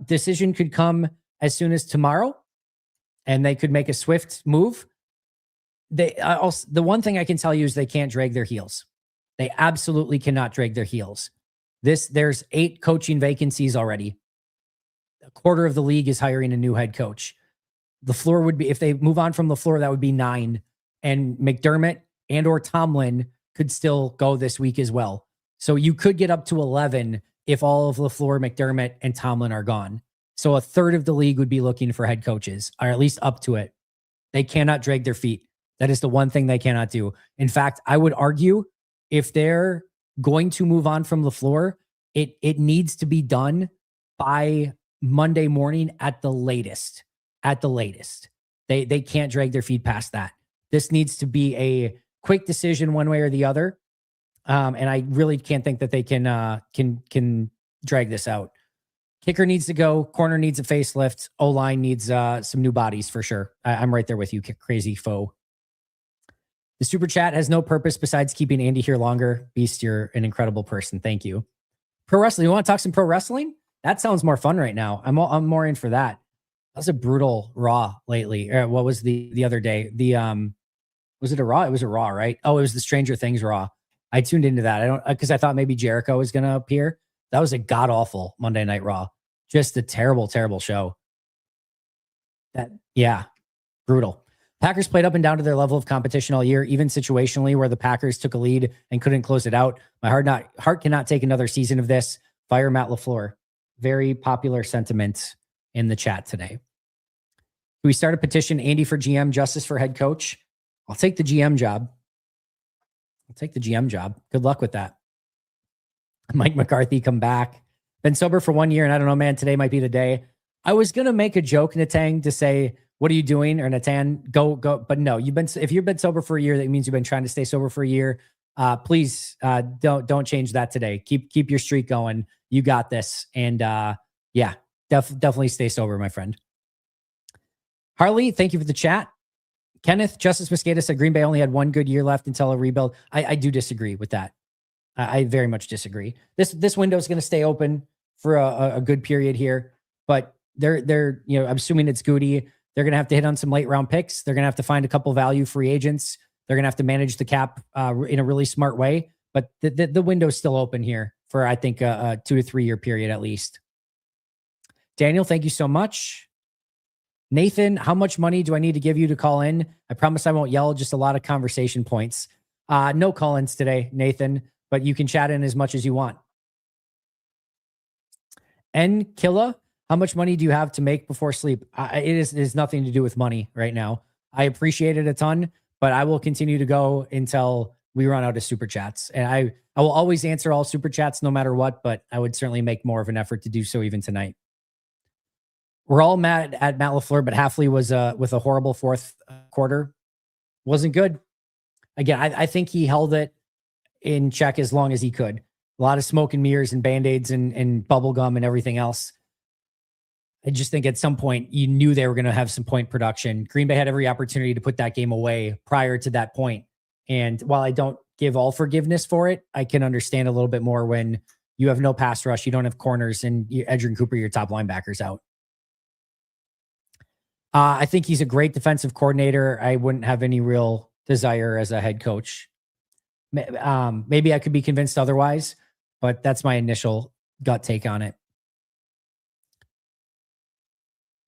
Decision could come as soon as tomorrow, and they could make a swift move. The one thing I can tell you is they can't drag their heels. They absolutely cannot drag their heels. There's 8 coaching vacancies already. A quarter of the league is hiring a new head coach. The floor would be, if they move on from the floor, that would be 9. And McDermott and or Tomlin could still go this week as well. So you could get up to 11 if all of LaFleur, McDermott, and Tomlin are gone. So a third of the league would be looking for head coaches, or at least up to it. They cannot drag their feet. That is the one thing they cannot do. In fact, I would argue if they're going to move on from LaFleur, it needs to be done by Monday morning at the latest. At the latest. They can't drag their feet past that. This needs to be a quick decision one way or the other. And I really can't think that they can drag this out. Kicker needs to go. Corner needs a facelift. O-line needs some new bodies for sure. I'm right there with you, crazy foe. The super chat has no purpose besides keeping Andy here longer. Beast, you're an incredible person. Thank you. Pro wrestling. You want to talk some pro wrestling? That sounds more fun right now. I'm more in for that. That was a brutal Raw lately. What was the other day? Was it a Raw? It was a Raw, right? Oh, it was the Stranger Things Raw. I tuned into that. Because I thought maybe Jericho was going to appear. That was a god awful Monday Night Raw. Just a terrible, terrible show. Brutal. Packers played up and down to their level of competition all year, even situationally where the Packers took a lead and couldn't close it out. My heart cannot take another season of this. Fire Matt LaFleur. Very popular sentiment in the chat today. We start a petition, Andy for GM, justice for head coach. I'll take the GM job. Good luck with that. Mike McCarthy, come back. Been sober for 1 year, and I don't know, man, today might be the day. I was going to make a joke, Natang, to say, what are you doing? Or Natan, go. But no, if you've been sober for a year, that means you've been trying to stay sober for a year. Please don't change that today. Keep your streak going. You got this. And definitely stay sober, my friend. Harley, thank you for the chat. Kenneth, Justice Mosqueda said Green Bay only had 1 good year left until a rebuild. I do disagree with that. I very much disagree. This window is going to stay open for a good period here, but they're I'm assuming it's Goody. They're going to have to hit on some late round picks. They're going to have to find a couple value free agents. They're going to have to manage the cap in a really smart way. But the window is still open here for, I think, a 2 to 3 year period at least. Daniel, thank you so much. Nathan, how much money do I need to give you to call in? I promise I won't yell, just a lot of conversation points. No call-ins today, Nathan, but you can chat in as much as you want. N Killa, How much money do you have to make before sleep? It is nothing to do with money right now. I appreciate it a ton, but I will continue to go until we run out of super chats. And I will always answer all super chats no matter what, but I would certainly make more of an effort to do so even tonight. We're all mad at Matt LaFleur, but Halfley was with a horrible fourth quarter. Wasn't good. Again, I think he held it in check as long as he could. A lot of smoke and mirrors and Band-Aids and bubble gum and everything else. I just think at some point you knew they were going to have some point production. Green Bay had every opportunity to put that game away prior to that point. And while I don't give all forgiveness for it, I can understand a little bit more when you have no pass rush, you don't have corners, and Edgerrin Cooper, your top linebackers out. I think he's a great defensive coordinator. I wouldn't have any real desire as a head coach. Maybe I could be convinced otherwise, but that's my initial gut take on it.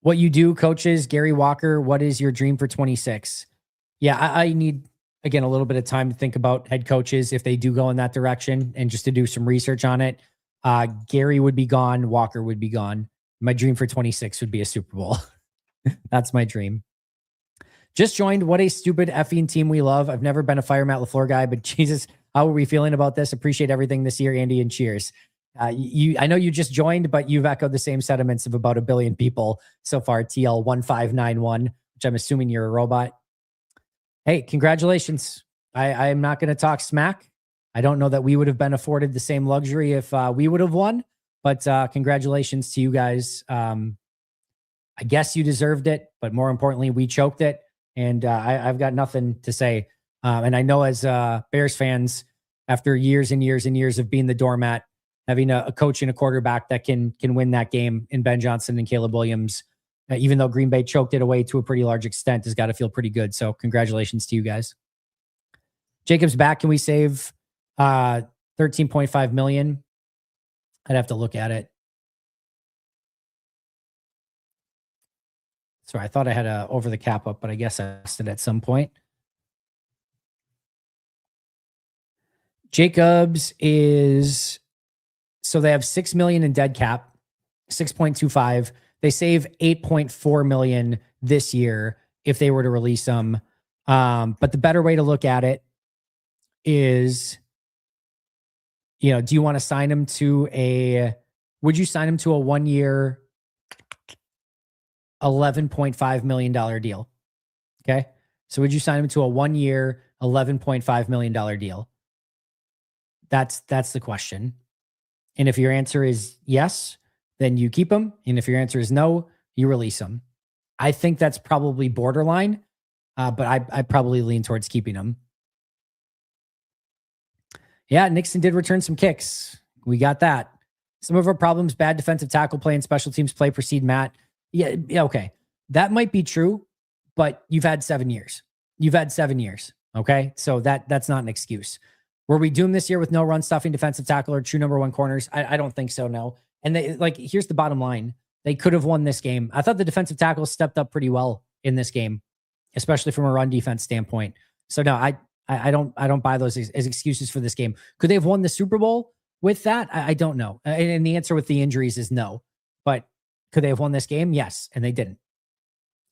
What you do, coaches, Gary Walker, what is your dream for 26? Yeah, I need, again, a little bit of time to think about head coaches if they do go in that direction and just to do some research on it. Gary would be gone. Walker would be gone. My dream for 26 would be a Super Bowl. That's my dream. Just joined. What a stupid effing team we love. I've never been a Fire Matt LaFleur guy, but Jesus, how are we feeling about this? Appreciate everything this year, Andy, and cheers. I know you just joined, but you've echoed the same sentiments of about 1 billion people so far. TL1591, which I'm assuming you're a robot. Hey, congratulations. I'm not going to talk smack. I don't know that we would have been afforded the same luxury if we would have won, but congratulations to you guys. I guess you deserved it, but more importantly, we choked it. And I've got nothing to say. And I know as Bears fans, after years and years and years of being the doormat, having a coach and a quarterback that can win that game in Ben Johnson and Caleb Williams, even though Green Bay choked it away to a pretty large extent, has got to feel pretty good. So congratulations to you guys. Jacob's back. Can we save 13.5 million? I'd have to look at it. Sorry, I thought I had a over the cap up, but I guess I missed it at some point. Jacobs is, so they have 6 million in dead cap, 6.25. They save 8.4 million this year if they were to release them. But the better way to look at it is, do you want to sign him to would you sign him to a 1 year, $11.5 million deal? Okay. So would you sign him to a 1 year, $11.5 million deal? That's the question. And if your answer is yes, then you keep him. And if your answer is no, you release him. I think that's probably borderline, but I probably lean towards keeping him. Yeah, Nixon did return some kicks. We got that. Some of our problems, bad defensive tackle play and special teams play precede Matt. Yeah, okay. That might be true, but you've had 7 years. Okay? So that's not an excuse. Were we doomed this year with no run stuffing defensive tackle or true number one corners? I don't think so, no. And here's the bottom line. They could have won this game. I thought the defensive tackles stepped up pretty well in this game, especially from a run defense standpoint. So no, I don't buy those as excuses for this game. Could they have won the Super Bowl with that? I don't know. And the answer with the injuries is no. But could they have won this game? Yes, and they didn't.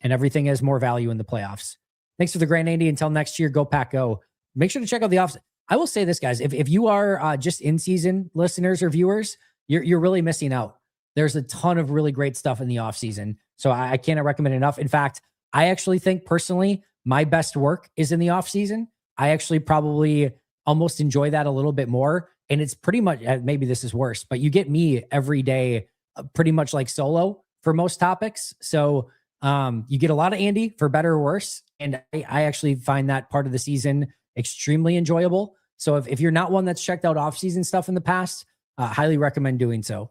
And everything has more value in the playoffs. Thanks for the grand, Andy. Until next year, go Pack Go. Make sure to check out the off. I will say this, guys. If you are just in-season listeners or viewers, you're really missing out. There's a ton of really great stuff in the offseason. So I cannot recommend enough. In fact, I actually think personally, my best work is in the offseason. I actually probably almost enjoy that a little bit more. And it's pretty much, maybe this is worse, but you get me every day, pretty much like solo for most topics. So you get a lot of Andy for better or worse. And I actually find that part of the season extremely enjoyable. So if you're not one that's checked out off-season stuff in the past, highly recommend doing so.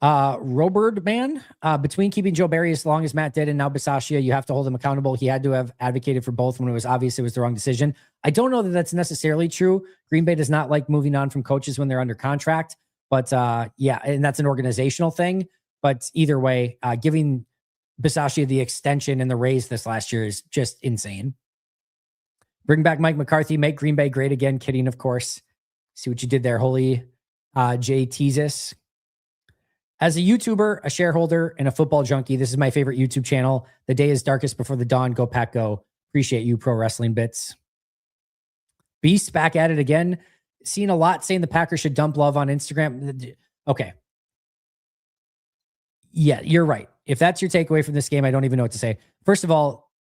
Robert man, between keeping Joe Barry as long as Matt did and now Bisaccia, you have to hold him accountable. He had to have advocated for both when it was obvious it was the wrong decision. I don't know that that's necessarily true. Green Bay does not like moving on from coaches when they're under contract, but yeah, and that's an organizational thing. But either way, giving Bisaccia the extension and the raise this last year is just insane. Bring back Mike McCarthy, make Green Bay great again. Kidding, of course. See what you did there. Holy Jay Teasus. As a YouTuber, a shareholder, and a football junkie, this is my favorite YouTube channel. The day is darkest before the dawn. Go Pack Go. Appreciate you, Pro Wrestling Bits. Beast back at it again. Seen a lot saying the Packers should dump Love on Instagram. Okay. Yeah, you're right. If that's your takeaway from this game, I don't even know what to say. First of all,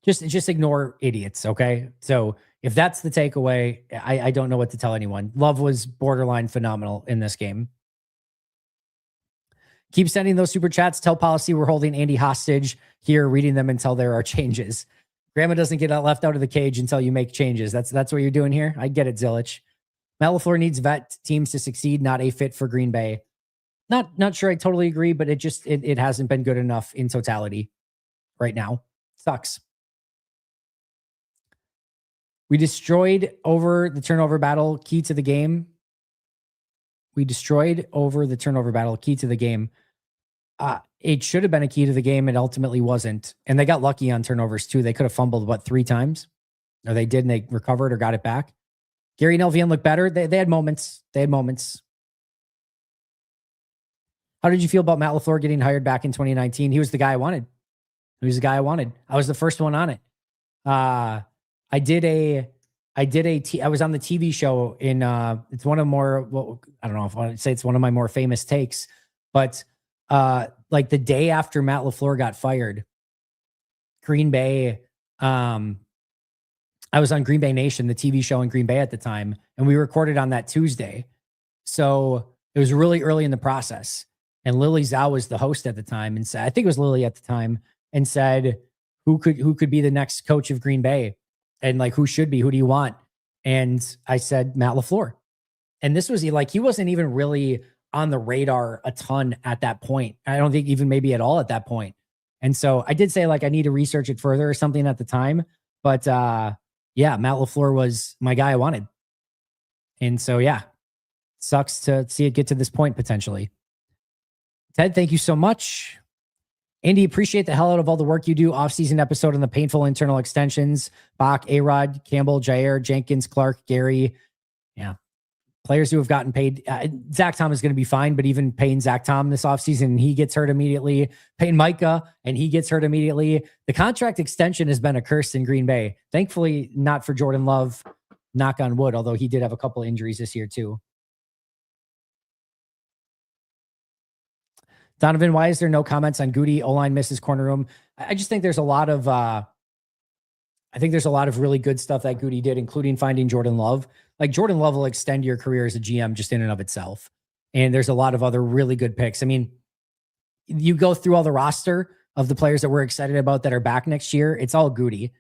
just ignore idiots, okay? So if that's the takeaway, I don't know what to tell anyone. Love was borderline phenomenal in this game. Keep sending those super chats. Tell policy we're holding Andy hostage here, reading them until there are changes. Grandma doesn't get left out of the cage until you make changes. That's what you're doing here. I get it, Zilich. Matt LaFleur needs vet teams to succeed, not a fit for Green Bay. Not sure I totally agree, but it hasn't been good enough in totality right now. Sucks. We destroyed over the turnover battle, key to the game. We destroyed over the turnover battle, key to the game. It should have been a key to the game. It ultimately wasn't. And they got lucky on turnovers too. They could have fumbled, 3 times? Or they did and they recovered or got it back. Gary and LVN looked better. They had moments. How did you feel about Matt LaFleur getting hired back in 2019? He was the guy I wanted. I was the first one on it. I was on the TV show in, it's one of more, well, I don't know if I want to say it's one of my more famous takes, but like the day after Matt LaFleur got fired, Green Bay, I was on Green Bay Nation, the TV show in Green Bay at the time, and we recorded on that Tuesday. So it was really early in the process. And Lily Zhao was the host at the time, and said, I think it was Lily at the time, and said, who could be the next coach of Green Bay? And like, who should be? Who do you want? And I said, Matt LaFleur. And this was like, he wasn't even really on the radar a ton at that point. I don't think even maybe at all at that point. And so I did say, like, I need to research it further or something at the time. But yeah, Matt LaFleur was my guy I wanted. And so, yeah, sucks to see it get to this point potentially. Ted, thank you so much. Andy, appreciate the hell out of all the work you do. Off-season episode on the painful internal extensions. Bach, A-Rod, Campbell, Jair, Jenkins, Clark, Gary. Yeah. Players who have gotten paid. Zach Tom is going to be fine, but even paying Zach Tom this offseason, he gets hurt immediately. Paying Micah, and he gets hurt immediately. The contract extension has been a curse in Green Bay. Thankfully, not for Jordan Love, knock on wood, although he did have a couple injuries this year too. Donovan, why is there no comments on Goody? O-line misses corner room. I just think there's a lot of really good stuff that Goody did, including finding Jordan Love. Like, Jordan Love will extend your career as a GM just in and of itself. And there's a lot of other really good picks. I mean, you go through all the roster of the players that we're excited about that are back next year. It's all Goody.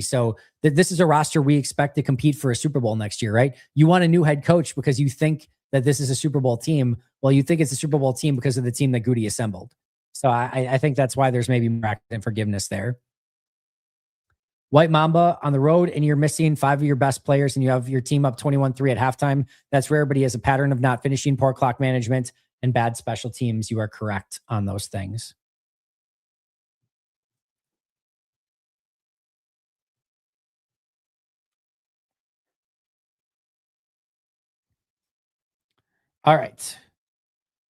So this is a roster we expect to compete for a Super Bowl next year, right? You want a new head coach because you think that this is a Super Bowl team. Well, you think it's a Super Bowl team because of the team that Goody assembled. So I think that's why there's maybe more forgiveness there. White Mamba on the road, and you're missing 5 of your best players, and you have your team up 21-3 at halftime. That's rare, but he has a pattern of not finishing, poor clock management, and bad special teams. You are correct on those things. All right.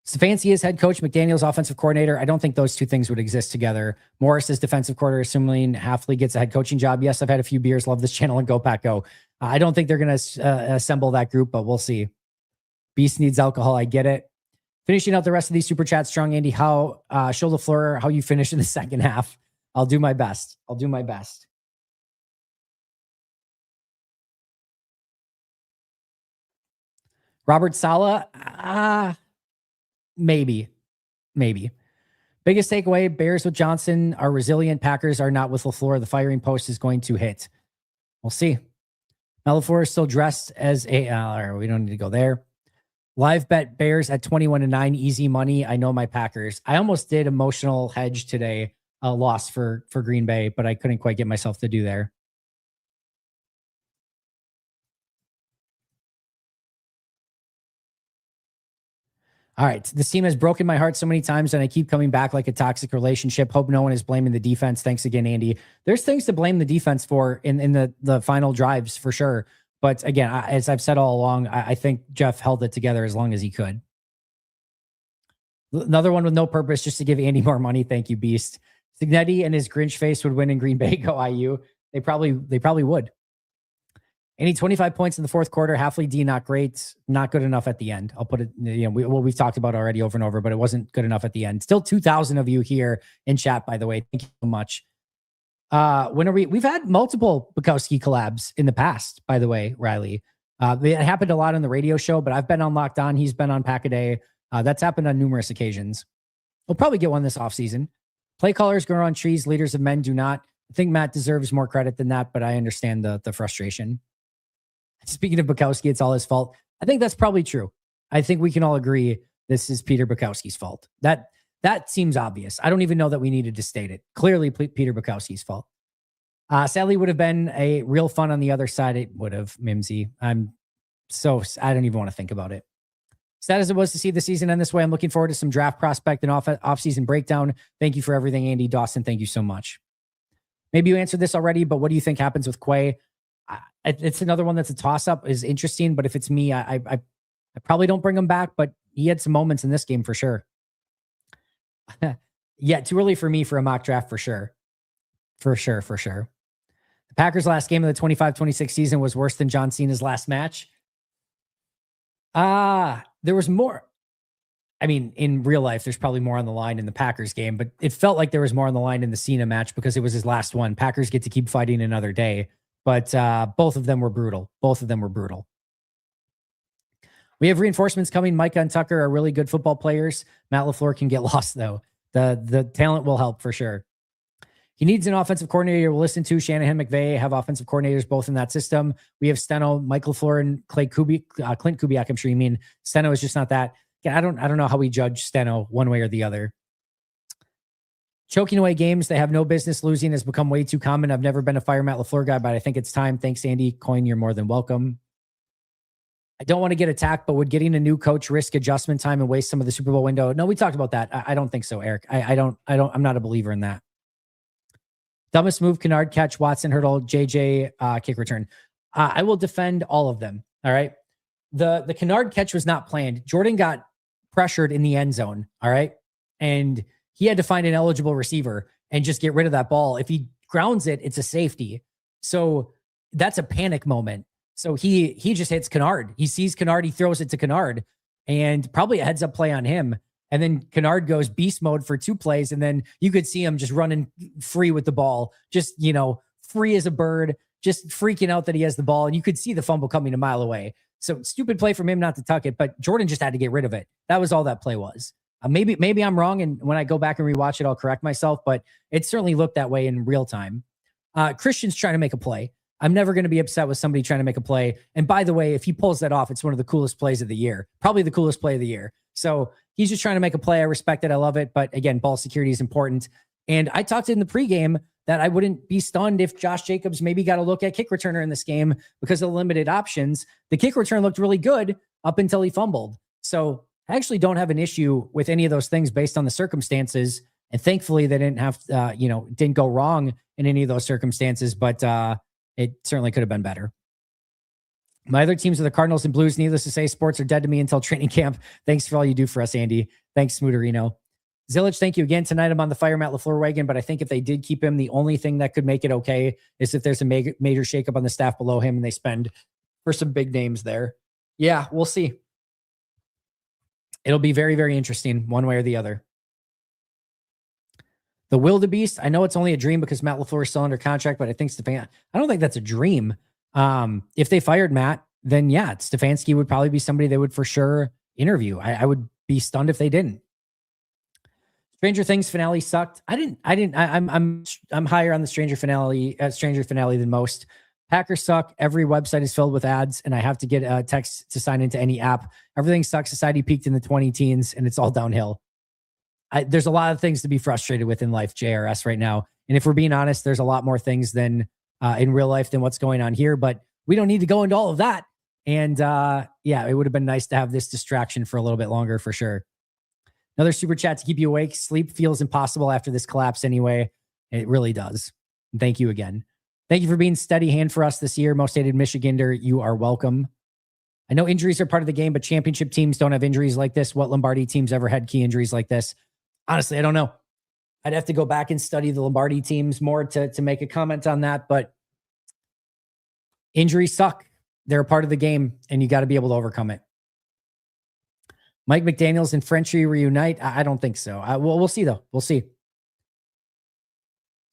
Stefanski is head coach, McDaniel's offensive coordinator. I don't think those two things would exist together. Morris is defensive coordinator, assuming Halfley gets a head coaching job. Yes, I've had a few beers. Love this channel, and Go Pack Go. I don't think they're going to assemble that group, but we'll see. Beast needs alcohol. I get it. Finishing out the rest of these super chats strong, Andy. Show LaFleur how you finish in the second half. I'll do my best. Robert Saleh, maybe. Biggest takeaway, Bears with Johnson are resilient. Packers are not with LaFleur. The firing post is going to hit. We'll see. Now LaFleur is still dressed as a, we don't need to go there. Live bet Bears at 21-9, easy money. I know my Packers. I almost did emotional hedge today, a loss for Green Bay, but I couldn't quite get myself to do there. All right. This team has broken my heart so many times, and I keep coming back like a toxic relationship. Hope no one is blaming the defense. Thanks again, Andy. There's things to blame the defense for in the final drives for sure. But again, as I've said all along, I think Jeff held it together as long as he could. Another one with no purpose, just to give Andy more money. Thank you, Beast. Signetti and his Grinch face would win in Green Bay. Go IU. They probably would. Any 25 points in the fourth quarter. Halfley D, not great, not good enough at the end. I'll put it, we've talked about already over and over, but it wasn't good enough at the end. Still 2,000 of you here in chat, by the way. Thank you so much. We've had multiple Bukowski collabs in the past, by the way, Riley. It happened a lot on the radio show, but I've been on Locked On. He's been on Pack a Day. That's happened on numerous occasions. We'll probably get one this offseason. Play callers grow on trees. Leaders of men do not. I think Matt deserves more credit than that, but I understand the frustration. Speaking of Bukowski, it's all his fault. I think that's probably true. I think we can all agree this is Peter Bukowski's fault. That seems obvious. I don't even know that we needed to state it. Clearly, Peter Bukowski's fault. Sadly, would have been a real fun on the other side. It would have, Mimsy. I don't even want to think about it. Sad as it was to see the season end this way, I'm looking forward to some draft prospect and off-season breakdown. Thank you for everything, Andy Dawson. Thank you so much. Maybe you answered this already, but what do you think happens with Quay? It's another one that's a toss-up. Is interesting, but if it's me, I probably don't bring him back, but he had some moments in this game for sure. Yeah, too early for me for a mock draft for sure. For sure. The Packers' last game of the 25-26 season was worse than John Cena's last match. There was more. I mean, in real life, there's probably more on the line in the Packers game, but it felt like there was more on the line in the Cena match because it was his last one. Packers get to keep fighting another day, but both of them were brutal. We have reinforcements coming. Micah and Tucker are really good football players. Matt LaFleur can get lost, though. The talent will help for sure. He needs an offensive coordinator we'll listen to. Shanahan, McVay have offensive coordinators both in that system. We have Steno, Michael LaFleur, and Clint Kubiak. I'm sure you mean Steno is just not that. Yeah, I don't know how we judge Steno one way or the other. Choking away games they have no business losing has become way too common. I've never been a fire Matt LaFleur guy, but I think it's time. Thanks, Andy. Coin, you're more than welcome. I don't want to get attacked, but would getting a new coach risk adjustment time and waste some of the Super Bowl window? No, we talked about that. I don't think so, Eric. I'm not a believer in that. Dumbest move, Kennard catch, Watson hurdle, JJ kick return. I will defend all of them. All right. The Kennard catch was not planned. Jordan got pressured in the end zone. All right. And he had to find an eligible receiver and just get rid of that ball. If he grounds it, it's a safety. So that's a panic moment. So he just hits Kennard. He sees Kennard. He throws it to Kennard and probably a heads up play on him. And then Kennard goes beast mode for 2 plays. And then you could see him just running free with the ball, just, free as a bird, just freaking out that he has the ball. And you could see the fumble coming a mile away. So stupid play from him not to tuck it, but Jordan just had to get rid of it. That was all that play was. Maybe I'm wrong. And when I go back and rewatch it, I'll correct myself, but it certainly looked that way in real time. Christian's trying to make a play. I'm never going to be upset with somebody trying to make a play. And by the way, if he pulls that off, it's one of the coolest plays of the year, probably the coolest play of the year. So he's just trying to make a play. I respect it. I love it. But again, ball security is important. And I talked in the pregame that I wouldn't be stunned if Josh Jacobs maybe got a look at kick returner in this game because of the limited options. The kick return looked really good up until he fumbled. So I actually don't have an issue with any of those things based on the circumstances. And thankfully they didn't have, didn't go wrong in any of those circumstances, but it certainly could have been better. My other teams are the Cardinals and Blues. Needless to say, sports are dead to me until training camp. Thanks for all you do for us, Andy. Thanks, Smooterino. Zillich, thank you again. Tonight I'm on the fire Matt LaFleur wagon, but I think if they did keep him, the only thing that could make it okay is if there's a major shakeup on the staff below him and they spend for some big names there. Yeah, we'll see. It'll be very, very interesting one way or the other. The wildebeest, I know it's only a dream because Matt LaFleur is still under contract, but I think I don't think that's a dream. If they fired Matt, then yeah, Stefanski would probably be somebody they would for sure interview. I would be stunned if they didn't. Stranger Things finale sucked. I'm higher on the Stranger finale than most. Packers suck. Every website is filled with ads, and I have to get a text to sign into any app. Everything sucks. Society peaked in the 20 teens, and it's all downhill. There's a lot of things to be frustrated with in life, JRS, right now. And if we're being honest, there's a lot more things than in real life than what's going on here, but we don't need to go into all of that. And yeah, it would have been nice to have this distraction for a little bit longer for sure. Another super chat to keep you awake. Sleep feels impossible after this collapse anyway. It really does. Thank you again. Thank you for being steady hand for us this year. Most hated Michigander, you are welcome. I know injuries are part of the game, but championship teams don't have injuries like this. What Lombardi teams ever had key injuries like this? Honestly, I don't know. I'd have to go back and study the Lombardi teams more to make a comment on that, but injuries suck. They're a part of the game, and you got to be able to overcome it. Mike McDaniels and Frenchie reunite? I don't think so. We'll see, though. We'll see.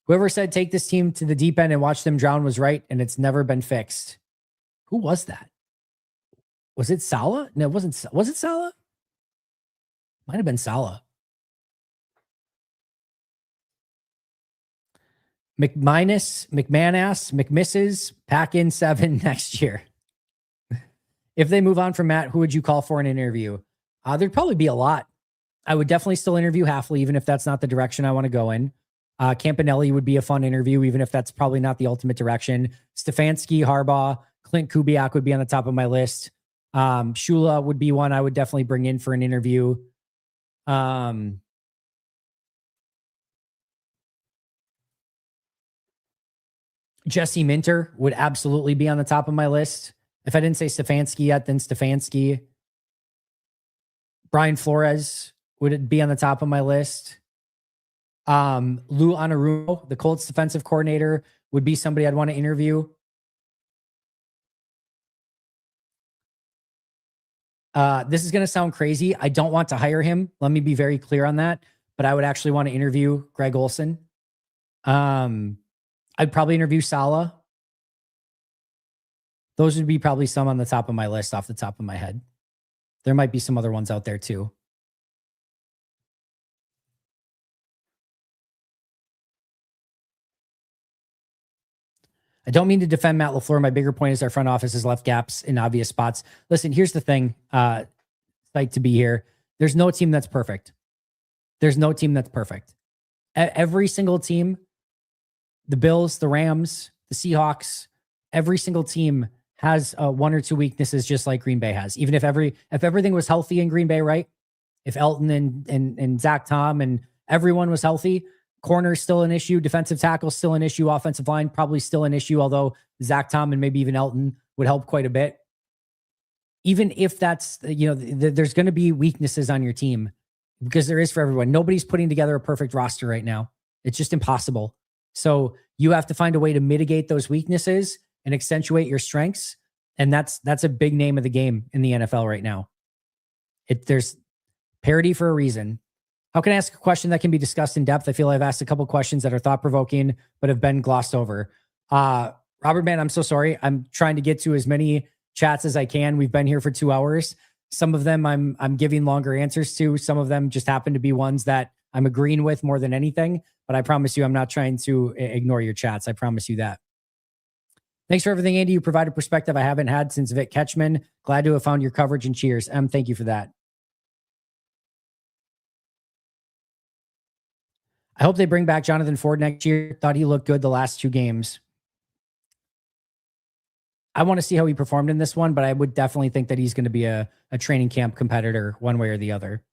Whoever said take this team to the deep end and watch them drown was right, and it's never been fixed. Who was that? Was it Salah? No, it wasn't. Was it Salah? Might have been Salah. McMinus, McManass, McMisses, pack in 7 next year. If they move on from Matt, who would you call for an interview? There'd probably be a lot. I would definitely still interview Halfley, even if that's not the direction I want to go in. Campanelli would be a fun interview, even if that's probably not the ultimate direction. Stefanski, Harbaugh, Clint Kubiak would be on the top of my list. Shula would be one I would definitely bring in for an interview. Jesse Minter would absolutely be on the top of my list. If I didn't say Stefanski yet, then Stefanski. Brian Flores would be on the top of my list. Lou Anarumo, the Colts defensive coordinator, would be somebody I'd want to interview. This is going to sound crazy. I don't want to hire him. Let me be very clear on that. But I would actually want to interview Greg Olson. I'd probably interview Salah. Those would be probably some on the top of my list off the top of my head. There might be some other ones out there too. I don't mean to defend Matt LaFleur. My bigger point is our front office has left gaps in obvious spots. Listen, here's the thing. Psyched to be here. There's no team that's perfect. There's no team that's perfect. Every single team, the Bills, the Rams, the Seahawks, every single team has 1 or 2 weaknesses, just like Green Bay has. Even if everything was healthy in Green Bay, right? If Elton and Zach Tom and everyone was healthy, corner's still an issue, defensive tackle still an issue, offensive line probably still an issue, although Zach Tom and maybe even Elton would help quite a bit. Even if that's, there's going to be weaknesses on your team because there is for everyone. Nobody's putting together a perfect roster right now. It's just impossible. So you have to find a way to mitigate those weaknesses and accentuate your strengths. And that's a big name of the game in the NFL right now. There's parity for a reason. How can I ask a question that can be discussed in depth? I feel I've asked a couple questions that are thought-provoking, but have been glossed over. Robert, man, I'm so sorry. I'm trying to get to as many chats as I can. We've been here for 2 hours. Some of them I'm giving longer answers to. Some of them just happen to be ones that I'm agreeing with more than anything. But I promise you, I'm not trying to ignore your chats. I promise you that. Thanks for everything, Andy. You provide a perspective I haven't had since Vic Ketchman. Glad to have found your coverage and cheers. Thank you for that. I hope they bring back Jonathan Ford next year. Thought he looked good the last 2 games. I want to see how he performed in this one, but I would definitely think that he's going to be a training camp competitor one way or the other.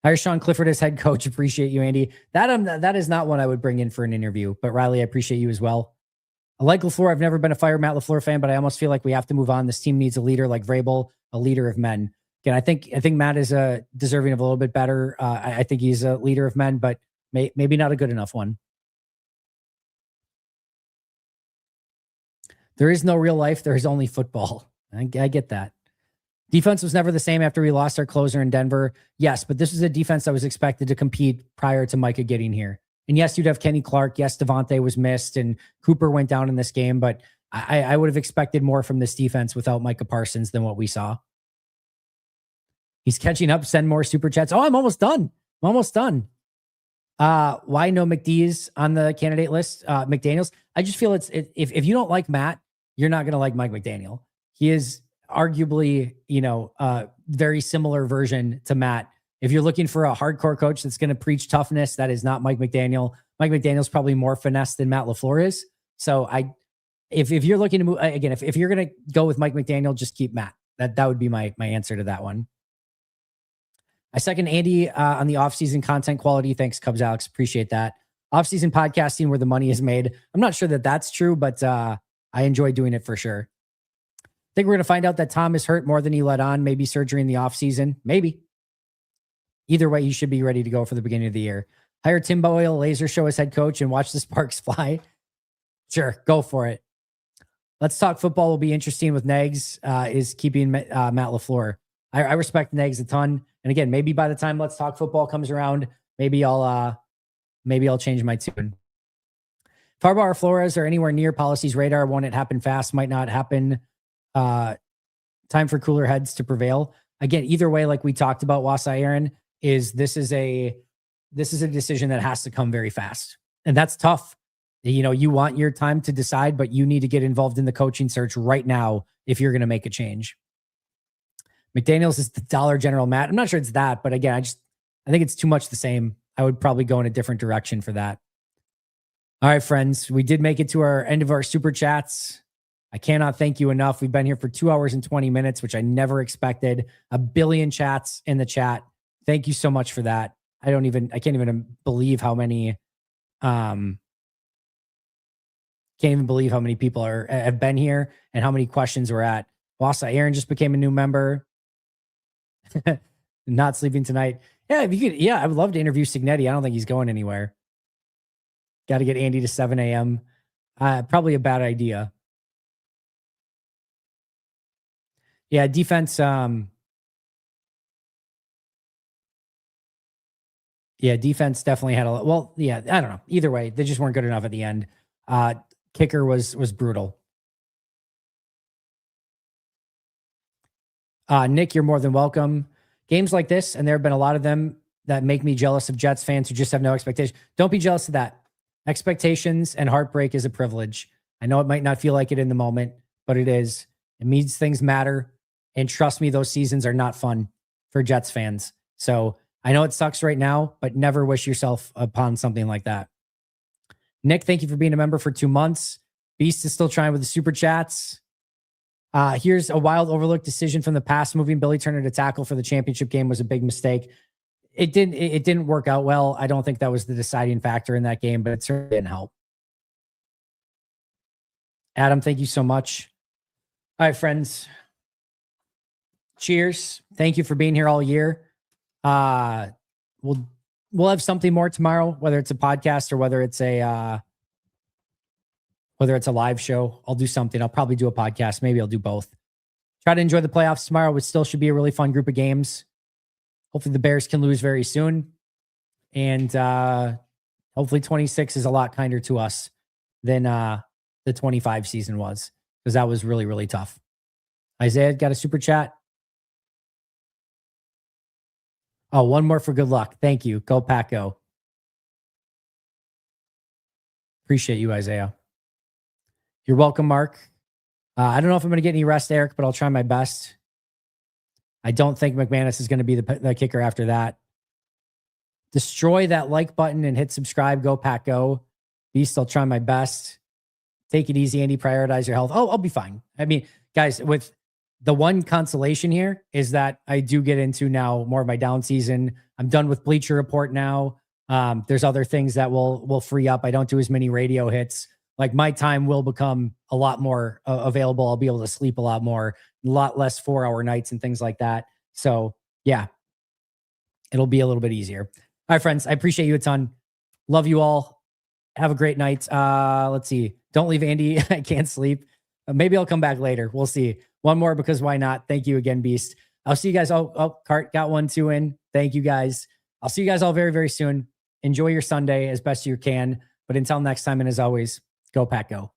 Hire Sean Clifford as head coach. Appreciate you, Andy. That is not one I would bring in for an interview, but Riley, I appreciate you as well. I like LaFleur. I've never been a Matt LaFleur fan, but I almost feel like we have to move on. This team needs a leader like Vrabel, a leader of men. Again, I think Matt is deserving of a little bit better. I think he's a leader of men, but maybe not a good enough one. There is no real life. There is only football. I get that. Defense was never the same after we lost our closer in Denver. Yes, but this is a defense that was expected to compete prior to Micah getting here. And yes, you'd have Kenny Clark. Yes, Devontae was missed and Cooper went down in this game, but I would have expected more from this defense without Micah Parsons than what we saw. He's catching up. Send more super chats. Oh, I'm almost done. Why no McDee's on the candidate list? McDaniels. I just feel if you don't like Matt, you're not going to like Mike McDaniel. He is arguably, very similar version to Matt. If you're looking for a hardcore coach that's going to preach toughness, that is not Mike McDaniel. Mike McDaniel's probably more finesse than Matt LaFleur is. So if you're looking to move again, if you're going to go with Mike McDaniel, just keep Matt. That would be my answer to that one. I second Andy on the offseason content quality. Thanks, Cubs Alex. Appreciate that. Offseason podcasting where the money is made. I'm not sure that that's true, but I enjoy doing it for sure. think we're going to find out that Tom is hurt more than he let on. Maybe surgery in the offseason. Maybe. Either way, he should be ready to go for the beginning of the year. Hire Tim Boyle, laser show as head coach, and watch the sparks fly. Sure, go for it. Let's talk football. Will be interesting with Negs is keeping Matt LaFleur. I respect Negs a ton. And again, maybe by the time Let's Talk Football comes around, maybe I'll change my tune. Farbar or Flores are anywhere near policy's radar. Want it happen fast, might not happen. Time for cooler heads to prevail. Again, either way, like we talked about, Wasa Aaron, this is a decision that has to come very fast. And that's tough. You want your time to decide, but you need to get involved in the coaching search right now if you're going to make a change. McDaniels is the Dollar General Matt. I'm not sure it's that, but again, I think it's too much the same. I would probably go in a different direction for that. All right, friends, we did make it to our end of our super chats. I cannot thank you enough. We've been here for 2 hours and 20 minutes, which I never expected. 1 billion chats in the chat. Thank you so much for that. I can't even believe how many, can't even believe how many people have been here and how many questions we're at. Wasa Aaron just became a new member. Not sleeping tonight. Yeah, if you could, I would love to interview Signetti. I don't think he's going anywhere. Got to get Andy to 7 a.m. Probably a bad idea. Yeah, defense. Defense definitely had a lot. Well, I don't know. Either way, they just weren't good enough at the end. Kicker was brutal. Nick, you're more than welcome. Games like this, and there have been a lot of them that make me jealous of Jets fans who just have no expectation. Don't be jealous of that. Expectations and heartbreak is a privilege. I know it might not feel like it in the moment, but it is. It means things matter. And trust me, those seasons are not fun for Jets fans. So I know it sucks right now, but never wish yourself upon something like that. Nick, thank you for being a member for 2 months. Beast is still trying with the super chats. Here's a wild overlooked decision from the past. Moving Billy Turner to tackle for the championship game was a big mistake. It didn't work out well. I don't think that was the deciding factor in that game, but it certainly didn't help. Adam, thank you so much. All right, friends. Cheers. Thank you for being here all year. We'll have something more tomorrow, whether it's a podcast or whether it's a live show. I'll do something. I'll probably do a podcast. Maybe I'll do both. Try to enjoy the playoffs tomorrow, which still should be a really fun group of games. Hopefully the Bears can lose very soon. And hopefully 26 is a lot kinder to us than the 25 season was, because that was really, really tough. Isaiah got a super chat. Oh, one more for good luck. Thank you. Go Pack Go. Appreciate you, Isaiah. You're welcome, Mark. I don't know if I'm going to get any rest, Eric, but I'll try my best. I don't think McManus is going to be the kicker after that. Destroy that like button and hit subscribe. Go Pack Go. Beast, I'll try my best. Take it easy, Andy. Prioritize your health. Oh, I'll be fine. I mean, guys, with the one consolation here is that I do get into now more of my down season. I'm done with Bleacher Report now. There's other things that will free up. I don't do as many radio hits. Like my time will become a lot more available. I'll be able to sleep a lot more, a lot less 4-hour nights and things like that. So yeah, it'll be a little bit easier. All right, friends, I appreciate you a ton. Love you all. Have a great night. Let's see. Don't leave Andy. I can't sleep. Maybe I'll come back later. We'll see. One more, because why not? Thank you again, Beast. I'll see you guys. Oh, Cart got 1, 2 in. Thank you guys. I'll see you guys all very, very soon. Enjoy your Sunday as best you can. But until next time, and as always, go Pack Go.